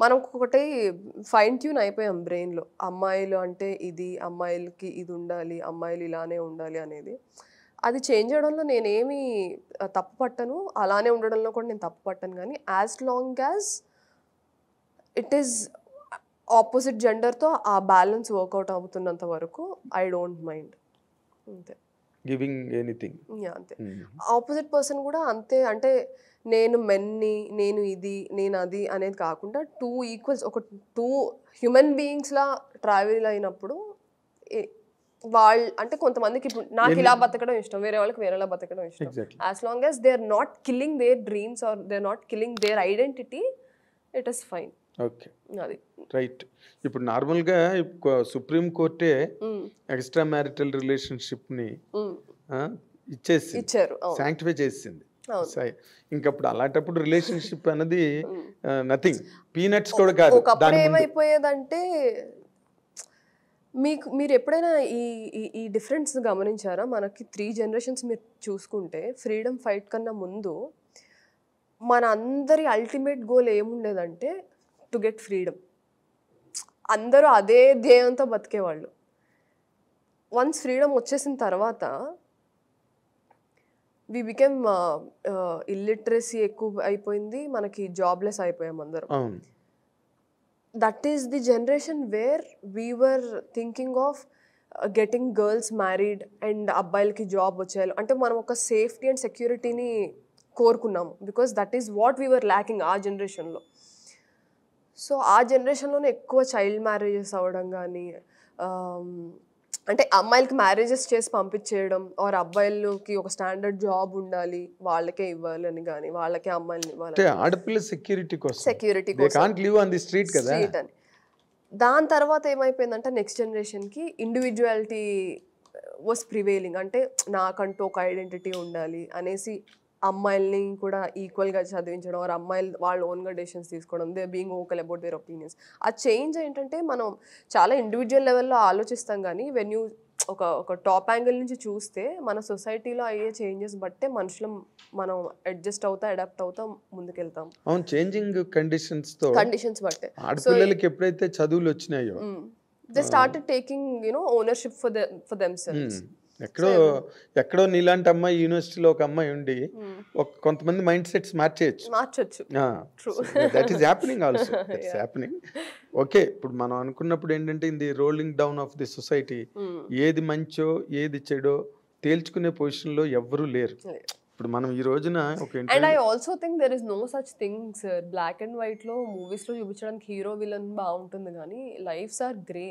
మనం ఒకటి ఫైన్ ట్యూన్ అయిపోయాం బ్రెయిన్ లో. అమ్మాయిలు అంటే ఇది, అమ్మాయిలకి ఇది ఉండాలి, అమ్మాయిలు ఇలానే ఉండాలి అనేది. అది చేంజ్ చేయడంలో నేనేమి తప్పు పట్టను, అలానే ఉండడంలో కూడా నేను తప్పు పట్టను. కానీ as long as it is opposite జెండర్తో ఆ బ్యాలెన్స్ వర్కౌట్ అవుతున్నంత వరకు ఐ డోంట్ మైండ్. అంతే. Giving anything. అంతే. ఆపోజిట్ పర్సన్ కూడా అంతే. అంటే నేను మెన్ని, నేను ఇది, నేను అది అనేది కాకుండా టూ ఈక్వల్స్, ఒక టూ హ్యూమన్ బీయింగ్స్లా ట్రావెల్ అయినప్పుడు వాళ్ళు అంటే కొంతమందికి ఇప్పుడు నాకు ఇలా బతకడం ఇష్టం, వేరే వాళ్ళకి వేరేలా బతకడం ఇష్టం. As long as they are not killing their dreams or they are not killing their identity, it is fine. Okay, అది రైట్. ఇప్పుడు నార్మల్గా సుప్రీం కోర్టే ఎక్స్ట్రా మ్యారిటల్ రిలేషన్షిప్ని ఇచ్చారు, శాంక్టిఫై చేసింది. ఇంకప్పుడు అలాంటప్పుడు రిలేషన్షిప్ అనేది నథింగ్, పీనట్స్ కూడా కాదు. ఒకప్పుడు ఏమైపోయేదంటే మీరు ఎప్పుడైనా ఈ డిఫరెన్స్ గమనించారా? మనకి 3 generations మీరు చూసుకుంటే ఫ్రీడమ్ ఫైట్ కన్నా ముందు మన అందరి అల్టిమేట్ గోల్ ఏముండేదంటే టు గెట్ ఫ్రీడమ్. అందరూ అదే ధ్యేయంతో బతికేవాళ్ళు. వన్స్ ఫ్రీడమ్ వచ్చేసిన తర్వాత వి బికెమ్ ఇల్లిటరసీ ఎక్కువ అయిపోయింది, మనకి జాబ్లెస్ అయిపోయాం అందరం. That is the generation where we were thinking of getting girls married and అబ్బాయిలకి జాబ్ వచ్చేయాలి అంటే మనం ఒక సేఫ్టీ అండ్ సెక్యూరిటీని కోరుకున్నాము. Because that is what we were lacking ఆ జనరేషన్లో. సో ఆ జనరేషన్లోనే ఎక్కువ చైల్డ్ మ్యారేజెస్ అవ్వడం కానీ, అంటే అమ్మాయిలకి మ్యారేజెస్ చేసి పంపించేయడం, ఆర్ అబ్బాయిలకి ఒక స్టాండర్డ్ జాబ్ ఉండాలి వాళ్ళకే ఇవ్వాలి అని కానీ, వాళ్ళకే అమ్మాయిలని ఇవ్వాలి, ఆడపిల్ల సెక్యూరిటీ కోసం, సెక్యూరిటీ కోసం స్ట్రీట్ అని. దాని తర్వాత ఏమైపోయిందంటే నెక్స్ట్ జనరేషన్కి ఇండివిజువాలిటీ వాస్ ప్రివేలింగ్. అంటే నాకంటూ ఒక ఐడెంటిటీ ఉండాలి అనేసి అమ్మాయిల్ని కూడా ఈక్వల్గా చదివించడం, ఆర్ అమ్మాయిలు వాళ్ళు ఓన్గా డెసిషన్స్ తీసుకోవడం, they being vocal about their opinions. ఆ చేంజ్ ఏంటంటే మనం చాలా ఇండివిజువల్ లెవెల్లో ఆలోచిస్తాం కానీ వెన్ యూ ఒక టాప్ యాంగిల్ నుంచి చూస్తే మన సొసైటీలో అయ్యే చేంజెస్ బట్టే మనుషులం మనం అడ్జస్ట్ అవుతా అడాప్ట్ అవుతా ముందుకెళ్తాం. అవును, చేంజింగ్ కండిషన్స్ బట్టే. ఆడపిల్లలకి ఎప్పుడైతే చదువులు వచ్చినాయో they started taking ownership for themselves. ఎక్కడో నీలాంటి అమ్మాయి యూనివర్సిటీలో ఒక అమ్మాయి ఉండి కొంతమంది మైండ్ సెట్స్ మార్చొచ్చు. That is happening also, that's happening. Okay, ఇప్పుడు మనం అనుకున్నప్పుడు ఏంటంటే in the rolling down of the society ఏది మంచో ఏది చెడో తేల్చుకునే పొజిషన్ లో ఎవ్వరూ లేరు. ఇప్పుడు మనం ఈ రోజున and I also think there is no such thing sir. Black and white లో మూవీస్ లో చూపించడానికి హీరో విలన్ బాగుంటుంది కానీ లైఫ్స్ ఆర్ గ్రే.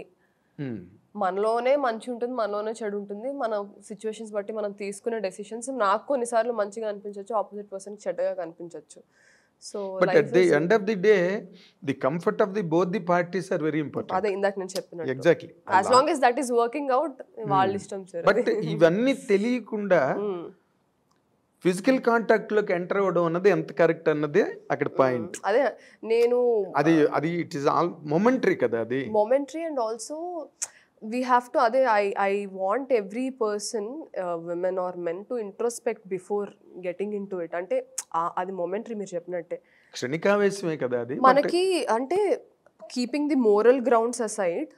మనలోనే మంచి ఉంటుంది, మనలోనే చెడు ఉంటుంది. మన సిచ్యువేషన్స్ బట్టి మనం తీసుకునే డెసిషన్స్ నాకు కొన్నిసార్లు మంచిగా అనిపించవచ్చు, ఆపోజిట్ పర్సన్ చెడ్డగా కనిపించవచ్చు. So but at the end of the day the comfort of the both the parties are very important. అదే ఇందాక నేను చెప్పినట్టు, exactly, as long as that is working out వాళ్ళ ఇష్టం సార్. బట్ ఇవన్నీ తెలియకుండా ఫిజికల్ కాంటాక్ట్ లోకి ఎంటర్ అవ్వడం అన్నది ఎంత కరెక్ట్ అన్నది అక్కడ పాయింట్. అదే నేను అది ఇట్ ఈస్ ఆల్ మొమెంటరీ కదా, అది momentary. And also we have to I want every person, women or men, to introspect before getting into it. అంటే అది momentary మీరు చెప్పినట్టే, క్షణికావేశమే కదా అది మనకి. అంటే keeping the moral grounds aside,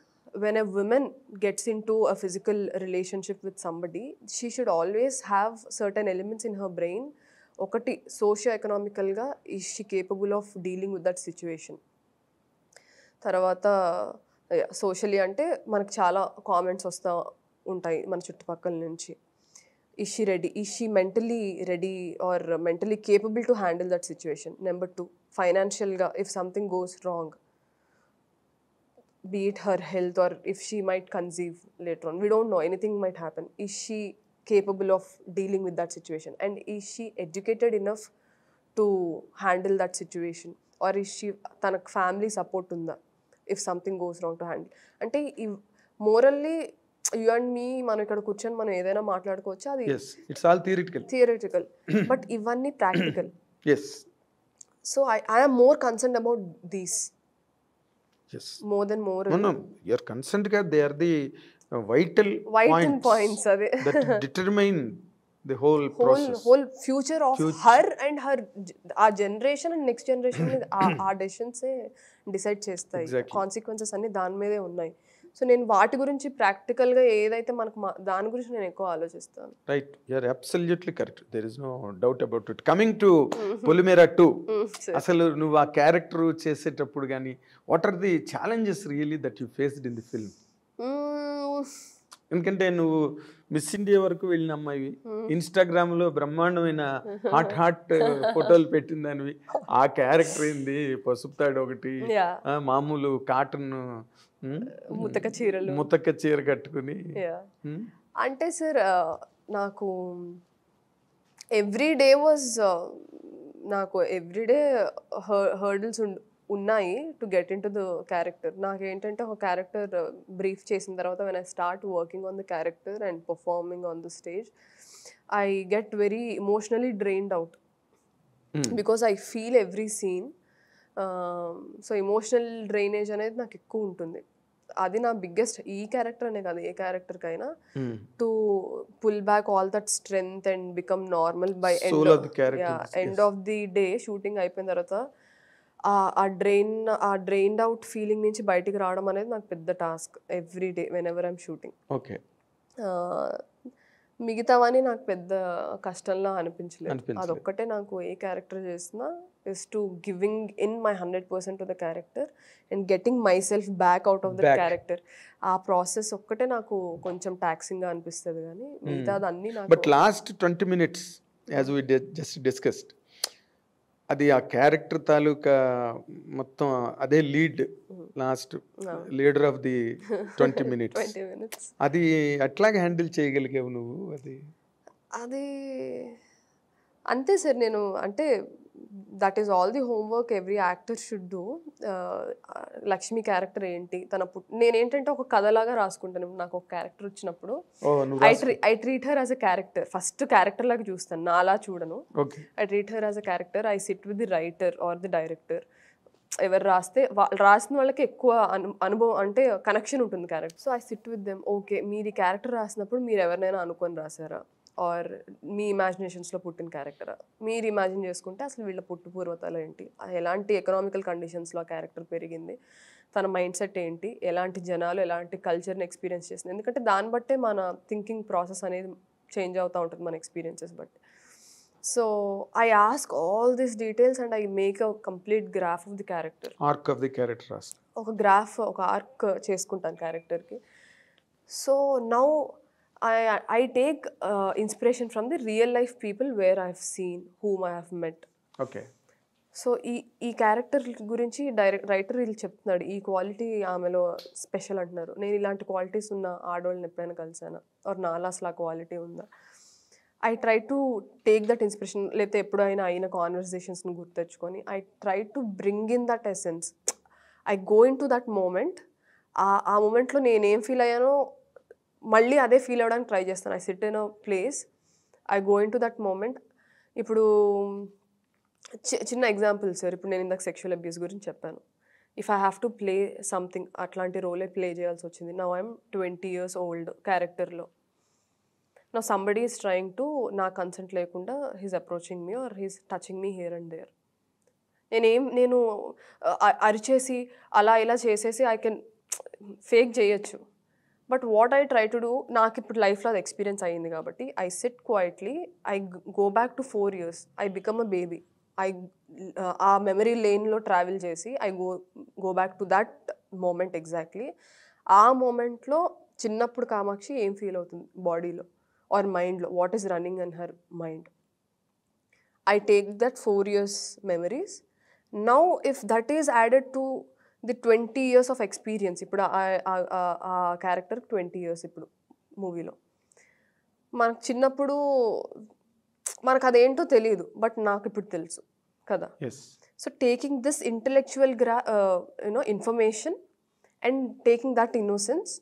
when a woman gets into a physical relationship with somebody, she should always have certain elements in her brain. ఒకటి, socio economicalగా is she capable of dealing with that situation. తర్వాత socially అంటే మనకు చాలా comments వస్తూ ఉంటాయి మన చుట్టుపక్కల నుంచి. Is she mentally ready or mentally capable to handle that situation. Number 2, ఫైనాన్షియల్గా if something goes wrong be it her health or if she might conceive later on. We don't know, anything might happen. Is she capable of dealing with that situation, and is she educated enough to handle that situation, or is she తన family support ఉందా if something goes wrong to handle. అంటే morally you and మీ మనం ఇక్కడ కూర్చొని మనం ఏదైనా మాట్లాడుకోవచ్చు, అది yes, it's all theoretical but ఇవన్నీ practical. yes, so I am more concerned about these yes, more than moral. no, you're concerned that they are the vital points అదే that determine the whole process, whole future of her and her ఆ generation and next generation మీద ఆ డెసిషన్సే decide చేస్తాయి. Consequences అన్ని దాని మీదే ఉన్నాయి. So నేను వాటి గురించి ప్రాక్టికల్గా ఏదైతే మనకు దాని గురించి నేను ఎక్కువ ఆలోచిస్తాను. Right, you're absolutely correct, there is no doubt about it. Coming to Polimera 2, అసలు నువ్వు ఆ క్యారెక్టర్ చేసేటప్పుడు కానీ what are the challenges really that you faced in the film? ఎందుకంటే నువ్వు మిస్ ఇండియా వరకు వెళ్ళిన అమ్మాయి, ఇన్స్టాగ్రామ్ లో బ్రహ్మాండమైన హాట్ ఫోటోలు పెట్టిందానివి, ఆ క్యారెక్టర్ ఏంది పసుపు తాడు ఒకటి, మామూలు కాటన్ ముతక చీర కట్టుకుని. అంటే సార్ నాకు ఎవ్రీడే హర్డిల్స్ ఉన్నాయి to get in to the character. నాకేంటంటే ఒక క్యారెక్టర్ బ్రీఫ్ చేసిన తర్వాత when I start working on the character and performing on the stage, I get very emotionally drained out because I feel every scene. So emotional drainage అనేది నాకు ఎక్కువ ఉంటుంది. అది నా బిగ్గెస్ట్, ఈ క్యారెక్టర్ అనే కాదు ఏ క్యారెక్టర్కైనా, to pull back all that strength and become normal by end of the day. Shooting అయిపోయిన తర్వాత ఆ డ్రైన్డ్ అవుట్ ఫీలింగ్ నుంచి బయటికి రావడం అనేది నాకు పెద్ద task every day whenever I'm shooting. Okay, మిగతావని నాకు పెద్ద కష్టంలా అనిపించలేదు. అదొక్కటే నాకు ఏ క్యారెక్టర్ చేసినా is to giving in my 100% to the character and getting myself back out of the character. ఆ ప్రాసెస్ ఒక్కటే నాకు కొంచెం టాక్సింగ్ గా అనిపిస్తుంది కానీ మిగతాది అన్ని నాకు. But last 20 minutes as we just discussed, అది ఆ క్యారెక్టర్ తాలూకా మొత్తం అదే lead, last leader of the 20 minutes అది అట్లాగే హ్యాండిల్ చేయగలిగావు నువ్వు? అది అంతే సార్. నేను అంటే that is all the homework every actor should do. Lakshmi character ఏంటి, నేనేంటంటే ఒక కథలాగా రాసుకుంటాను. నాకు ఒక క్యారెక్టర్ వచ్చినప్పుడు I treat her as a character. First character లాగా చూస్తాను, నాలా చూడను. I treat her as a character. I SIT with the writer or the director. ఎవరు రాసిన వాళ్ళకి ఎక్కువ అనుభవం అంటే కనెక్షన్ ఉంటుంది character. So I SIT with them. Okay, మీరు ఈ క్యారెక్టర్ రాసినప్పుడు మీరు ఎవరినైనా అనుకొని రాసారా, ఆర్ మీ ఇమాజినేషన్స్లో పుట్టిన క్యారెక్టరా, మీరు ఇమాజిన్ చేసుకుంటే అసలు వీళ్ళ పూర్వతాలు ఏంటి, ఎలాంటి ఎకనామికల్ కండిషన్స్లో ఆ క్యారెక్టర్ పెరిగింది, తన మైండ్ సెట్ ఏంటి, ఎలాంటి జనాలు ఎలాంటి కల్చర్ని ఎక్స్పీరియన్స్ చేసింది. ఎందుకంటే దాన్ని బట్టే మన థింకింగ్ ప్రాసెస్ అనేది చేంజ్ అవుతూ ఉంటుంది మన ఎక్స్పీరియన్సెస్ బట్టి. So I ask all these details and I make a complete graph of the character. Arc of the character, ఒక గ్రాఫ్, ఒక ఆర్క్ చేసుకుంటాను క్యారెక్టర్కి. So now I take inspiration from the real life people where I have seen, whom I have met. Okay. So ఈ character గురించి writer వీళ్ళు చెప్తున్నాడు, ఈ quality ఆమెలో స్పెషల్ అంటున్నారు. నేను ఇలాంటి క్వాలిటీస్ ఉన్న ఆడవాళ్ళని ఎప్పుడైనా కలిసానా, ఆర్ నాలా అసలు ఆ క్వాలిటీ ఉందా. I try to take that inspiration. లేకపోతే ఎప్పుడైనా అయిన కాన్వర్సేషన్స్ని గుర్తెచ్చుకొని I try to bring in that essence. I go in to that moment. ఆ మూమెంట్లో నేనేం ఫీల్ అయ్యానో మళ్ళీ అదే ఫీల్ అవ్వడానికి ట్రై చేస్తాను. I sit in a place, I go in to that moment. ఇప్పుడు చిన్న ఎగ్జాంపుల్ సార్, ఇప్పుడు నేను ఇందాక సెక్షువల్ అబ్యూస్ గురించి చెప్పాను. If I have to play something, అట్లాంటి రోలే ప్లే చేయాల్సి వచ్చింది. నౌ ఐఎమ్ 20 years old క్యారెక్టర్లో. నా సంబడీ ఈస్ ట్రయింగ్ టు, నా కన్సెంట్ లేకుండా he's approaching me or he's touching me here and there. నేను అరిచేసి అలా ఇలా చేసేసి ఐ కెన్ ఫేక్ చేయొచ్చు. But what I try to do, నాకు ఇప్పుడు లైఫ్లో అది ఎక్స్పీరియన్స్ అయ్యింది కాబట్టి I sit quietly, I go back to 4 years, I become a baby. ఆ మెమరీ లేన్లో ట్రావెల్ చేసి I go back to that moment exactly. ఆ మూమెంట్లో చిన్నప్పుడు కామాక్షి ఏం ఫీల్ అవుతుంది బాడీలో ఆర్ మైండ్లో, what is running in her mind. I take that 4 years memories. Now if that is added to the 20 years of experience. ఇప్పుడు ఆ క్యారెక్టర్ 20 years ఇప్పుడు మూవీలో. మనకు చిన్నప్పుడు మనకు అదేంటో తెలియదు, బట్ నాకు ఇప్పుడు తెలుసు కదా. Yes so taking this intellectual information and taking that innocence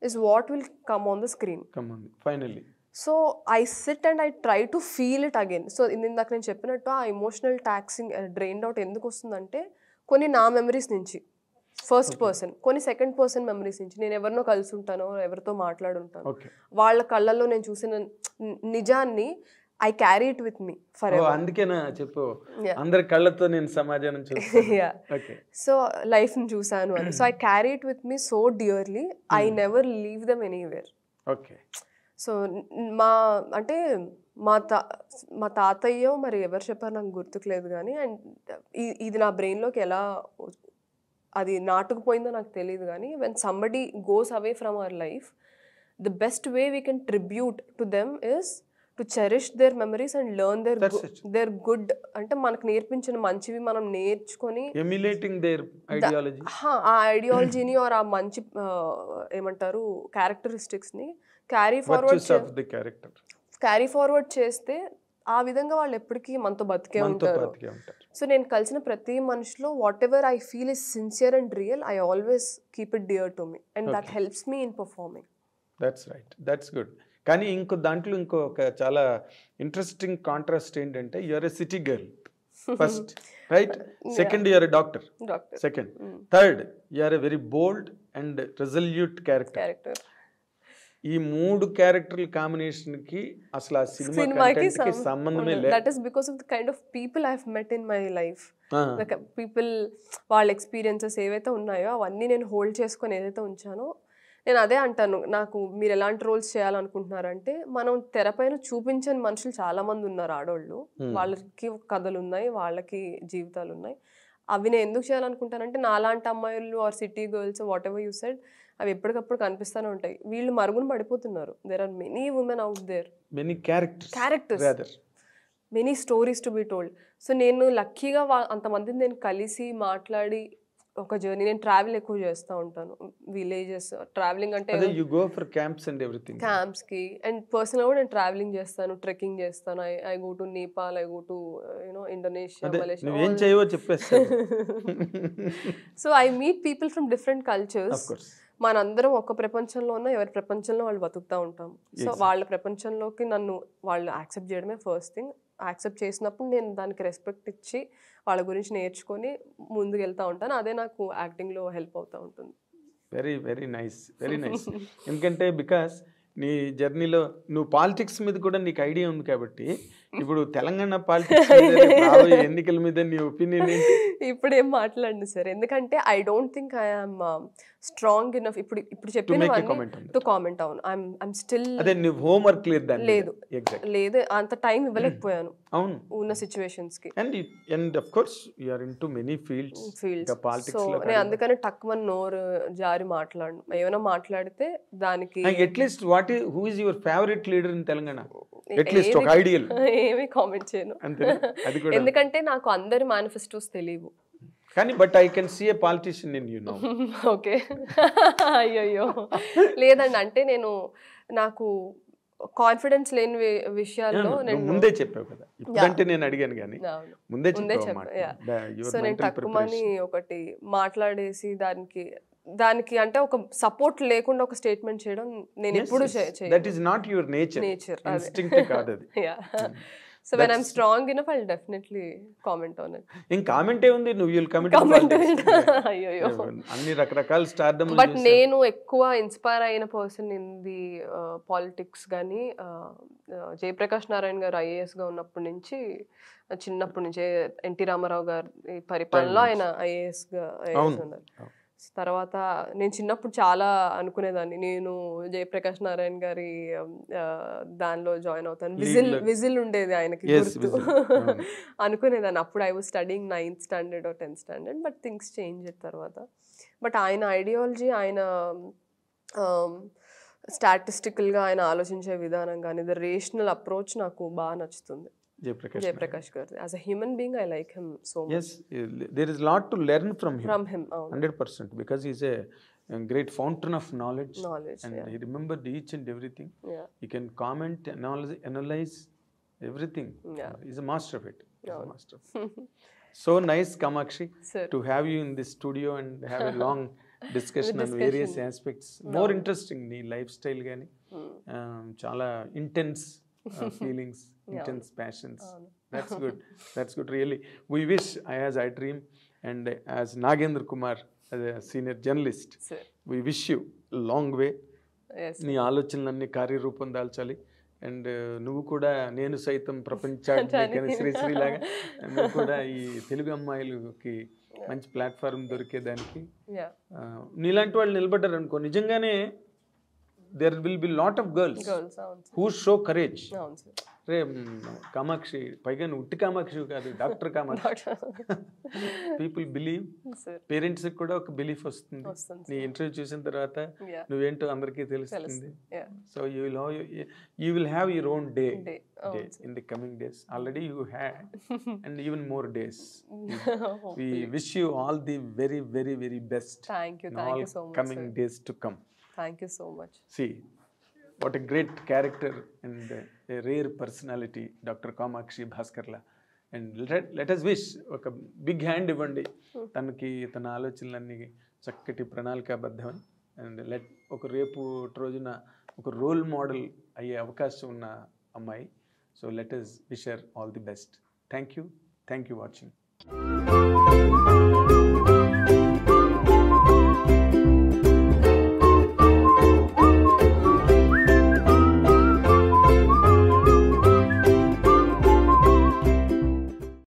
is what will come on the screen. Come on finally. So I sit and I try to feel it again. So ఇందాక నేను చెప్పినట్టు ఆ emotional taxing drained out ఎందుకు వస్తుందంటే, కొన్ని నా memories నుంచి first person, కొన్ని సెకండ్ పర్సన్ మెమరీస్ నుంచి. నేను ఎవరినో కలిసి ఉంటానో, ఎవరితో మాట్లాడుంటాను, వాళ్ళ కళ్ళల్లో నేను చూసిన నిజాన్ని I carry it with me for ever. అందుకేనా చెప్పు, అందరి కళ్ళతో నేను సమాజాన్ని చూస్తాను. సో లైఫ్ ని చూసాను అని. So I carry it with me so dearly, I never leave them anywhere. Okay. So అంటే మా తాతయ్యో మరి ఎవరు చెప్పారు నాకు గుర్తుకులేదు కానీ, అండ్ ఇది నా బ్రెయిన్లోకి ఎలా అది నాటుకుపోయిందో నాకు తెలియదు కానీ, when somebody goes away from our life, the best way we can tribute to them is to cherish their memories and learn their good. అంటే మనకు నేర్పించిన మంచివి మనం నేర్చుకొని ఆ ఐడియాలజీని ఆర్ ఆ మంచి ఏమంటారు క్యారెక్టరిస్టిక్స్ని క్యారీ ఫార్వర్డ్ చేస్తే ఆ విధంగా వాళ్ళు ఎప్పటికీ మనతో బతికే ఉంటారు. సో నేను కలిసిన ప్రతి మనిషిలో whatever I feel is sincere and real, I always keep it dear to me and that helps me in performing. That's right, that's good. కానీ దాంట్లో ఇంకొక చాలా ఇంట్రెస్టింగ్ కాంట్రాస్ట్ ఏంటంటే, you're a city girl first, right? Second you're a doctor, second. Third you're a very bold and resolute character. ఈ 3 క్యారెక్టర్ల combination కి అసలు ఆ సినిమాకి సంబంధమే లేదు. That is because of the kind of people I have met in my life. People వాళ్ళ experiences ఏవైతే ఉన్నాయో అవన్నీ నేను హోల్డ్ చేసుకొని ఏదైతే ఉంచానో, నేను అదే అంటాను. నాకు మీరు ఎలాంటి రోల్స్ చేయాలనుకుంటున్నారంటే, మనం తెరపైన చూపించని మనుషులు చాలా మంది ఉన్నారు, ఆడవాళ్ళు. వాళ్ళకి కథలు ఉన్నాయి, వాళ్ళకి జీవితాలు ఉన్నాయి. అవి నేను ఎందుకు చేయాలనుకుంటానంటే, నాలాంటి అమ్మాయిలు are city girls whatever you said, అవి ఎప్పటికప్పుడు కనిపిస్తూనే ఉంటాయి. వీళ్ళు మరుగున పడిపోతున్నారు. There are many women out there, many characters, many stories to be told. So నేను లక్కీగా అంతమందిని నేను కలిసి మాట్లాడి ఒక జర్నీ. నేను ట్రావెల్ ఎక్కువ చేస్తూ ఉంటాను, విలేజెస్ ట్రావెలింగ్ అంటే you go for camps and everything. Camps కి అండ్ పర్సనల్ కూడా నేను ట్రావెలింగ్ చేస్తాను, ట్రెక్కింగ్ చేస్తాను. I go to Nepal, I go to Indonesia, Malaysia. ఏం చేయవో చెప్పేస్తాను. So I meet people from different cultures. మనందరం ఒక ప్రపంచంలో ఉన్న, ఎవరి ప్రపంచంలో వాళ్ళు బతుకుతూ ఉంటాం. సో వాళ్ళ ప్రపంచంలోకి నన్ను వాళ్ళు యాక్సెప్ట్ చేయడమే ఫస్ట్ థింగ్. యాక్సెప్ట్ చేసినప్పుడు నేను దానికి రెస్పెక్ట్ ఇచ్చి వాళ్ళ గురించి నేర్చుకొని ముందుకు వెళ్తూ ఉంటాను. అదే నాకు యాక్టింగ్లో హెల్ప్ అవుతూ ఉంటుంది. Very very nice, very nice. ఎందుకంటే బికాస్ నీ జర్నీలో నువ్వు పాలిటిక్స్ మీద కూడా నీకు ఐడియా ఉంది కాబట్టి, ఇప్పుడు తెలంగాణ పాలిటిక్స్ ఎన్నికల మీద నీ ఒపీనియన్ ఏంటి? ఇప్పుడు ఏం మాట్లాడండి సార్, ఎందుకంటే I don't think I am strong enough ఇప్పుడు చెప్పిన టు కామెంట్. అవును, ఐఎమ్ స్టిల్ హోంవర్క్ లేదు, లేదు, అంత టైం ఇవ్వలేకపోయాను అవును ఉన్న సిచ్యువేషన్స్ కి. And of course you are into many fields. So నేను అందుకని టక్మన్ నోరు జారి మాట్లాడను. ఏమైనా మాట్లాడితే దానికి at least who is your favorite leader in Telangana? At least ఒక ఐడియల్. ఏమీ కామెంట్ చేయను, ఎందుకంటే నాకు అందరి మేనిఫెస్టోస్ తెలియవు. కానీ but I can see a politician in you now. Okay, అయ్యో లేదండి, అంటే నాకు కాన్ఫిడెన్స్ లేని విషయాల్లో నేను ముందే చెప్పావు కదా, ఇప్పుడంటే నేను అడిగాను కానీ ముందే చెప్పాను. సో నేను తక్కువని ఒకటి మాట్లాడేసి దానికి అంటే ఒక సపోర్ట్ లేకుండా ఒక స్టేట్మెంట్ చేయడం నేను ఎప్పుడు చేయను. That is not your nature, instinct కాదు అది. So when I'm strong enough, I'll definitely comment on it. In comment ఏ ఉంది, నువ్వు you'll comment. అయ్యో, అన్ని రకరకాల స్టార్డమ్. బట్ నేను ఎక్కువ ఇన్స్పైర్ అయిన పర్సన్ ఇన్ ది పాలిటిక్స్ కానీ, జయప్రకాష్ నారాయణ గారు IAS గా ఉన్నప్పటి నుంచి, చిన్నప్పటి నుంచే ఎన్టీ రామారావు గారి పరిపాలనలో ఆయన IAS ఉన్నారు. తర్వాత నేను చిన్నప్పుడు చాలా అనుకునేదాన్ని, నేను జయప్రకాష్ నారాయణ గారి దానిలో జాయిన్ అవుతాను, విజిల్ ఉండేది ఆయనకి గుర్తు అనుకునేదాన్ని. అప్పుడు I was studying 9th standard or 10th standard, but things change తర్వాత. బట్ ఆయన ఐడియాలజీ, ఆయన స్టాటిస్టికల్గా ఆయన ఆలోచించే విధానం కానీ, ద రేషనల్ అప్రోచ్ నాకు బాగా నచ్చుతుంది. Jaiprakash Garu. As a human being, I like him so much. Yes, there is a lot to learn from him. From him, 100%, because he's a great fountain of knowledge. And yeah. he remembered each and everything. Yeah. He can comment, analyze everything. Yeah. He's a master of it. He's a Yeah. master of it. So nice, Kamakshi, Sir. to have you in this studio and have a long discussion on various aspects. More interesting నీ life style కానీ చాలా intense feelings, intense passions. That's good really. We wish, as I dream and as Nagendra Kumar, as a senior journalist, Sir. we wish you a long way. Yes. నీ ఆలోచనలన్నీ కార్యరూపం దాల్చాలి. And నువ్వు కూడా నేను సైతం ప్రపంచాన్ని శ్రీశ్రీలాగా నువ్వు కూడా ఈ తెలుగు అమ్మాయిలకి మంచి ప్లాట్ఫామ్ దొరికేదానికి Yeah. నీలాంటి వాళ్ళు నిలబడ్డారు అనుకో, నిజంగానే there will be lot of girls who show courage. అవును సార్. రే కామాక్షి, పైగా నువ్వు ఉట్టి కామాక్షి కాదు, doctor Kamakshi. People believe, parents కూడా ఒక బిలీఫ్ వస్తుంది. నీ ఇంటర్వ్యూ చూసిన తర్వాత నువ్వేంటో అందరికీ తెలుస్తుంది. So you will have your own day in the coming days. Already you had and even more days. We wish you all the very, very, very best. Thank you so much, coming sir. days to come. Thank you so much. See, what a great character and a rare personality, Dr. Kamakshi Bhaskarla. And let us wish ఒక big hand ఇవ్వండి తనకి, తన ఆలోచనలన్నీ చక్కటి ప్రణాళికాబద్ధమని. And ఒక రేపు రోజున ఒక రోల్ మోడల్ అయ్యే అవకాశం ఉన్న అమ్మాయి. So let us wish her all the best. Thank you watching.